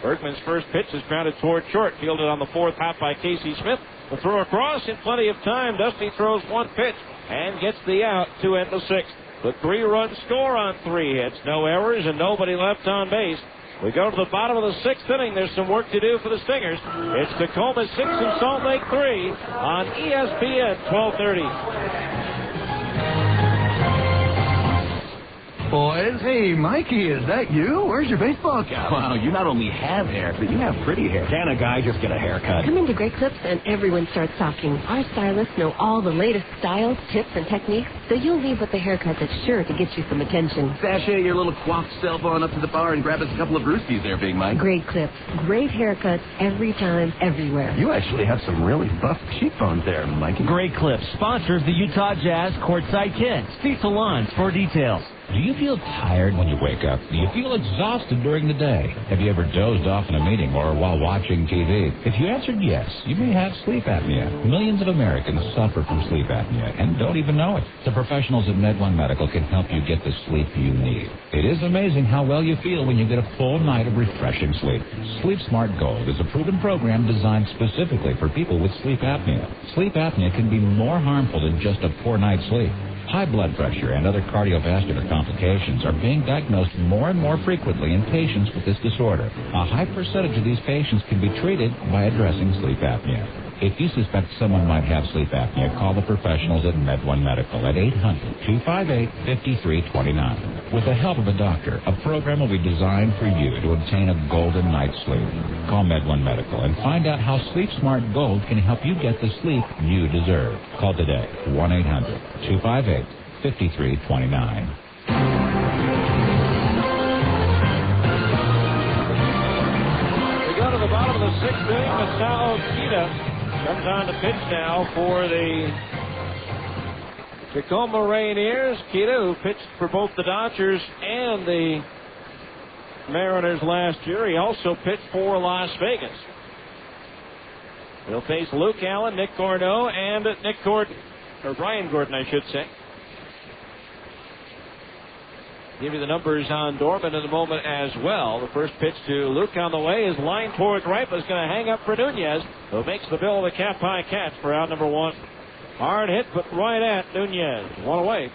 Berkman's first pitch is grounded toward short, fielded on the 4th hop by Casey Smith. The throw across in plenty of time. Dusty throws 1 pitch and gets the out to end the 6th. The 3-run score on 3 hits, no errors, and nobody left on base. We go to the bottom of the 6th inning. There's some work to do for the Stingers. It's Tacoma 6 and Salt Lake 3 on ESPN 1230. Boys, hey, Mikey, is that you? Where's your baseball cap? Wow, you not only have hair, but you have pretty hair. Can a guy just get a haircut? Come into Great Clips and everyone starts talking. Our stylists know all the latest styles, tips, and techniques, so you'll leave with a haircut that's sure to get you some attention. Sashay your little coiffed self on up to the bar and grab us a couple of brewskis there, Big Mike. Great Clips. Great haircuts every time, everywhere. You actually have some really buff cheekbones there, Mikey. Great Clips sponsors the Utah Jazz Courtside Kit. See salons for details. Do you feel tired when you wake up? Do you feel exhausted during the day? Have you ever dozed off in a meeting or while watching TV? If you answered yes, you may have sleep apnea. Millions of Americans suffer from sleep apnea and don't even know it. The professionals at MedOne Medical can help you get the sleep you need. It is amazing how well you feel when you get a full night of refreshing sleep. Sleep Smart Gold is a proven program designed specifically for people with sleep apnea. Sleep apnea can be more harmful than just a poor night's sleep. High blood pressure and other cardiovascular complications are being diagnosed more and more frequently in patients with this disorder. A high percentage of these patients can be treated by addressing sleep apnea. If you suspect someone might have sleep apnea, call the professionals at MedOne Medical at 800-258-5329. With the help of a doctor, a program will be designed for you to obtain a golden night's sleep. Call MedOne Medical and find out how Sleep Smart Gold can help you get the sleep you deserve. Call today, 1-800-258-5329. The bottom of the 6th inning, Masao Kita comes on to pitch now for the Tacoma Rainiers. Kita, who pitched for both the Dodgers and the Mariners last year, he also pitched for Las Vegas. He'll face Luke Allen, Nick Corneau, and Brian Gordon, I should say. Give you the numbers on Dorman in a moment as well. The first pitch to Luke on the way is lined towards right, but it's going to hang up for Nunez, who makes the bill of the cap-high catch for out number 1. Hard hit, but right at Nunez. 1 away.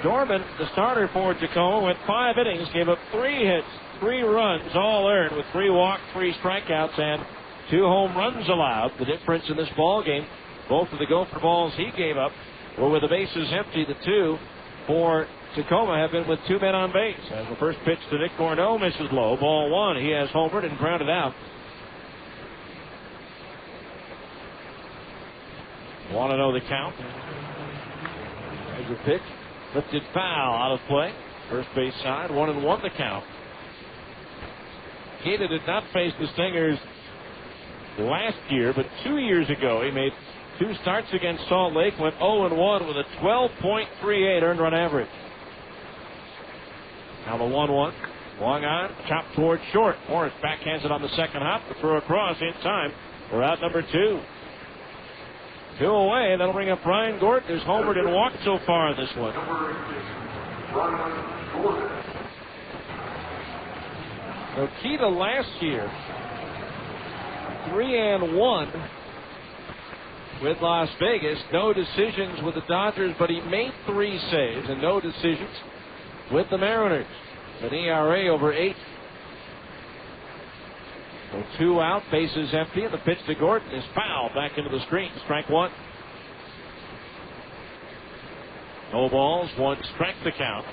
Dorman, the starter for Tacoma, went 5 innings, gave up 3 hits, 3 runs, all earned with 3 walks, 3 strikeouts, and 2 home runs allowed. The difference in this ball game, both of the gopher balls he gave up were with the bases empty. The 2 for Tacoma have been with 2 men on base. As the first pitch to Nick Corneau misses low. Ball 1. He has homered and grounded out. Want to know the count? There's a pitch. Lifted foul out of play. First base side. 1-1 the count. Kita did not face the Stingers last year, but 2 years ago he made 2 starts against Salt Lake, went 0-1 with a 12.38 earned run average. Now the 1-1. Long on, chopped towards short. Morris backhands it on the second hop to throw across in time. We're out number 2. 2 away. That'll bring up Brian Gordon, who's homered and walked so far in this one. So Kita last year, 3-1 with Las Vegas. No decisions with the Dodgers, but he made 3 saves and no decisions with the Mariners. An ERA over 8. So 2 out, bases empty, and the pitch to Gordon is fouled back into the screen. Strike 1. No balls, 1 strike the count.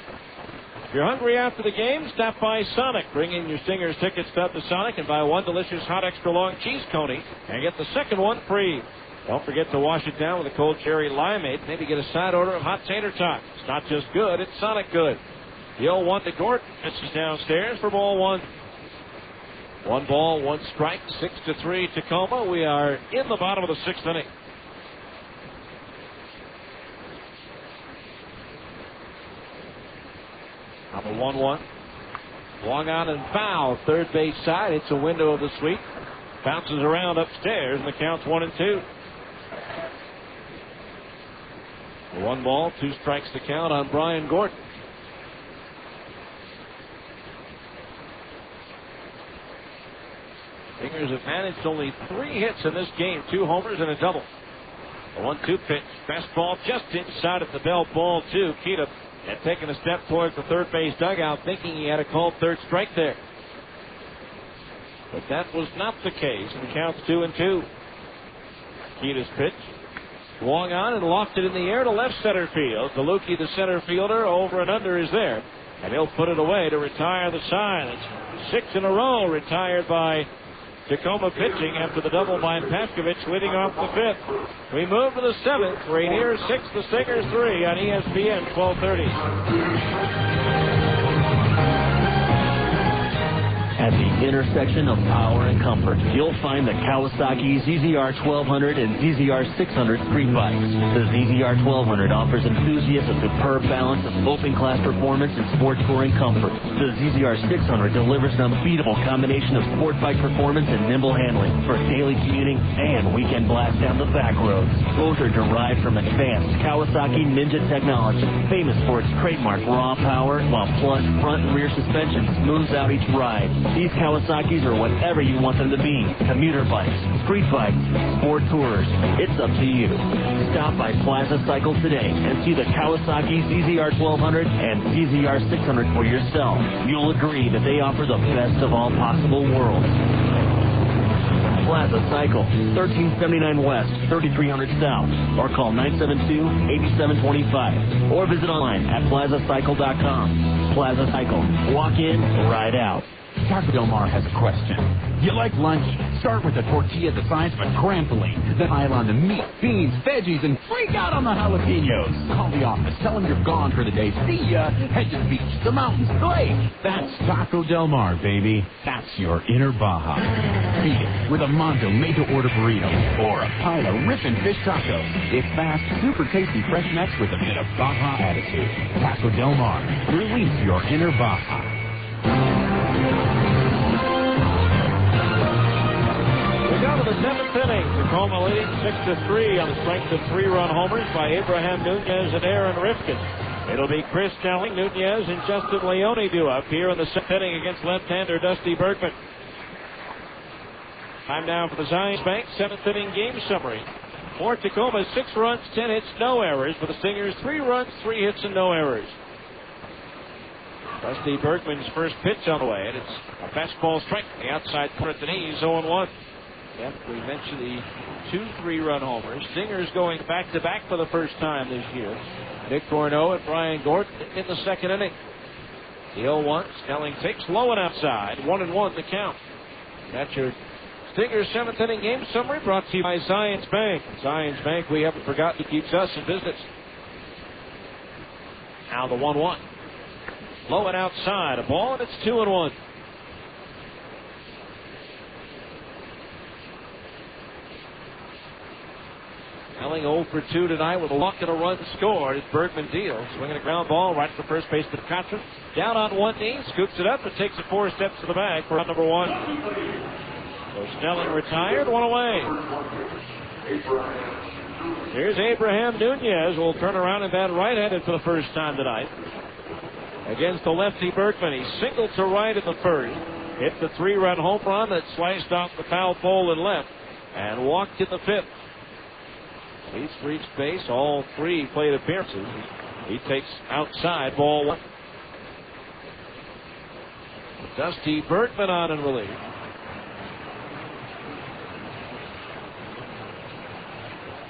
If you're hungry after the game, stop by Sonic. Bring in your Stingers tickets up to Sonic and buy 1 delicious hot extra long cheese coney and get the second one free. Don't forget to wash it down with a cold cherry limeade. Maybe get a side order of hot tater tots. It's not just good, it's Sonic good. The 0-1 to Gordon. Pitches downstairs for ball 1. 1 ball, 1 strike, 6-3 Tacoma. We are in the bottom of the 6th inning. Now the 1-1. Long on and foul, third base side. It's a window of the suite. Bounces around upstairs, and the count's 1-2. 1 ball, 2 strikes to count on Brian Gordon. Stingers have managed only 3 hits in this game, 2 homers and a double. The 1-2 pitch, fastball just inside of the belt, ball 2. Keita had taken a step towards the third base dugout, thinking he had a called third strike there. But that was not the case. The count's 2-2. Keita's pitch. Swung on and lofted in the air to left center field. DeLucchi, the center fielder, over and under is there. And he'll put it away to retire the sign. It's 6 in a row retired by Tacoma pitching after the double by Paskovich leading off the 5th. We move to the 7th. Rainiers 6, the Stingers 3 on ESPN 1230. At the intersection of power and comfort, you'll find the Kawasaki ZZR 1200 and ZZR 600 street bikes. The ZZR 1200 offers enthusiasts a superb balance of open-class performance and sport touring comfort. The ZZR 600 delivers an unbeatable combination of sport bike performance and nimble handling for daily commuting and weekend blast down the back roads. Both are derived from advanced Kawasaki Ninja technology, famous for its trademark raw power, while plush front and rear suspension smooths out each ride. These Kawasaki's are whatever you want them to be. Commuter bikes, street bikes, sport tours. It's up to you. Stop by Plaza Cycle today and see the Kawasaki ZZR 1200 and ZZR 600 for yourself. You'll agree that they offer the best of all possible worlds. Plaza Cycle, 1379 West, 3300 South, or call 972-8725, or visit online at plazacycle.com. Plaza Cycle, walk in, ride out. Taco Del Mar has a question. You like lunch? Start with a tortilla the size of a trampoline. Then pile on the meat, beans, veggies, and freak out on the jalapenos. Call the office. Tell them you're gone for the day. See ya. Head to the beach, the mountains, the lake. That's Taco Del Mar, baby. That's your inner Baja. Beat it with a Mondo made-to-order burrito or a pile of ripping fish tacos. It's fast, super tasty fresh mix with a bit of Baja attitude. Taco Del Mar. Release your inner Baja. Down to the 7th inning. Tacoma leading 6-3 on the strength of 3-run homers by Abraham Nunez and Aaron Rifkin. It'll be Chris Snelling, Nunez, and Justin Leone due up here in the 7th inning against left-hander Dusty Bergman. Time now for the Zions Bank 7th inning game summary. For Tacoma, 6 runs, 10 hits, no errors. For the Stingers, 3 runs, 3 hits, and no errors. Dusty Bergman's first pitch on the way, and it's a fastball strike. The outside corner at the knees, 0-1. Yep, we mentioned the 2 3-run homers. Stingers going back-to-back for the first time this year. Nick Corneau and Brian Gordon in the 2nd inning. The 0-1. Snelling takes low and outside. 1-1 the count. That's your Stingers 7th inning game summary brought to you by Zions Bank. Zions Bank, we haven't forgotten, keeps us in business. Now the 1-1. Low and outside. A ball, and it's 2-1. Snelling 0 for 2 tonight with a walk and a run scored as Bergman deals. Swinging a ground ball right to first base to Contra. Down on one knee, scoops it up and takes it 4 steps to the bag for run number 1. So Snelling retired, 1 away. Here's Abraham Nunez, who will turn around and bat right-handed for the first time tonight. Against the lefty Bergman. He singled to right in the first. Hit the 3-run home run that sliced off the foul pole and left. And walked in the 5th. He's reached base. All 3 plate appearances. He takes outside, ball 1. Dusty Bergman on in relief.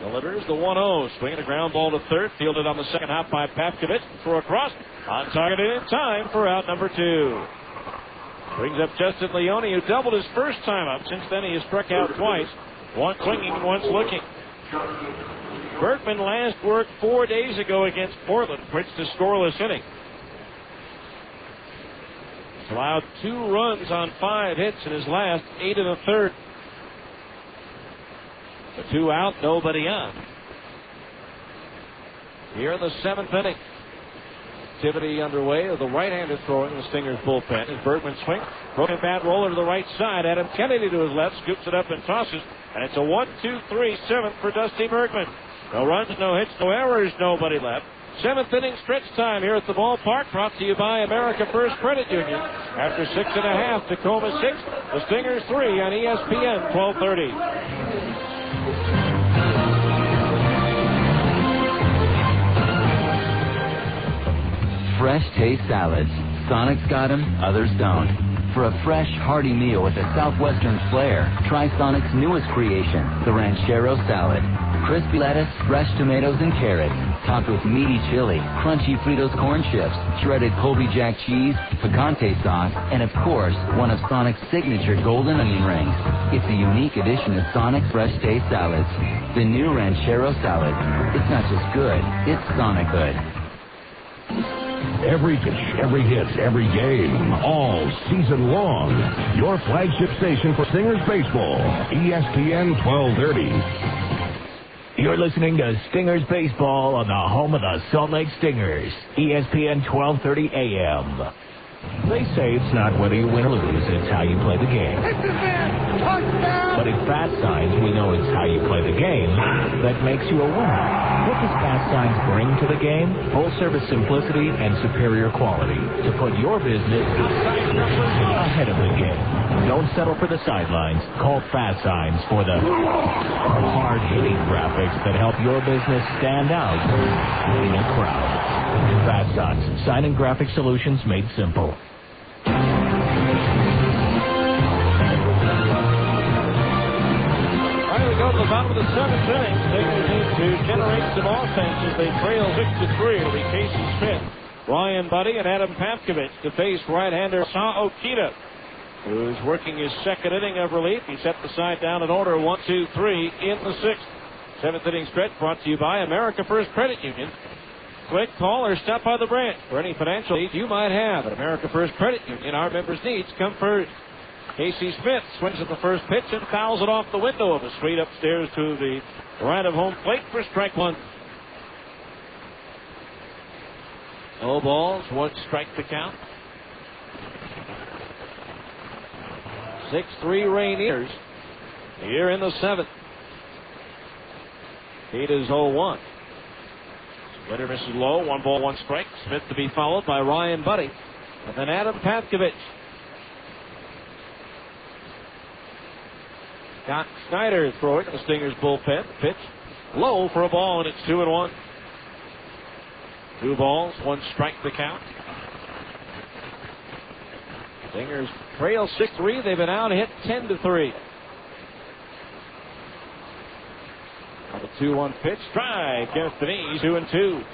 Delivers the 1-0. Swinging a ground ball to third. Fielded on the second hop by Pavkovich. Throw across. On target in time for out number 2. Brings up Justin Leone, who doubled his first time up. Since then, he has struck out twice. One swinging and once looking. Bergman last worked 4 days ago against Portland. Pitched a scoreless inning. Allowed 2 runs on 5 hits in his last 8 1/3. The 2 out, nobody on. Here in the 7th inning. Activity underway of the right-hander throwing the Stingers bullpen. As Bergman swings, broken bat roller to the right side. Adam Kennedy to his left, scoops it up and tosses. And it's a 1-2-3 7th for Dusty Bergman. No runs, no hits, no errors, nobody left. 7th inning stretch time here at the ballpark, brought to you by America First Credit Union. After 6.5, Tacoma 6, the Stingers 3 on ESPN 1230. Fresh taste salads. Sonic's got them, others don't. For a fresh, hearty meal with a southwestern flair, try Sonic's newest creation, the Ranchero Salad. Crispy lettuce, fresh tomatoes and carrots, topped with meaty chili, crunchy Fritos corn chips, shredded Colby Jack cheese, picante sauce, and of course, one of Sonic's signature golden onion rings. It's a unique addition of Sonic's Fresh Taste Salads. The new Ranchero Salad. It's not just good, it's Sonic good. Every pitch, every hit, every game, all season long. Your flagship station for Stingers baseball, ESPN 1230. You're listening to Stingers Baseball on the home of the Salt Lake Stingers, ESPN 1230 AM. They say it's not whether you win or lose, it's how you play the game. But at Fast Signs, we know it's how you play the game that makes you a winner. What does Fast Signs bring to the game? Full-service simplicity and superior quality to put your business ahead of the game. Don't settle for the sidelines. Call Fast Signs for the hard-hitting graphics that help your business stand out in a crowd. Fast Signs, sign and graphic solutions made simple. Go to the bottom of the 7th inning. Stingers need to generate some offense as they trail 6-3. It'll be Casey Smith, Ryan Buddy, and Adam Pavkovich to face right-hander Sa Okita, who's working his second inning of relief. He set the side down in order 1-2-3 in the 6th. 7th inning stretch brought to you by America First Credit Union. Quick call or stop by the branch for any financial needs you might have at America First Credit Union. Our members' needs come first. Casey Smith swings at the first pitch and fouls it off the window of a suite upstairs to the right of home plate for strike 1. No balls, 1 strike to count. 6-3 Rainiers here in the 7th. Lead is 0-1. Splitter misses low, 1 ball, 1 strike. Smith to be followed by Ryan Buddy. And then Adam Pavkovich. Got Snyder throwing in the Stingers bullpen. Pitch low for a ball, and it's 2-1. 2 balls, 1 strike to count. Stingers trail 6-3. They've been out hit 10-3. On the 2-1 pitch, strike against the knees, 2-2.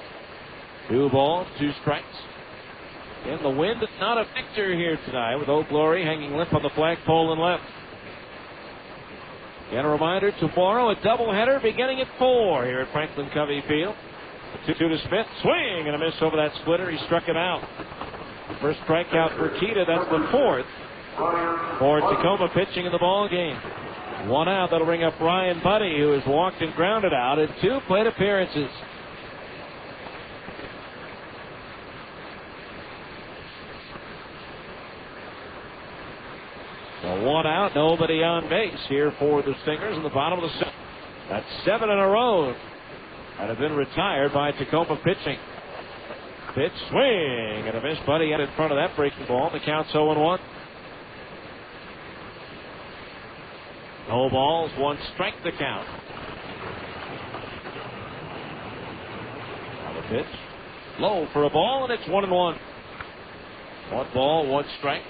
2 balls, 2 strikes. In the wind, it's not a victor here tonight with Oak Glory hanging limp on the flagpole and left. And a reminder, tomorrow a doubleheader beginning at 4 here at Franklin Covey Field. 2-2 to Smith, swing and a miss over that splitter. He struck him out. First strikeout for Kita. That's the 4th for Tacoma pitching in the ball game. 1 out. That'll bring up Ryan Buddy, who has walked and grounded out in 2 plate appearances. So 1 out, nobody on base here for the Stingers in the bottom of the 7th. That's 7 in a row that have been retired by Tacoma pitching. Pitch, swing, and a miss. Buddy out in front of that breaking ball. The count's 0-1. No balls, 1 strike to count. Now the pitch, low for a ball, and it's 1-1. 1 ball, 1 strike.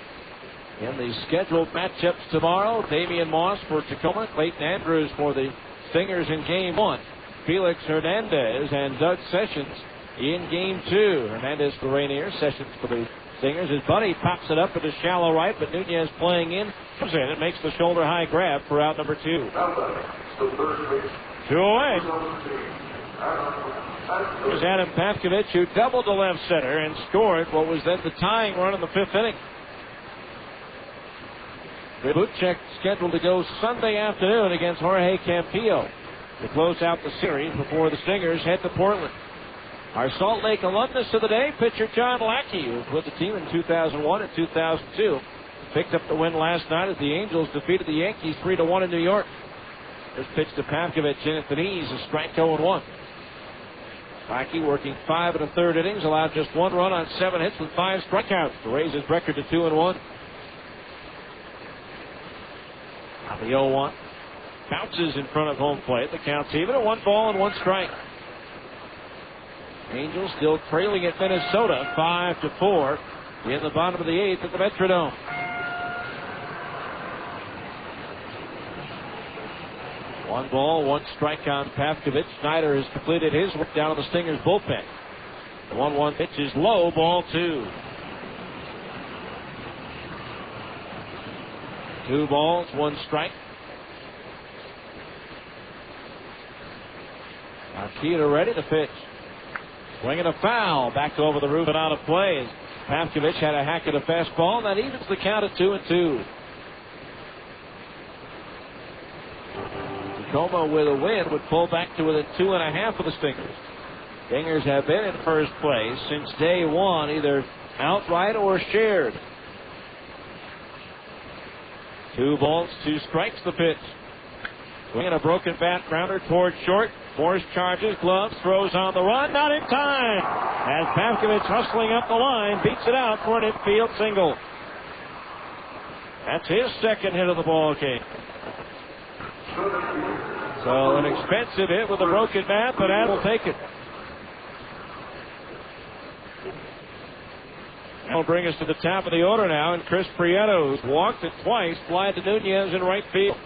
In the scheduled matchups tomorrow, Damian Moss for Tacoma, Clayton Andrews for the Stingers in Game 1. Felix Hernandez and Doug Sessions in game 2. Hernandez for Rainiers, Sessions for the Stingers. His buddy pops it up into shallow right, but Nunez playing in. It makes the shoulder high grab for out number 2. 2 away. Here's Adam Pavkovich, who doubled to left center and scored what was then the tying run in the 5th inning. Butchek scheduled to go Sunday afternoon against Jorge Campillo to close out the series before the Stingers head to Portland. Our Salt Lake alumnus of the day, pitcher John Lackey, who was with the team in 2001 and 2002, picked up the win last night as the Angels defeated the Yankees 3-1 in New York. This pitch to Pavkovich in at the knees, a strike 0-1. Lackey working 5 1/3 innings, allowed just 1 run on 7 hits with 5 strikeouts to raise his record to 2-1. Now the 0-1 bounces in front of home plate. The count's even at 1 ball and 1 strike. Angels still trailing at Minnesota 5-4 in the bottom of the 8th at the Metrodome. One ball, 1 strike on Pavkovich. Snyder has completed his work down in the Stingers bullpen. The 1-1 pitch is low, ball 2. 2 balls, 1 strike. Akita ready to pitch. Swinging a foul, back over the roof and out of play. Pavkovich had a hack at a fastball. That evens the count at 2-2. Tacoma with a win would pull back to within 2.5 of the Stingers. Stingers have been in first place since day one, either outright or shared. 2 balls, 2 strikes the pitch. Swinging a broken bat grounder toward short. Morse charges, gloves, throws on the run, not in time. As Pavkovich hustling up the line, beats it out for an infield single. That's his second hit of the ball game. So an expensive hit with a broken bat, but Ad will take it. That'll bring us to the top of the order now, and Chris Prieto, who's walked it twice, fly to Nunez in right field.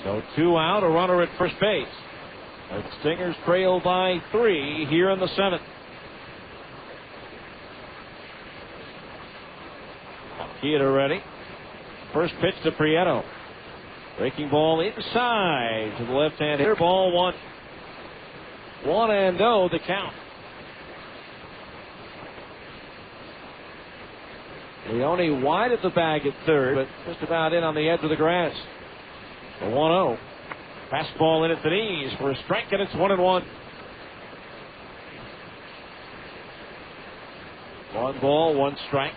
So 2 out, a runner at first base. The Stingers trail by 3 here in the 7th. Akita ready. First pitch to Prieto. Breaking ball inside to the left-hand hitter. Ball 1. 1-0 the count. Leone wide at the bag at third, but just about in on the edge of the grass. The 1-0. Fastball in at the knees for a strike, and it's 1-1. 1 ball, 1 strike.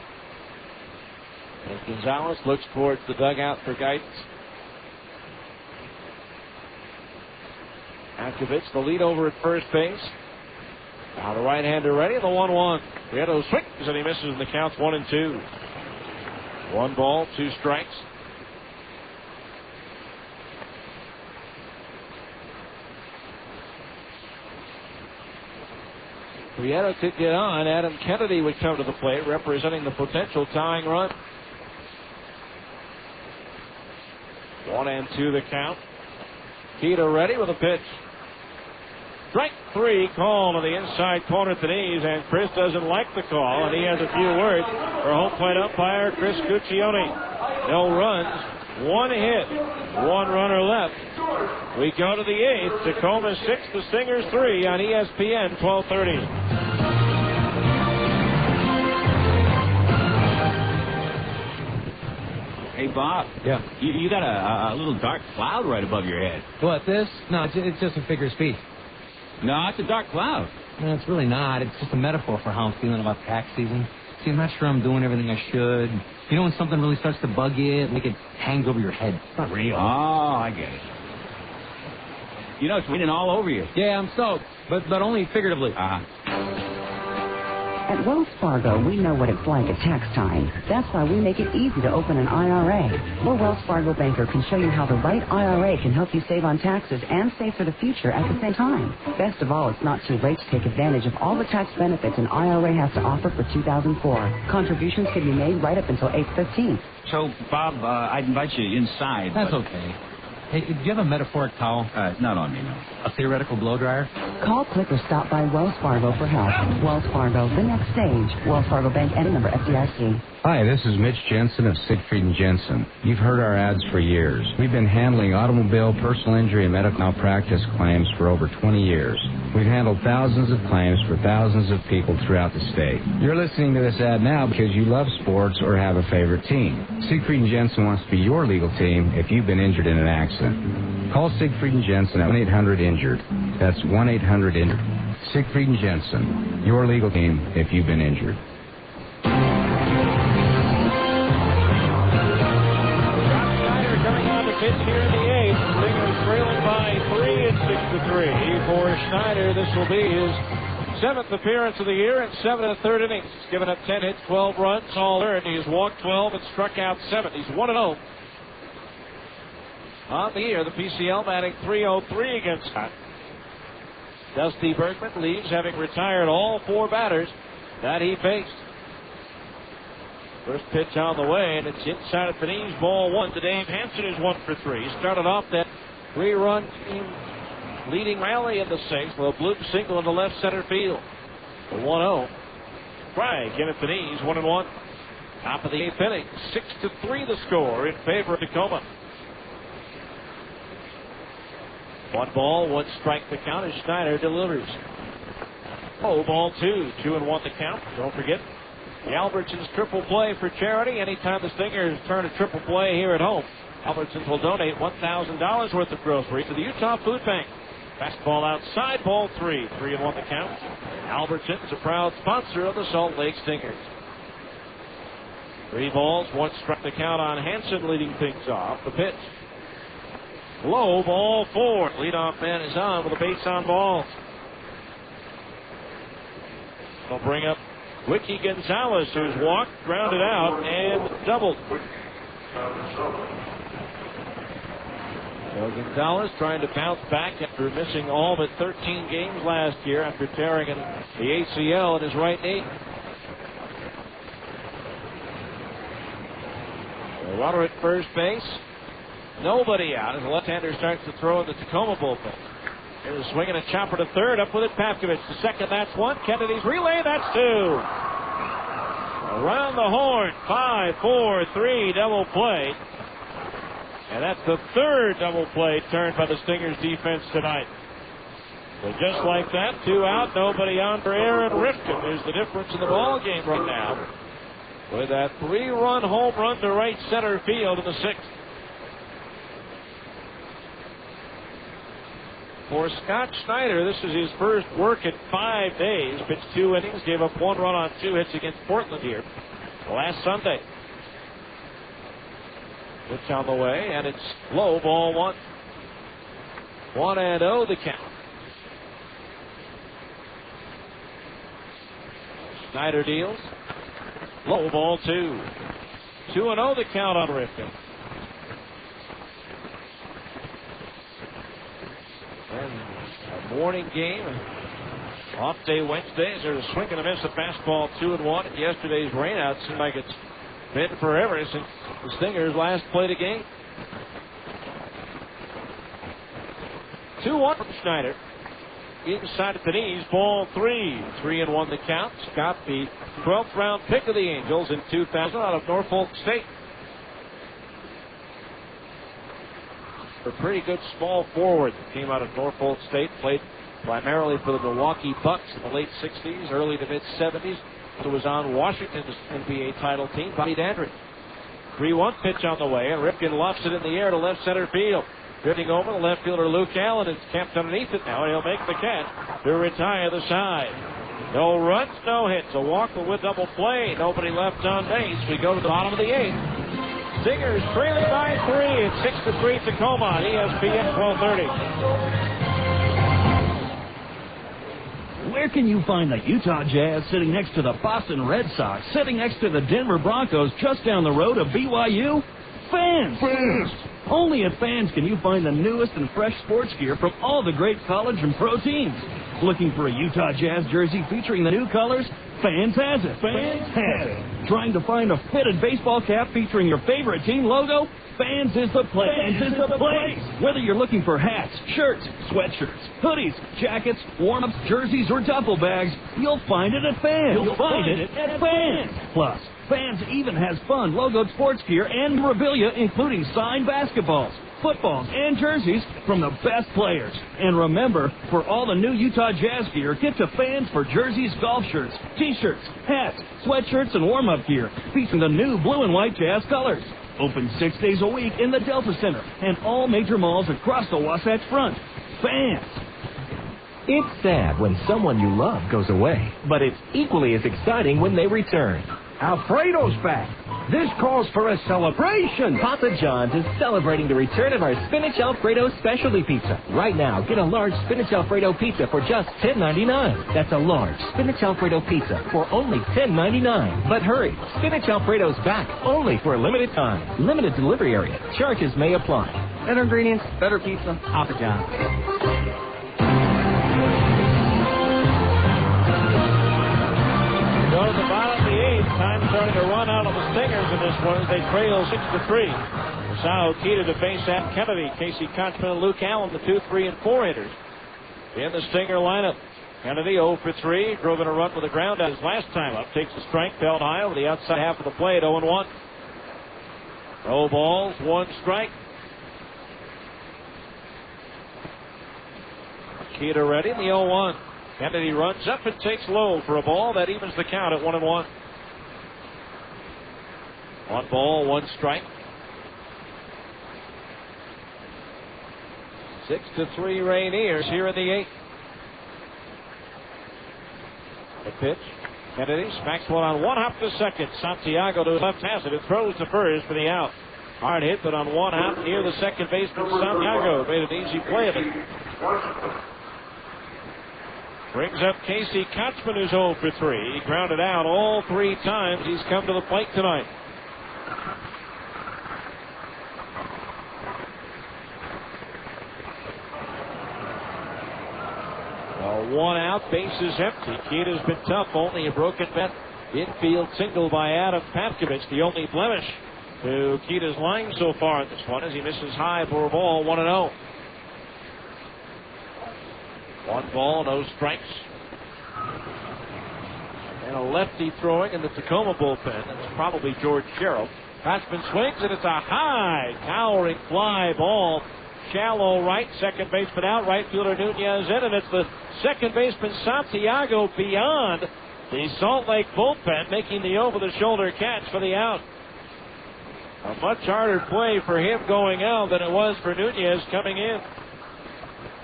And Gonzalez looks towards the dugout for guidance. Pavkovich, the lead over at first base. Now the right-hander ready, the 1-1. Prieto swings, and he misses, and the count's 1-2. 1 ball, 2 strikes. Prieto could get on. Adam Kennedy would come to the plate, representing the potential tying run. 1-2 the count. Keita ready with a pitch. Strike 3 call to the inside corner at the knees, and Chris doesn't like the call, and he has a few words for home plate umpire Chris Cuccione. No runs, 1 hit, 1 runner left. We go to the 8th. Tacoma 6, the Stingers 3 on ESPN 1230. Hey, Bob. Yeah. You got a little dark cloud right above your head. What, this? No, it's just a figure of speech. No, it's a dark cloud. No, it's really not. It's just a metaphor for how I'm feeling about tax season. See, I'm not sure I'm doing everything I should. You know when something really starts to bug you, like it hangs over your head. It's not real. Oh, I get it. You know, it's raining all over you. Yeah, I'm soaked, but only figuratively. At Wells Fargo, we know what it's like at tax time. That's why we make it easy to open an IRA. Your Wells Fargo banker can show you how the right IRA can help you save on taxes and save for the future at the same time. Best of all, it's not too late to take advantage of all the tax benefits an IRA has to offer for 2004. Contributions can be made right up until 8/15. So, Bob, I'd invite you inside. That's okay. Hey, do you have a metaphoric towel? Not on me, no. A theoretical blow dryer? Call, click, or stop by Wells Fargo for help. Wells Fargo, the next stage. Wells Fargo Bank and member FDIC. Hi, this is Mitch Jensen of Siegfried & Jensen. You've heard our ads for years. We've been handling automobile, personal injury, and medical malpractice claims for over 20 years. We've handled thousands of claims for thousands of people throughout the state. You're listening to this ad now because you love sports or have a favorite team. Siegfried & Jensen wants to be your legal team if you've been injured in an accident. Call Siegfried & Jensen at 1-800-INJURED. That's 1-800-INJURED. Siegfried & Jensen, your legal team if you've been injured. Pitch here in the eighth. Stingers trailing by 3 and 6-3. For Schneider, this will be his 7th appearance of the year and 7 in the third innings. He's given up 10 hits, 12 runs, all earned. He's walked 12 and struck out 7. He's 1-0 on the year. The PCL batting .303 against Scott. Dusty Bergman leaves, having retired all 4 batters that he faced. First pitch on the way, and it's inside of Panini's ball 1 to Dave Hansen, who's 1 for 3. He started off that 3-run leading rally in the 6th with a bloop single in the left center field. The 1-0. Try Kenneth Panini's 1-1. Top of the 8th inning, 6-3 the score in favor of Tacoma. 1 ball, 1 strike the count as Schneider delivers. Oh, ball 2, 2-1 the count. Don't forget the Albertsons triple play for charity. Anytime the Stingers turn a triple play here at home, Albertsons will donate $1,000 worth of groceries to the Utah Food Bank. Fastball outside, ball 3, 3-1 the count. Albertsons, a proud sponsor of the Salt Lake Stingers. 3 balls, 1 strike the count on Hansen, leading things off. The pitch. Low, ball 4. Leadoff man is on with a base on balls. They'll bring up Wiki Gonzalez, who's walked, grounded out, and doubled. So Gonzalez trying to bounce back after missing all but 13 games last year after tearing the ACL in his right knee. The runner at first base. Nobody out as the left-hander starts to throw in the Tacoma bullpen. Here's a swing and a chopper to third. Up with it, Pavkovich. The second, that's 1. Kennedy's relay, that's 2. Around the horn, 5-4-3 double play. And that's the 3rd double play turned by the Stingers defense tonight. So just like that, 2 out, nobody on for Aaron Rifkin. There's the difference in the ball game right now. With that 3-run home run to right center field in the 6th. For Scott Schneider, this is his first work in 5 days. Pitched 2 innings, gave up 1 run on 2 hits against Portland here last Sunday. Pitch on the way, and it's low, ball 1. 1-0 the count. Schneider deals. Low, ball 2. 2-0 the count on Rifkin. And a morning game, off day Wednesdays. There's a swing and a miss, a fastball 2-1. And yesterday's rainout seemed like it's been forever since the Stingers last played a game. 2-1 from Schneider. Inside of Panini's, ball 3. 3-1 the count. Scott, the 12th round pick of the Angels in 2000 out of Norfolk State. A pretty good small forward that came out of Norfolk State, played primarily for the Milwaukee Bucks in the late 60s, early to mid 70s. So was on Washington's NBA title team, Bobby Dandridge. 3-1 pitch on the way, and Rifkin lofts it in the air to left center field. Drifting over, the left fielder Luke Allen is camped underneath it now, and he'll make the catch to retire the side. No runs, no hits. A walk with double play. Nobody left on base. We go to the bottom of the 8th. Stingers trailing by 3. It's 6-3 Tacoma on ESPN 1230. Where can you find the Utah Jazz sitting next to the Boston Red Sox, sitting next to the Denver Broncos, just down the road of BYU? Fans! Only at Fans can you find the newest and fresh sports gear from all the great college and pro teams. Looking for a Utah Jazz jersey featuring the new colors? Fans has it. Fans has it. Trying to find a fitted baseball cap featuring your favorite team logo? Fans is the place. Fans is the place. Whether you're looking for hats, shirts, sweatshirts, hoodies, jackets, warm-ups, jerseys, or duffel bags, you'll find it at Fans. You'll find it at Fans. Plus, Fans even has fun logoed sports gear and memorabilia, including signed basketballs, footballs, and jerseys from the best players. And remember, for all the new Utah Jazz gear, get to Fans for jerseys, golf shirts, t-shirts, hats, sweatshirts, and warm-up gear featuring the new blue and white Jazz colors. Open 6 days a week in the Delta Center and all major malls across the Wasatch Front. Fans. It's sad when someone you love goes away, but it's equally as exciting when they return. Alfredo's back. This calls for a celebration. Papa John's is celebrating the return of our Spinach Alfredo specialty pizza. Right now, get a large Spinach Alfredo pizza for just $10.99. That's a large Spinach Alfredo pizza for only $10.99. But hurry, Spinach Alfredo's back only for a limited time. Limited delivery area. Charges may apply. Better ingredients, better pizza, Papa John's. Go to the bottom of the eighth. Time starting to run out of the Stingers in this one as they trail 6-3. Masao Okita to face at Kennedy. Casey Kochman and Luke Allen, the 2, 3, and 4 hitters in the Stinger lineup. Kennedy 0 for 3. Drove in a run with the ground out his last time up. Takes a strike, held high over the outside half of the plate. 0-1. No balls, 1 strike. Okita ready in the 0-1. Kennedy runs up and takes low for a ball. That evens the count at 1-1. 1 ball, 1 strike. 6-3 Rainiers here in the 8th. The pitch. Kennedy smacks one on 1 hop to second. Santiago to his left has it. It throws to first for the out. Hard hit, but on 1 hop near the second baseman. Santiago made an easy play of it. Brings up Casey Kochman, who's 0 for 3. He grounded out all 3 times he's come to the plate tonight. Well, 1 out, bases empty. Keita's been tough, only a broken bat. Infield single by Adam Patkovich, the only blemish to Keita's line so far in this one as he misses high for a ball, 1-0. 1 ball, no strikes. And a lefty throwing in the Tacoma bullpen. That's probably George Sherrill. Kochman swings, and it's a high, towering fly ball. Shallow right, second baseman out, right fielder Nunez in, and it's the second baseman Santiago beyond the Salt Lake bullpen, making the over-the-shoulder catch for the out. A much harder play for him going out than it was for Nunez coming in.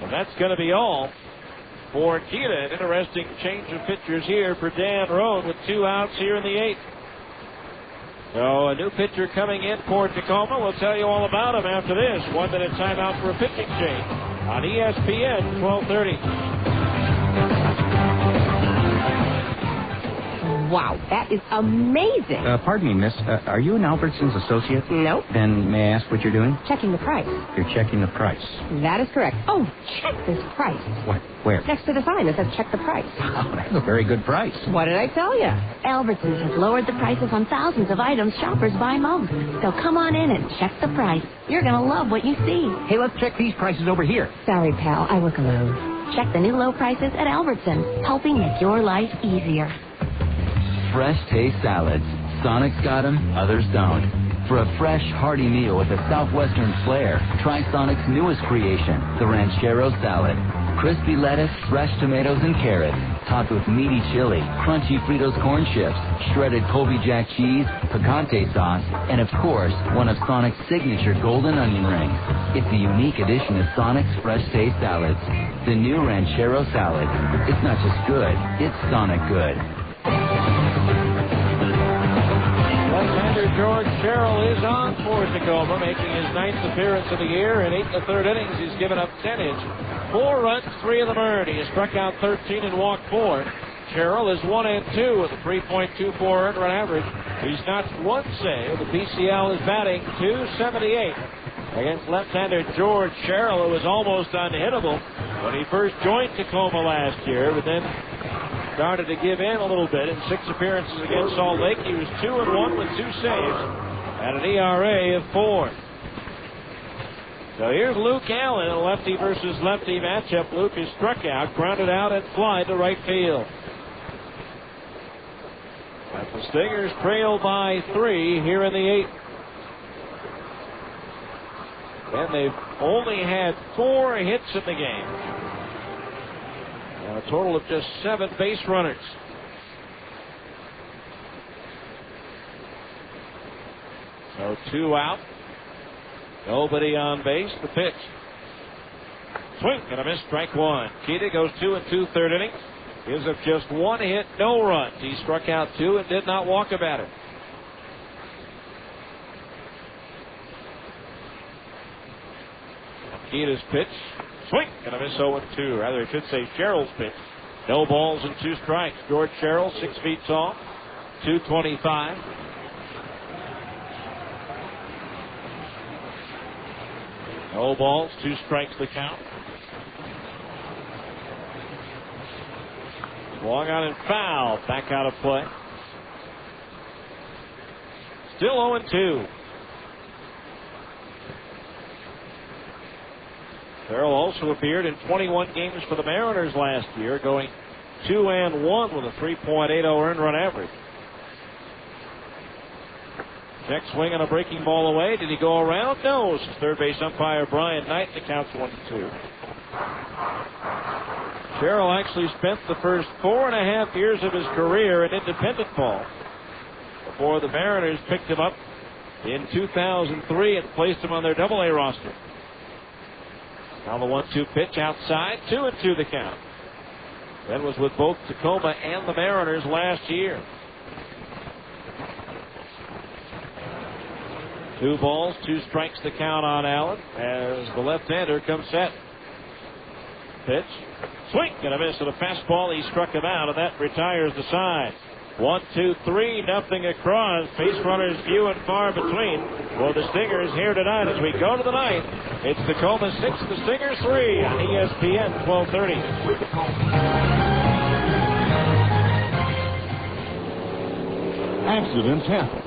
And that's going to be all for Keita. An interesting change of pitchers here for Dan Roan with 2 outs here in the 8th. So a new pitcher coming in for Tacoma. We'll tell you all about him after this. 1-minute timeout for a pitching change on ESPN 1230. Wow, that is amazing. Pardon me, miss. Are you an Albertsons associate? Nope. Then may I ask what you're doing? Checking the price. You're checking the price. That is correct. Oh, check this price. What? Where? Next to the sign that says check the price. Oh, that's a very good price. What did I tell you? Albertsons has lowered the prices on thousands of items shoppers buy most. So come on in and check the price. You're going to love what you see. Hey, let's check these prices over here. Sorry, pal. I work alone. Check the new low prices at Albertsons, helping make your life easier. Fresh taste salads. Sonic's got them, others don't. For a fresh, hearty meal with a southwestern flair, try Sonic's newest creation, the Ranchero Salad. Crispy lettuce, fresh tomatoes, and carrots, topped with meaty chili, crunchy Fritos corn chips, shredded Colby Jack cheese, picante sauce, and of course, one of Sonic's signature golden onion rings. It's a unique addition to Sonic's Fresh Taste Salads. The new Ranchero Salad. It's not just good, it's Sonic good. Left-hander George Sherrill is on for Tacoma, making his 9th appearance of the year. In 8 1/3 innings, he's given up 10 hits, 4 runs, 3 of them earned. He has struck out 13 and walked 4. Sherrill is 1-2 with a 3.24 earned run average. He's notched 1 save. The PCL is batting .278 against left-hander George Sherrill, who was almost unhittable when he first joined Tacoma last year, but then started to give in a little bit in 6 appearances against Salt Lake. He was 2-1 with 2 saves and an ERA of 4. So here's Luke Allen, a lefty versus lefty matchup. Luke is struck out, grounded out, and fly to right field. But the Stingers trail by 3 here in the 8th. And they've only had 4 hits in the game. And a total of just 7 base runners. So 2 out. Nobody on base. The pitch. Swing and a miss. Strike 1. Keita goes 2 2/3 innings. Gives up just 1 hit, no runs. He struck out 2 and did not walk a batter. Keita's pitch. Swing and a miss. 0-2. Rather, I should say Sherrill's pitch. No balls and 2 strikes. George Sherrill, 6 feet tall, 225. No balls, 2 strikes the count. Swung on and foul. Back out of play. Still 0-2. Farrell also appeared in 21 games for the Mariners last year, going 2-1 with a 3.80 earned run average. Check swing on a breaking ball away. Did he go around? No. Third base umpire Brian Knight. The count's 1-2. Sherrill actually spent the first 4.5 years of his career in independent ball before the Mariners picked him up in 2003 and placed him on their AA roster. Now the 1-2 pitch outside, 2-2 the count. Then was with both Tacoma and the Mariners last year. 2 balls, 2 strikes the count on Allen as the left-hander comes set. Pitch, swing and a miss at a fastball. He struck him out, and that retires the side. 1-2-3, nothing across. Base runners few and far between for the Stingers here tonight as we go to the 9th. It's Tacoma 6, the Stingers 3 on ESPN 1230. Accidents happen.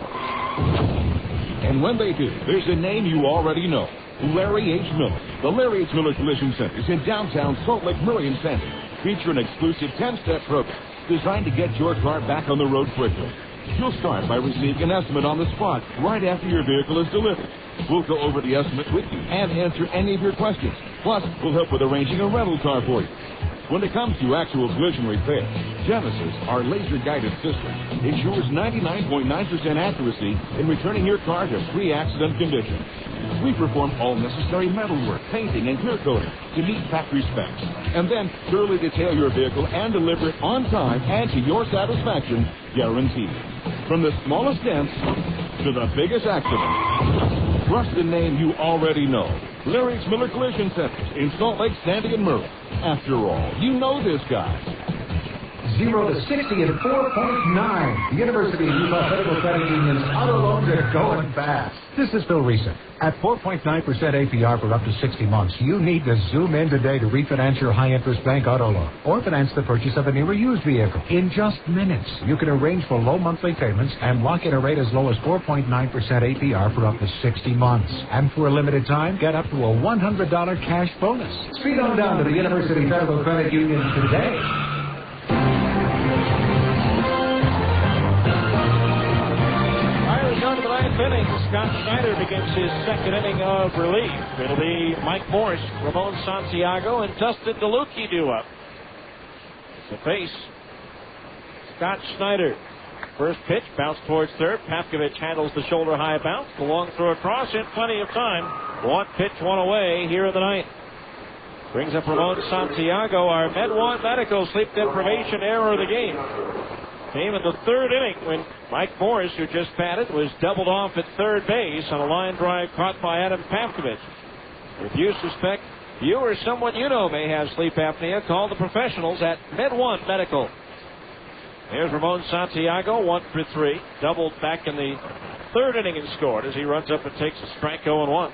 And when they do, there's a name you already know. Larry H. Miller. The Larry H. Miller Collision Center is in downtown Salt Lake Merion Center. Feature an exclusive 10-step program designed to get your car back on the road quickly. You'll start by receiving an estimate on the spot right after your vehicle is delivered. We'll go over the estimate with you and answer any of your questions. Plus, we'll help with arranging a rental car for you. When it comes to actual collision repair, Genesis, our laser-guided system, ensures 99.9% accuracy in returning your car to pre-accident condition. We perform all necessary metal work, painting, and clear coating to meet factory specs, and then thoroughly detail your vehicle and deliver it on time and to your satisfaction, guaranteed. From the smallest dents to the biggest accident. Trust the name you already know. Larry H. Miller Collision Centers in Salt Lake, Sandy, and Murray. After all, you know this guy. 0 to 60 at 4.9. The University of Utah Federal Credit Union's auto loans are going fast. This is Phil Reese. At 4.9% APR for up to 60 months, you need to zoom in today to refinance your high-interest bank auto loan or finance the purchase of a new or used vehicle. In just minutes, you can arrange for low monthly payments and lock in a rate as low as 4.9% APR for up to 60 months. And for a limited time, get up to a $100 cash bonus. Speed on down to the University Federal Credit Union today. Going to the 9th inning. Scott Schneider begins his 2nd inning of relief. It'll be Mike Morris, Ramon Santiago, and Dustin DeLucchi due up to face Scott Schneider. First pitch, bounce towards third. Pavkovich handles the shoulder high bounce. The long throw across in plenty of time. 1 pitch, 1 away here in the 9th. Brings up Ramon Santiago, our Med1 Medical sleep deprivation error of the game. Came in the 3rd inning when Mike Morris, who just batted, was doubled off at third base on a line drive caught by Adam Pavkovich. If you suspect you or someone you know may have sleep apnea, call the professionals at Med1 Medical. Here's Ramon Santiago, 1 for 3. Doubled back in the 3rd inning and scored as he runs up and takes a strike 0-1.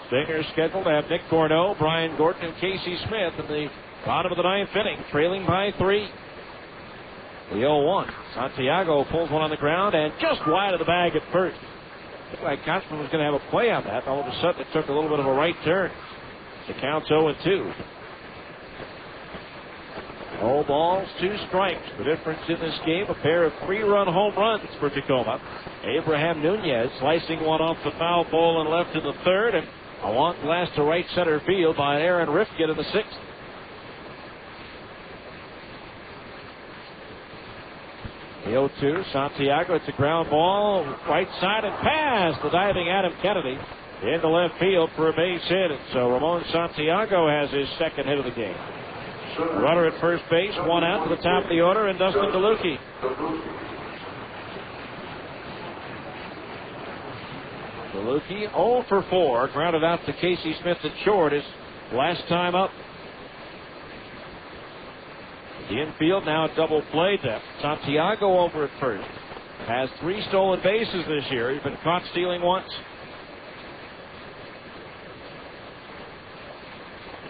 Stingers scheduled to have Nick Corneau, Brian Gordon, and Casey Smith in the bottom of the 9th inning, trailing by 3. The 0-1. Santiago pulls one on the ground and just wide of the bag at first. Looked like Kotzman was going to have a play on that. All of a sudden, it took a little bit of a right turn. The count's 0-2. 0 balls, 2 strikes. The difference in this game, a pair of 3-run home runs for Tacoma. Abraham Nunez slicing one off the foul pole and left in the third, and a long blast to right center field by Aaron Rifkin in the 6th. The 0-2, Santiago, it's a ground ball, right side and past the diving Adam Kennedy into left field for a base hit. And so Ramon Santiago has his second hit of the game. Runner at first base, 1 out to the top of the order, and Dustin DeLucchi. DeLucchi 0 for 4, grounded out to Casey Smith at short his last time up. The infield now a double play depth. Santiago over at first. Has 3 stolen bases this year. He's been caught stealing once.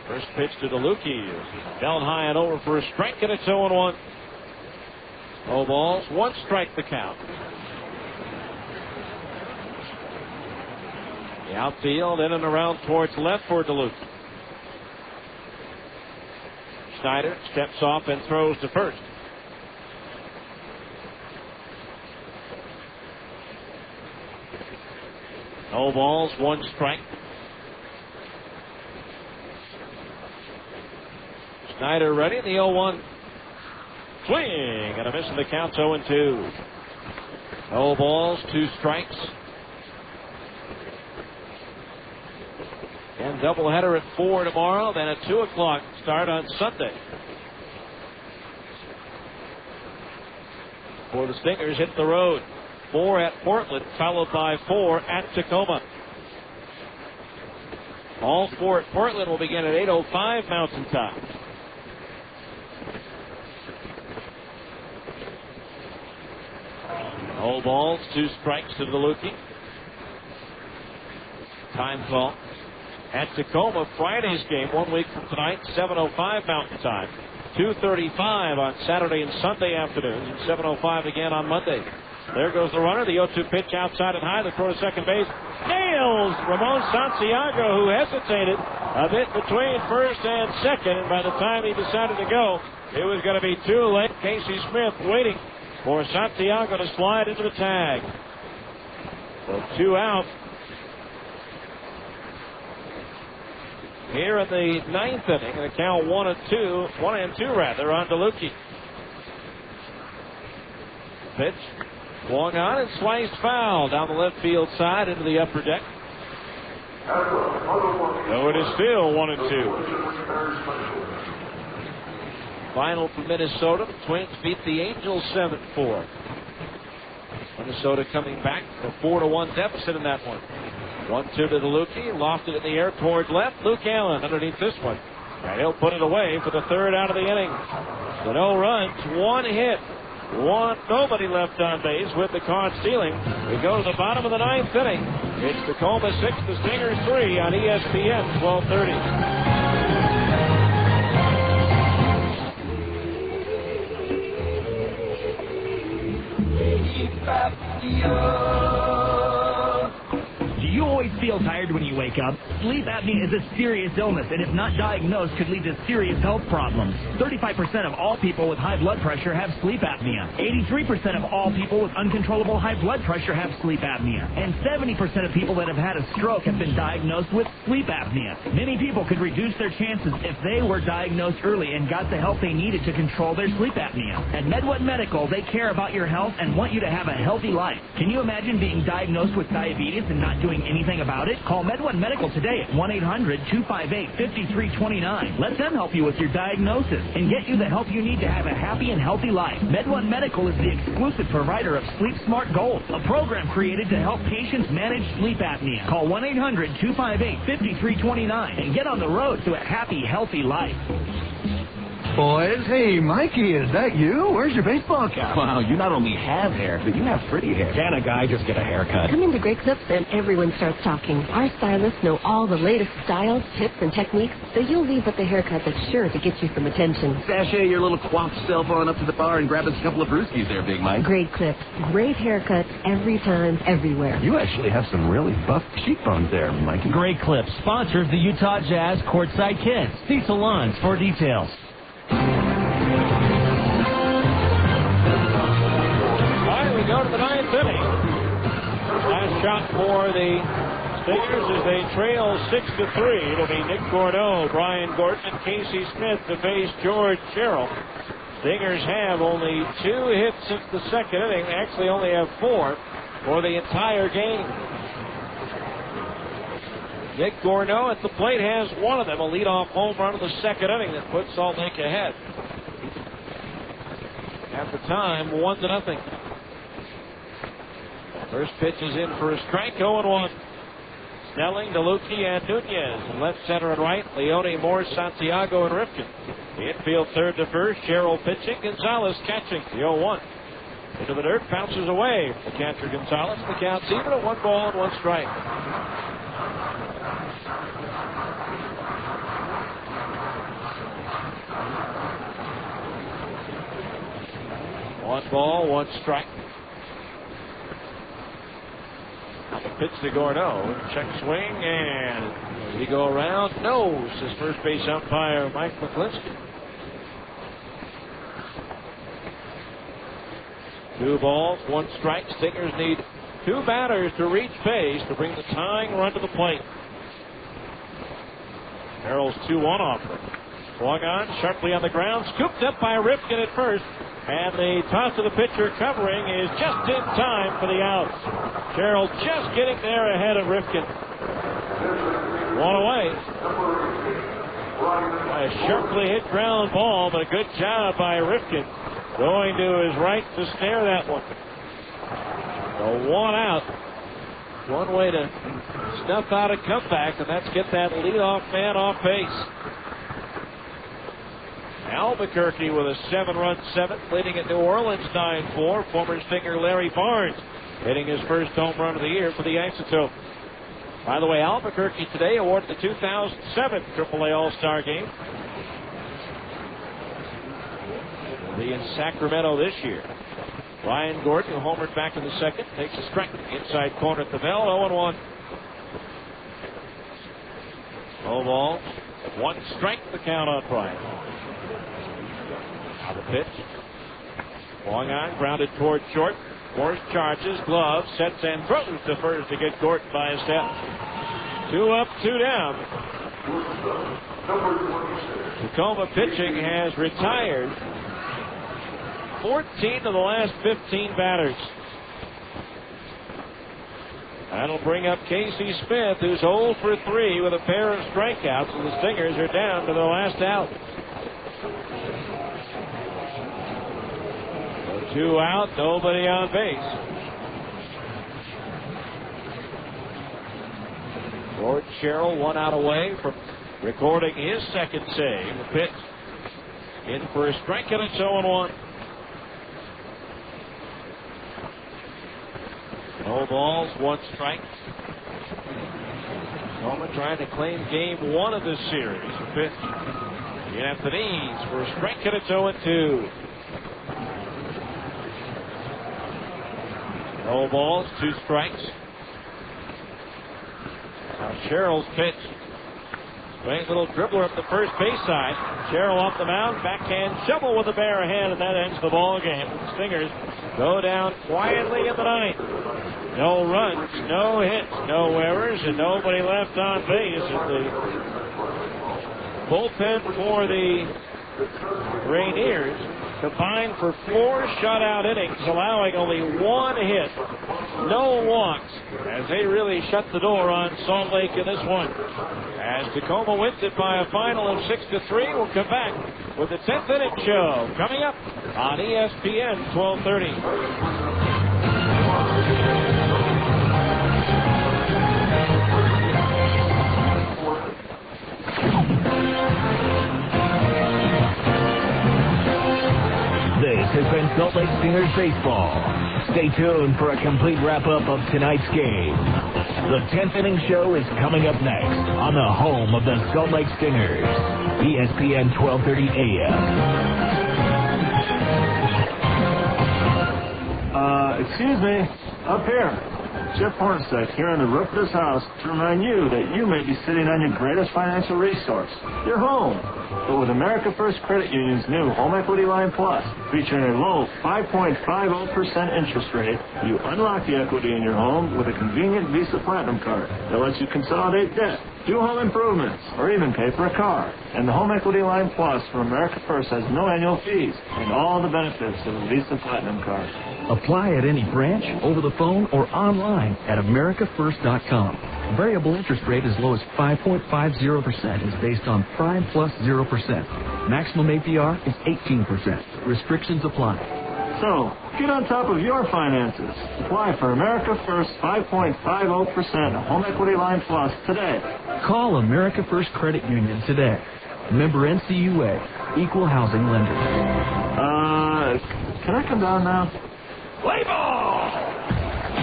First pitch to DeLucchi is down high and over for a strike, and it's 0-1. 0 balls, 1 strike the count. The outfield in and around towards left for DeLucchi. Snyder steps off and throws to first. No balls, 1 strike. Snyder ready, the 0-1. Swing and a miss, and the count's 0-2. No balls, 2 strikes. And doubleheader at 4 tomorrow, then a 2 o'clock start on Sunday. For the Stingers, hit the road. 4 at Portland, followed by 4 at Tacoma. All 4 at Portland will begin at 8:05 Mountain Time. No balls, 2 strikes to DeLucchi. Time call. At Tacoma, Friday's game, 1 week from tonight, 7:05 Mountain Time. 2:35 on Saturday and Sunday afternoons, and 7:05 again on Monday. There goes the runner. The 0-2 pitch outside and high. The throw to second base. Nails Ramon Santiago, who hesitated a bit between first and second. And by the time he decided to go, it was going to be too late. Casey Smith waiting for Santiago to slide into the tag. So 2 out. Here in the 9th inning, the count 1-2 on DeLucchi. Pitch swung on and sliced foul down the left field side into the upper deck. So it is still 1-2. Final for Minnesota. The Twins beat the Angels 7-4. Minnesota coming back, a 4-1 deficit in that one. 1-2 to DeLucchi, lofted in the air towards left. Luke Allen underneath this one, and he'll put it away for the 3rd out of the inning. So no runs, 1 hit, nobody left on base with the caught stealing. We go to the bottom of the 9th inning. It's Tacoma 6, the Stingers 3 on ESPN 1230. Do you always feel tired when you wake up? Sleep apnea is a serious illness, and if not diagnosed, could lead to serious health problems. 35% of all people with high blood pressure have sleep apnea. 83% of all people with uncontrollable high blood pressure have sleep apnea. And 70% of people that have had a stroke have been diagnosed with sleep apnea. Many people could reduce their chances if they were diagnosed early and got the help they needed to control their sleep apnea. At MedOne Medical, they care about your health and want you to have a healthy life. Can you imagine being diagnosed with diabetes and not doing anything about it? Call MedOne Medical today at 1-800-258-5329. Let them help you with your diagnosis and get you the help you need to have a happy and healthy life. MedOne Medical is the exclusive provider of Sleep Smart Gold, a program created to help patients manage sleep apnea. Call 1-800-258-5329 and get on the road to a happy, healthy life. boys. Hey, Mikey, is that you? Where's your baseball cap? Wow, you not only have hair, but you have pretty hair. Can a guy just get a haircut? Come into Great Clips and everyone starts talking. Our stylists know all the latest styles, tips, and techniques, so you'll leave with a haircut that's sure to get you some attention. Sashay your little coiffed self on up to the bar and grab us a couple of brewskis there, Big Mike. Great Clips. Great haircuts every time, everywhere. You actually have some really buff cheekbones there, Mikey. Great Clips sponsors the Utah Jazz Courtside Kids. See salons for details. All right, we go to the ninth inning. Last shot for the Stingers as they trail 6-3. It'll be Nick Gordeau, Brian Gordon, and Casey Smith to face George Sherrill. Stingers have only 2 hits since the second inning. They actually only have 4 for the entire game. Nick Gordeau at the plate has one of them, a leadoff home run of the second inning that puts Salt Lake ahead. At the time, 1-0. First pitch is in for a strike, 0-1. Snelling, DeLucchi, and Nunez. And left, center, and right, Leone, Moore, Santiago, and Rifkin. The infield third to first, Sherrill pitching, Gonzalez catching. The 0-1. Into the dirt, bounces away. The catcher Gonzalez. The count's even at 1 ball and 1 strike. One ball, 1 strike. Now the pitch to Gordeau. Check swing, and he go around. Nose his first base umpire, Mike McCliskey. 2 balls, 1 strike. Stingers need 2 batters to reach base to bring the tying run to the plate. Merrill's 2-1 offer. Swung on, sharply on the ground, scooped up by Rifkin at first. And the toss to the pitcher covering is just in time for the out. Sherrill just getting there ahead of Rifkin. 1 away. A sharply hit ground ball, but a good job by Rifkin. Going to his right to snare that one. So 1 out. One way to snuff out a comeback, and that's get that leadoff man off base. Albuquerque with a 7-run 7th, leading at New Orleans 9-4. Former Stinger Larry Barnes hitting his first home run of the year for the Isotope. By the way, Albuquerque today awarded the 2007 AAA All-Star Game. Will be in Sacramento this year. Ryan Gordon, who homered back in the second, takes a strike inside corner at the bell. 0-1. No ball. 1 strike, the count on Bryant. Now the pitch. Swung on, grounded toward short. Morse charges, glove, sets and throws to first to get Gordon by a step. 2 up, 2 down. Tacoma pitching has retired 14 of the last 15 batters. That'll bring up Casey Smith, who's 0 for 3 with a pair of strikeouts, and the Stingers are down to their last out. 2 out, nobody on base. George Sherrill 1 out away from recording his second save. The pitch in for a strike, and it's 0-1. No balls, 1 strike. Tacoma trying to claim game 1 of this series. The pitch Anthony's for a strike, and it's 0-2. No balls, 2 strikes. Now Sherrill's pitch. Swing, little dribbler up the first base side. Sherrill off the mound, backhand shovel with a bare hand, and that ends the ball game. The Stingers go down quietly in the 9th. No runs, no hits, no errors, and nobody left on base. And the bullpen for the Rainiers combined for 4 shutout innings, allowing only 1 hit, no walks, as they really shut the door on Salt Lake in this one. As Tacoma wins it by a final of 6-3, we'll come back with the 10th inning show coming up on ESPN 1230. has been Salt Lake Stingers baseball. Stay tuned for a complete wrap-up of tonight's game. The 10th inning show is coming up next on the home of the Salt Lake Stingers, ESPN 1230 AM. Excuse me, up here. Jeff Hornstead here on the roof of this house to remind you that you may be sitting on your greatest financial resource, your home. But with America First Credit Union's new Home Equity Line Plus, featuring a low 5.50% interest rate, you unlock the equity in your home with a convenient Visa Platinum card that lets you consolidate debt, do home improvements, or even pay for a car. And the Home Equity Line Plus from America First has no annual fees and all the benefits of a Visa Platinum card. Apply at any branch, over the phone, or online at americafirst.com. Variable interest rate as low as 5.50% is based on prime plus 0%. Maximum APR is 18%. Restrictions apply. So, get on top of your finances. Apply for America First 5.50% Home Equity Line Plus today. Call America First Credit Union today. Member NCUA, Equal Housing Lender. Can I come down now? Play ball!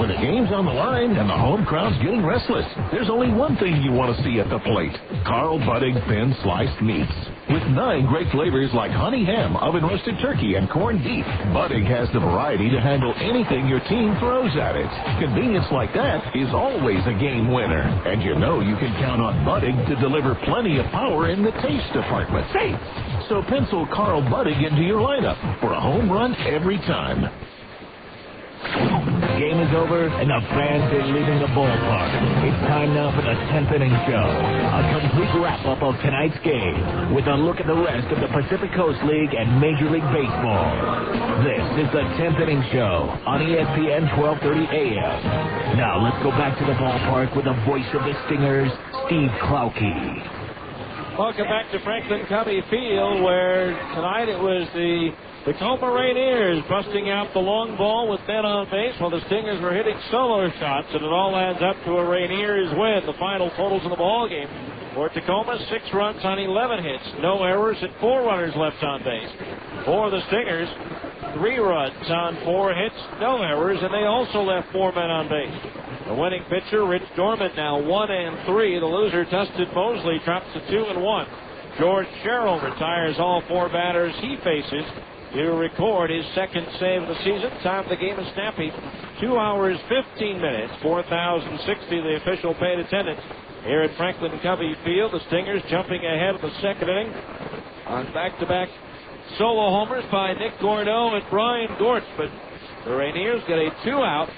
When the game's on the line and the home crowd's getting restless, there's only one thing you want to see at the plate. Carl Budding thin sliced meats. With 9 great flavors like honey ham, oven roasted turkey, and corned beef, Budding has the variety to handle anything your team throws at it. Convenience like that is always a game winner. And you know you can count on Budding to deliver plenty of power in the taste department. Hey, so pencil Carl Budding into your lineup for a home run every time. Game is over, and the fans are leaving the ballpark. It's time now for the 10th inning show. A complete wrap-up of tonight's game with a look at the rest of the Pacific Coast League and Major League Baseball. This is the 10th inning show on ESPN 1230 AM. Now let's go back to the ballpark with the voice of the Stingers, Steve Klauke. Welcome back to Franklin Covey Field, where tonight it was the Tacoma Rainiers busting out the long ball with men on base while the Stingers were hitting solo shots, and it all adds up to a Rainiers win. The final totals in the ball game for Tacoma: 6 runs on 11 hits, no errors, and 4 runners left on base. For the Stingers, 3 runs on 4 hits, no errors, and they also left 4 men on base. The winning pitcher, Rich Dorman, now 1-3. The loser, Dustin Mosley, drops to 2-1. George Sherrill retires all 4 batters he faces to record his second save of the season. Time of the game is snappy. 2 hours, 15 minutes, 4,060 the official paid attendance here at Franklin Covey Field. The Stingers jumping ahead of the second inning on back-to-back solo homers by Nick Gordeau and Brian Gort. But the Rainiers get a 2-out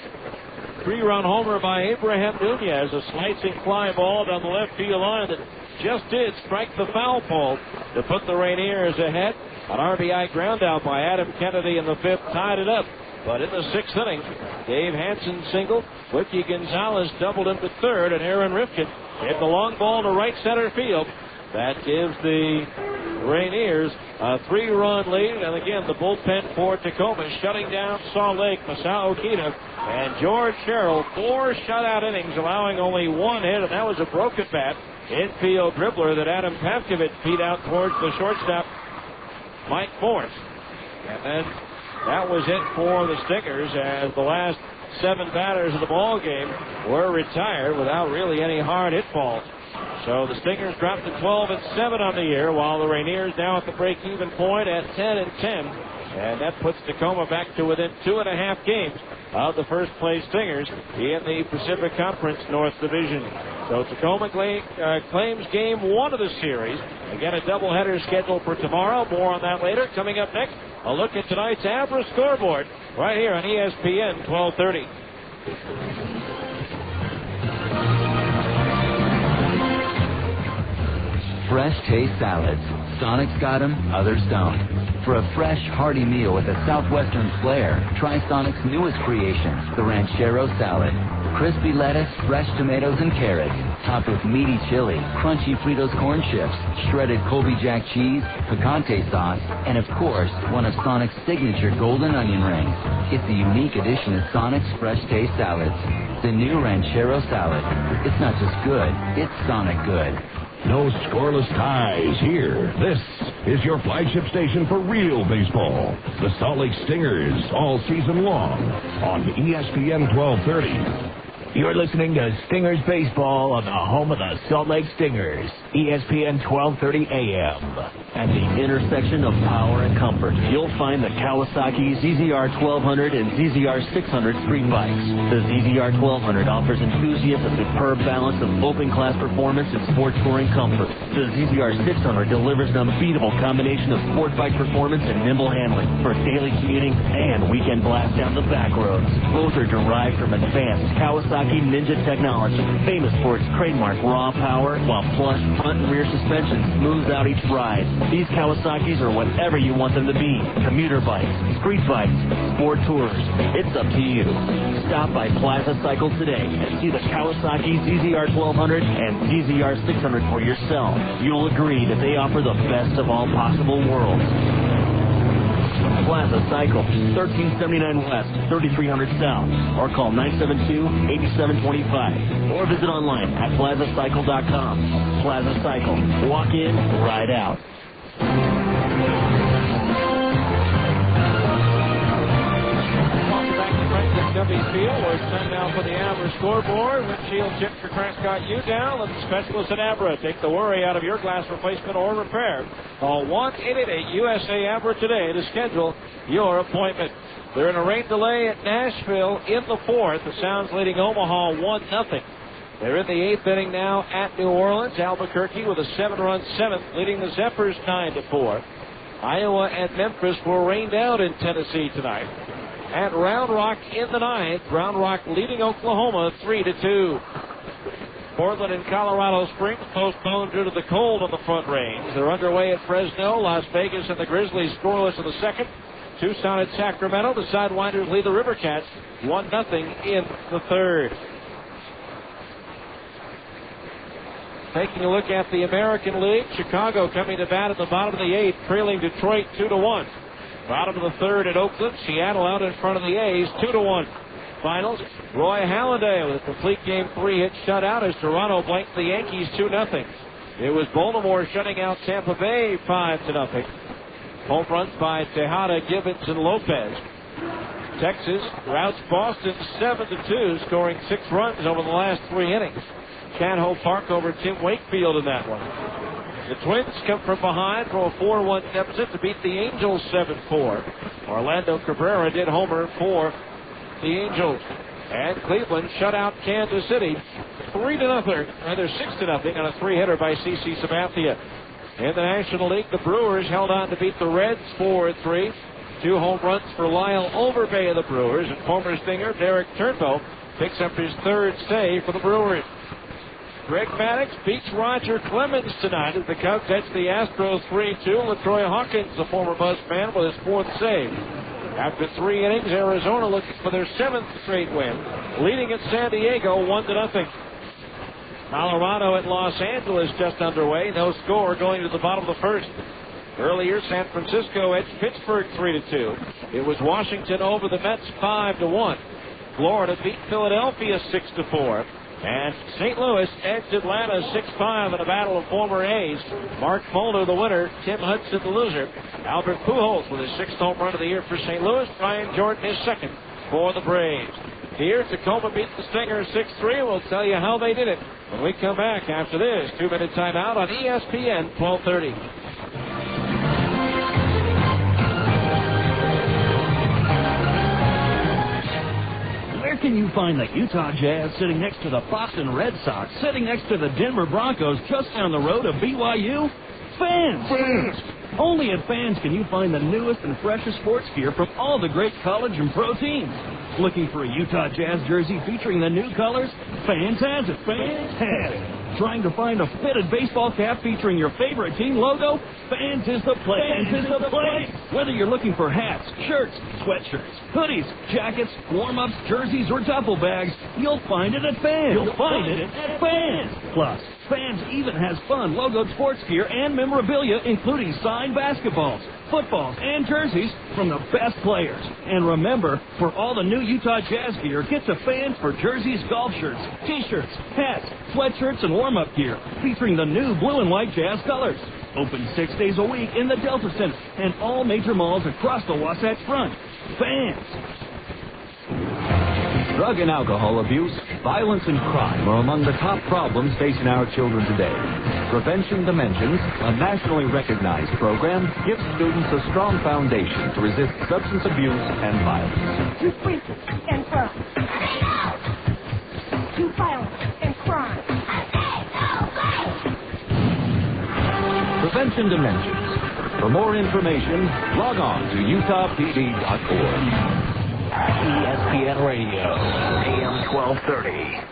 3-run homer by Abraham Nunez, a slicing fly ball down the left field line that just did strike the foul pole to put the Rainiers ahead. An RBI ground out by Adam Kennedy in the 5th tied it up. But in the 6th inning, Dave Hansen singled, Wiki Gonzalez doubled him to 3rd, and Aaron Rifkin hit the long ball to right center field. That gives the Rainiers a 3-run lead. And again, the bullpen for Tacoma shutting down Salt Lake, Masao Okita and George Sherrill. 4 shutout innings, allowing only 1 hit, and that was a broken bat infield dribbler that Adam Pavkovich beat out towards the shortstop, Mike Morse. And then that was it for the Stingers, as the last 7 batters of the ball game were retired without really any hard hit balls. So the Stingers dropped to 12-7 on the year, while the Rainiers now at the break-even point at 10-10. And that puts Tacoma back to within 2.5 games of the first-place Stingers in the Pacific Conference North Division. So Tacoma claims game 1 of the series. Again, a doubleheader scheduled for tomorrow. More on that later. Coming up next, a look at tonight's Abra scoreboard right here on ESPN 1230. Fresh taste salads. Sonic's got them, others don't. For a fresh, hearty meal with a southwestern flair, try Sonic's newest creation, the Ranchero Salad. Crispy lettuce, fresh tomatoes, and carrots, topped with meaty chili, crunchy Fritos corn chips, shredded Colby Jack cheese, picante sauce, and of course, one of Sonic's signature golden onion rings. It's a unique addition to Sonic's Fresh Taste Salads. The new Ranchero Salad. It's not just good, it's Sonic good. No scoreless ties here. This is your flagship station for real baseball. The Salt Lake Stingers, all season long on ESPN 1230. You're listening to Stingers Baseball on the home of the Salt Lake Stingers, ESPN 1230 AM. At the intersection of power and comfort, you'll find the Kawasaki ZZR 1200 and ZZR 600 street bikes. The ZZR 1200 offers enthusiasts a superb balance of open-class performance and sport touring comfort. The ZZR 600 delivers an unbeatable combination of sport bike performance and nimble handling for daily commuting and weekend blast down the back roads. Both are derived from advanced Kawasaki Ninja technology, famous for its trademark raw power, while plush front and rear suspension smooths out each ride. These Kawasaki's are whatever you want them to be. Commuter bikes, street bikes, sport tours. It's up to you. Stop by Plaza Cycle today and see the Kawasaki ZZR 1200 and ZZR 600 for yourself. You'll agree that they offer the best of all possible worlds. Plaza Cycle, 1379 West, 3300 South, or call 972-8725, or visit online at plazacycle.com. Plaza Cycle, walk in, ride out. Welcome back to Preston W. Field, where it's time now for the Abra scoreboard. Windshield chip for Prescott U down. Let the specialists at Abra take the worry out of your glass replacement or repair. Call 1-888-USA-ABRA today to schedule your appointment. They're in a rain delay at Nashville in the fourth. The Sounds leading Omaha 1-0. They're in the eighth inning now at New Orleans. Albuquerque with a 7-run seventh, leading the Zephyrs 9-4. Iowa and Memphis were rained out in Tennessee tonight. At Round Rock in the ninth, Round Rock leading Oklahoma 3-2. Portland and Colorado Springs postponed due to the cold on the Front Range. They're underway at Fresno. Las Vegas and the Grizzlies scoreless in the second. Tucson at Sacramento. The Sidewinders lead the River Cats 1-0 in the third. Taking a look at the American League, Chicago coming to bat at the bottom of the eighth, trailing Detroit 2-1. Bottom of the third at Oakland, Seattle out in front of the A's 2-1. Finals, Roy Halladay with a complete game 3-hit shutout as Toronto blanked the Yankees 2-0. It was Baltimore shutting out Tampa Bay 5-0. Home runs by Tejada, Gibbons, and Lopez. Texas routs Boston 7-2, scoring 6 runs over the last 3 innings. Cadho Park over Tim Wakefield in that one. The Twins come from behind for a 4-1 deficit to beat the Angels 7-4. Orlando Cabrera did homer for the Angels. And Cleveland shut out Kansas City 6-0 on a 3-hitter by C.C. Sabathia. In the National League, the Brewers held on to beat the Reds 4-3. 2 home runs for Lyle Overbay of the Brewers, and former Stinger Derek Turnbow picks up his 3rd save for the Brewers. Greg Maddux beats Roger Clemens tonight as the Cubs edge the Astros 3-2. LaTroy Hawkins, the former Buzzman, with his 4th save. After 3 innings, Arizona looking for their 7th straight win, leading at San Diego 1-0. Colorado at Los Angeles just underway. No score going to the bottom of the first. Earlier, San Francisco edged Pittsburgh 3-2. It was Washington over the Mets 5-1. Florida beat Philadelphia 6-4. And St. Louis edged Atlanta 6-5 in a battle of former A's. Mark Mulder the winner, Tim Hudson the loser. Albert Pujols with his 6th home run of the year for St. Louis. Brian Jordan his 2nd for the Braves. Here, Tacoma beat the Stingers 6-3. We'll tell you how they did it when we come back after this 2-minute timeout on ESPN 1230. Where can you find the Utah Jazz sitting next to the Boston Red Sox, sitting next to the Denver Broncos, just down the road of BYU? Fans! Only at Fans can you find the newest and freshest sports gear from all the great college and pro teams. Looking for a Utah Jazz jersey featuring the new colors? Fans has it. Fans has it. Trying to find a fitted baseball cap featuring your favorite team logo? Fans is the place. Fans is the place. Whether you're looking for hats, shirts, sweatshirts, hoodies, jackets, warm-ups, jerseys, or duffel bags, you'll find it at Fans. You'll find it at Fans. Plus, Fans even has fun logoed sports gear and memorabilia, including signed basketballs. footballs, and jerseys from the best players. And remember, for all the new Utah Jazz gear, get to fans for jerseys, golf shirts, t-shirts, hats, sweatshirts, and warm-up gear featuring the new blue and white Jazz colors. Open 6 days a week in the Delta Center and all major malls across the Wasatch Front. Fans! Drug and alcohol abuse, violence, and crime are among the top problems facing our children today. Prevention Dimensions, a nationally recognized program, gives students a strong foundation to resist substance abuse and violence. To freedom and crime. To violence and crime. Prevention Dimensions. For more information, log on to utahpd.org. ESPN Radio, AM 1230.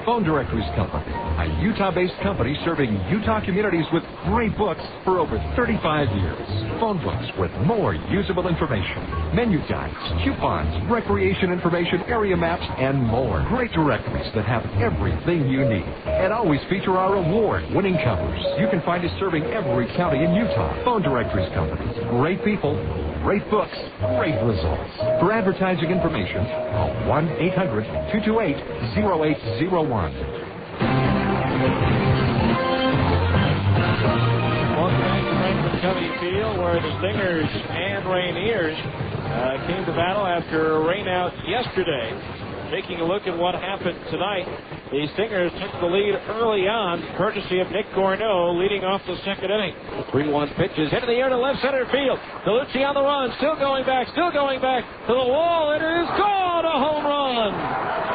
Phone Directories Company, a Utah-based company serving Utah communities with great books for over 35 years. Phone books with more usable information, menu guides, coupons, recreation information, area maps, and more. Great directories that have everything you need and always feature our award-winning covers. You can find us serving every county in Utah. Phone Directories Company, great people, great books, great results. For advertising information, call 1-800-228-0801. Welcome back to Franklin Covey Field, where the Stingers and Rainiers came to battle after a rainout yesterday. Taking a look at what happened tonight, the Stingers took the lead early on, courtesy of Nick Gorneau, leading off the second inning. 3-1 pitches into the air to left center field. DeLucci on the run, still going back to the wall. It is gone, a home run.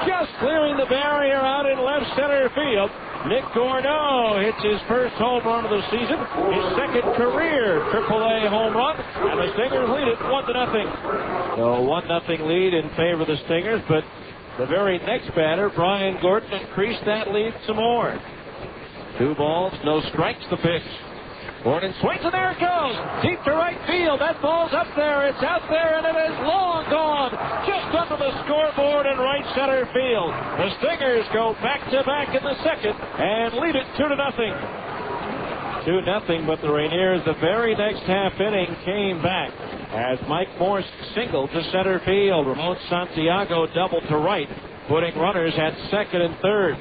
Just clearing the barrier out in left center field. Nick Gorneau hits his first home run of the season, his second career AAA home run, and the Stingers lead it 1-0. So 1-0 lead in favor of the Stingers, but the very next batter, Brian Gordon, increased that lead some more. 2 balls, no strikes, the pitch. Gordon swings, and there it goes. Deep to right field. That ball's up there. It's out there, and it is long gone. Just under the scoreboard in right center field. The Stingers go back-to-back in the second and lead it 2-0. 2-0, but the Rainiers, the very next half inning, came back as Mike Morse singled to center field. Ramon Santiago doubled to right, putting runners at second and third.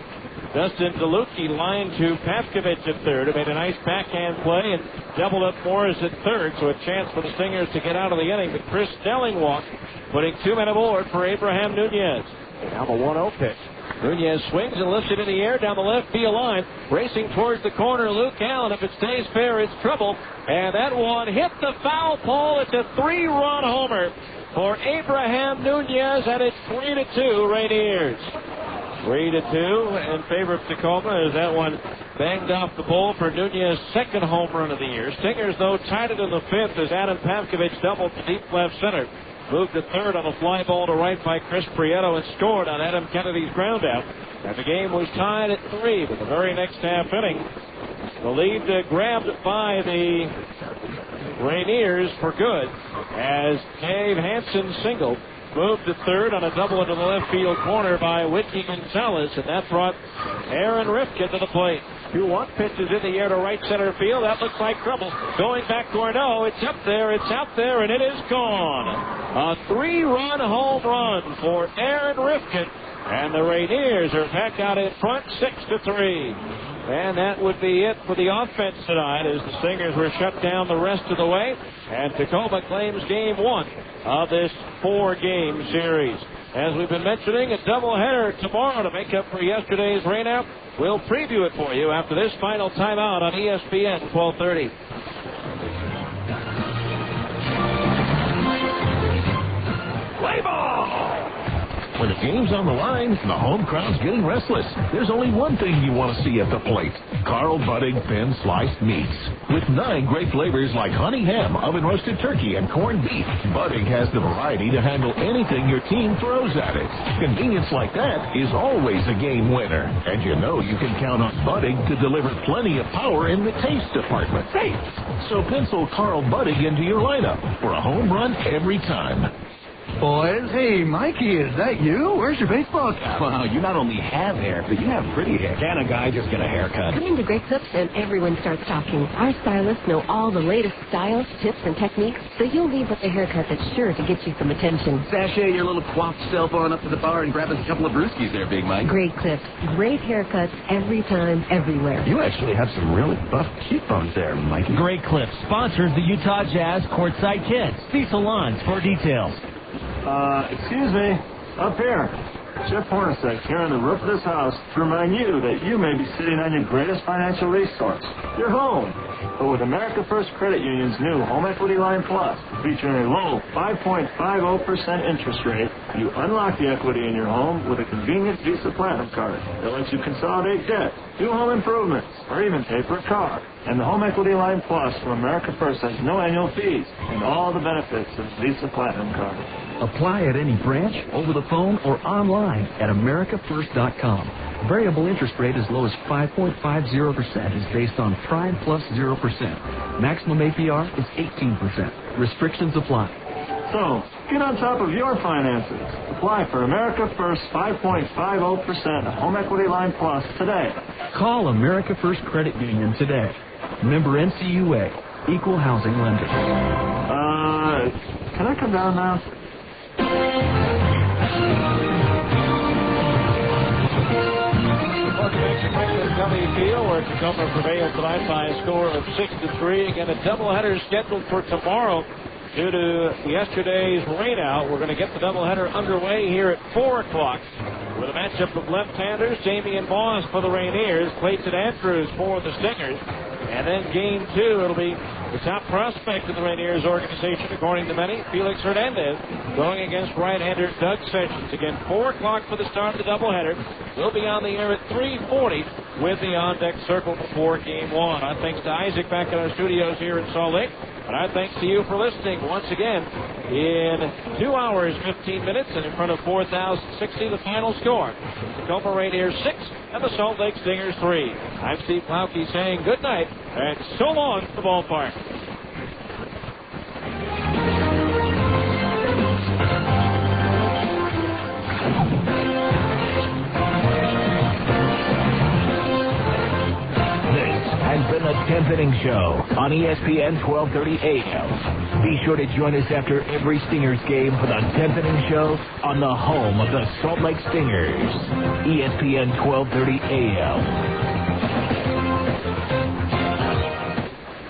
Dustin DeLucci lined to Pavkovich at third, who made a nice backhand play and doubled up Morris at third, so a chance for the Stingers to get out of the inning. But Chris Snelling walked, putting 2 men aboard for Abraham Nunez. Now the 1-0 pitch. Nunez swings and lifts it in the air down the left field line. Racing towards the corner, Luke Allen. If it stays fair, it's trouble. And that one hit the foul pole. It's a 3-run homer for Abraham Nunez, and it's 3-2 Rainiers. 3-2 in favor of Tacoma as that one banged off the pole for Nunez's second home run of the year. Stingers, though, tied it in the fifth as Adam Pavkovich doubled to deep left center. Moved to third on a fly ball to right by Chris Prieto and scored on Adam Kennedy's ground out. And the game was tied at 3, but the very next half inning, the lead grabbed by the Rainiers for good as Dave Hansen singled. Moved to third on a double into the left field corner by Whitney Gonzalez, and that brought Aaron Rifkin to the plate. 2-1 pitches in the air to right center field. That looks like trouble. Going back Gorneau. It's up there, and it is gone. A 3-run home run for Aaron Rifkin, and the Rainiers are back out in front, 6-3. And that would be it for the offense tonight as the Stingers were shut down the rest of the way. And Tacoma claims game 1 of this 4-game series. As we've been mentioning, a doubleheader tomorrow to make up for yesterday's rainout. We'll preview it for you after this final timeout on ESPN 1230. Play ball! When the game's on the line and the home crowd's getting restless, there's only one thing you want to see at the plate. Carl Budding thin sliced meats. With 9 great flavors like honey ham, oven roasted turkey, and corned beef, Budding has the variety to handle anything your team throws at it. Convenience like that is always a game winner. And you know you can count on Budding to deliver plenty of power in the taste department. Hey, so pencil Carl Budding into your lineup for a home run every time. Boys, hey, Mikey, is that you? Where's your baseball cap? Wow, you not only have hair, but you have pretty hair. Can a guy just get a haircut? Come into Great Clips and everyone starts talking. Our stylists know all the latest styles, tips, and techniques, so you'll leave with a haircut that's sure to get you some attention. Sashay your little coiffed self on up to the bar and grab us a couple of brewskis there, Big Mike. Great clips, great haircuts every time, everywhere. You actually have some really buff cheekbones there, Mikey. Great Clips sponsors the Utah Jazz Courtside Kids. See salons for details. Excuse me, up here. Jeff Hornacek here on the roof of this house to remind you that you may be sitting on your greatest financial resource, your home. But with America First Credit Union's new Home Equity Line Plus, featuring a low 5.50% interest rate, you unlock the equity in your home with a convenient Visa Platinum card that lets you consolidate debt, do home improvements, or even pay for a car. And the Home Equity Line Plus from America First has no annual fees and all the benefits of the Visa Platinum card. Apply at any branch, over the phone, or online at americafirst.com. Variable interest rate as low as 5.50% is based on prime plus 0%. Maximum APR is 18%. Restrictions apply. So, get on top of your finances. Apply for America First 5.50% Home Equity Line Plus today. Call America First Credit Union today. Member NCUA. Equal housing lender. Can I come down now? Gummy Field, where Tacoma prevailed tonight by a score of 6-3. Again, a doubleheader scheduled for tomorrow. Due to yesterday's rainout, we're going to get the doubleheader underway here at 4 o'clock with a matchup of left-handers, Jamie and Moss for the Rainiers, Clayton Andrews for the Stingers. And then game 2, it'll be the top prospect in the Rainiers organization, according to many, Felix Hernandez, going against right-hander Doug Sessions. Again, 4 o'clock for the start of the doubleheader. We'll be on the air at 3:40 with the on-deck circle before game 1. Our thanks to Isaac back in our studios here in Salt Lake. And our thanks to you for listening once again in 2 hours, 15 minutes, and in front of 4,060, the final score. Tacoma Rainiers 6 and the Salt Lake Stingers 3. I'm Steve Plowke saying good night and so long to the ballpark. Has been the 10th Inning Show on ESPN 1230 AM. Be sure to join us after every Stingers game for the 10th Inning Show on the home of the Salt Lake Stingers, ESPN 1230 AM.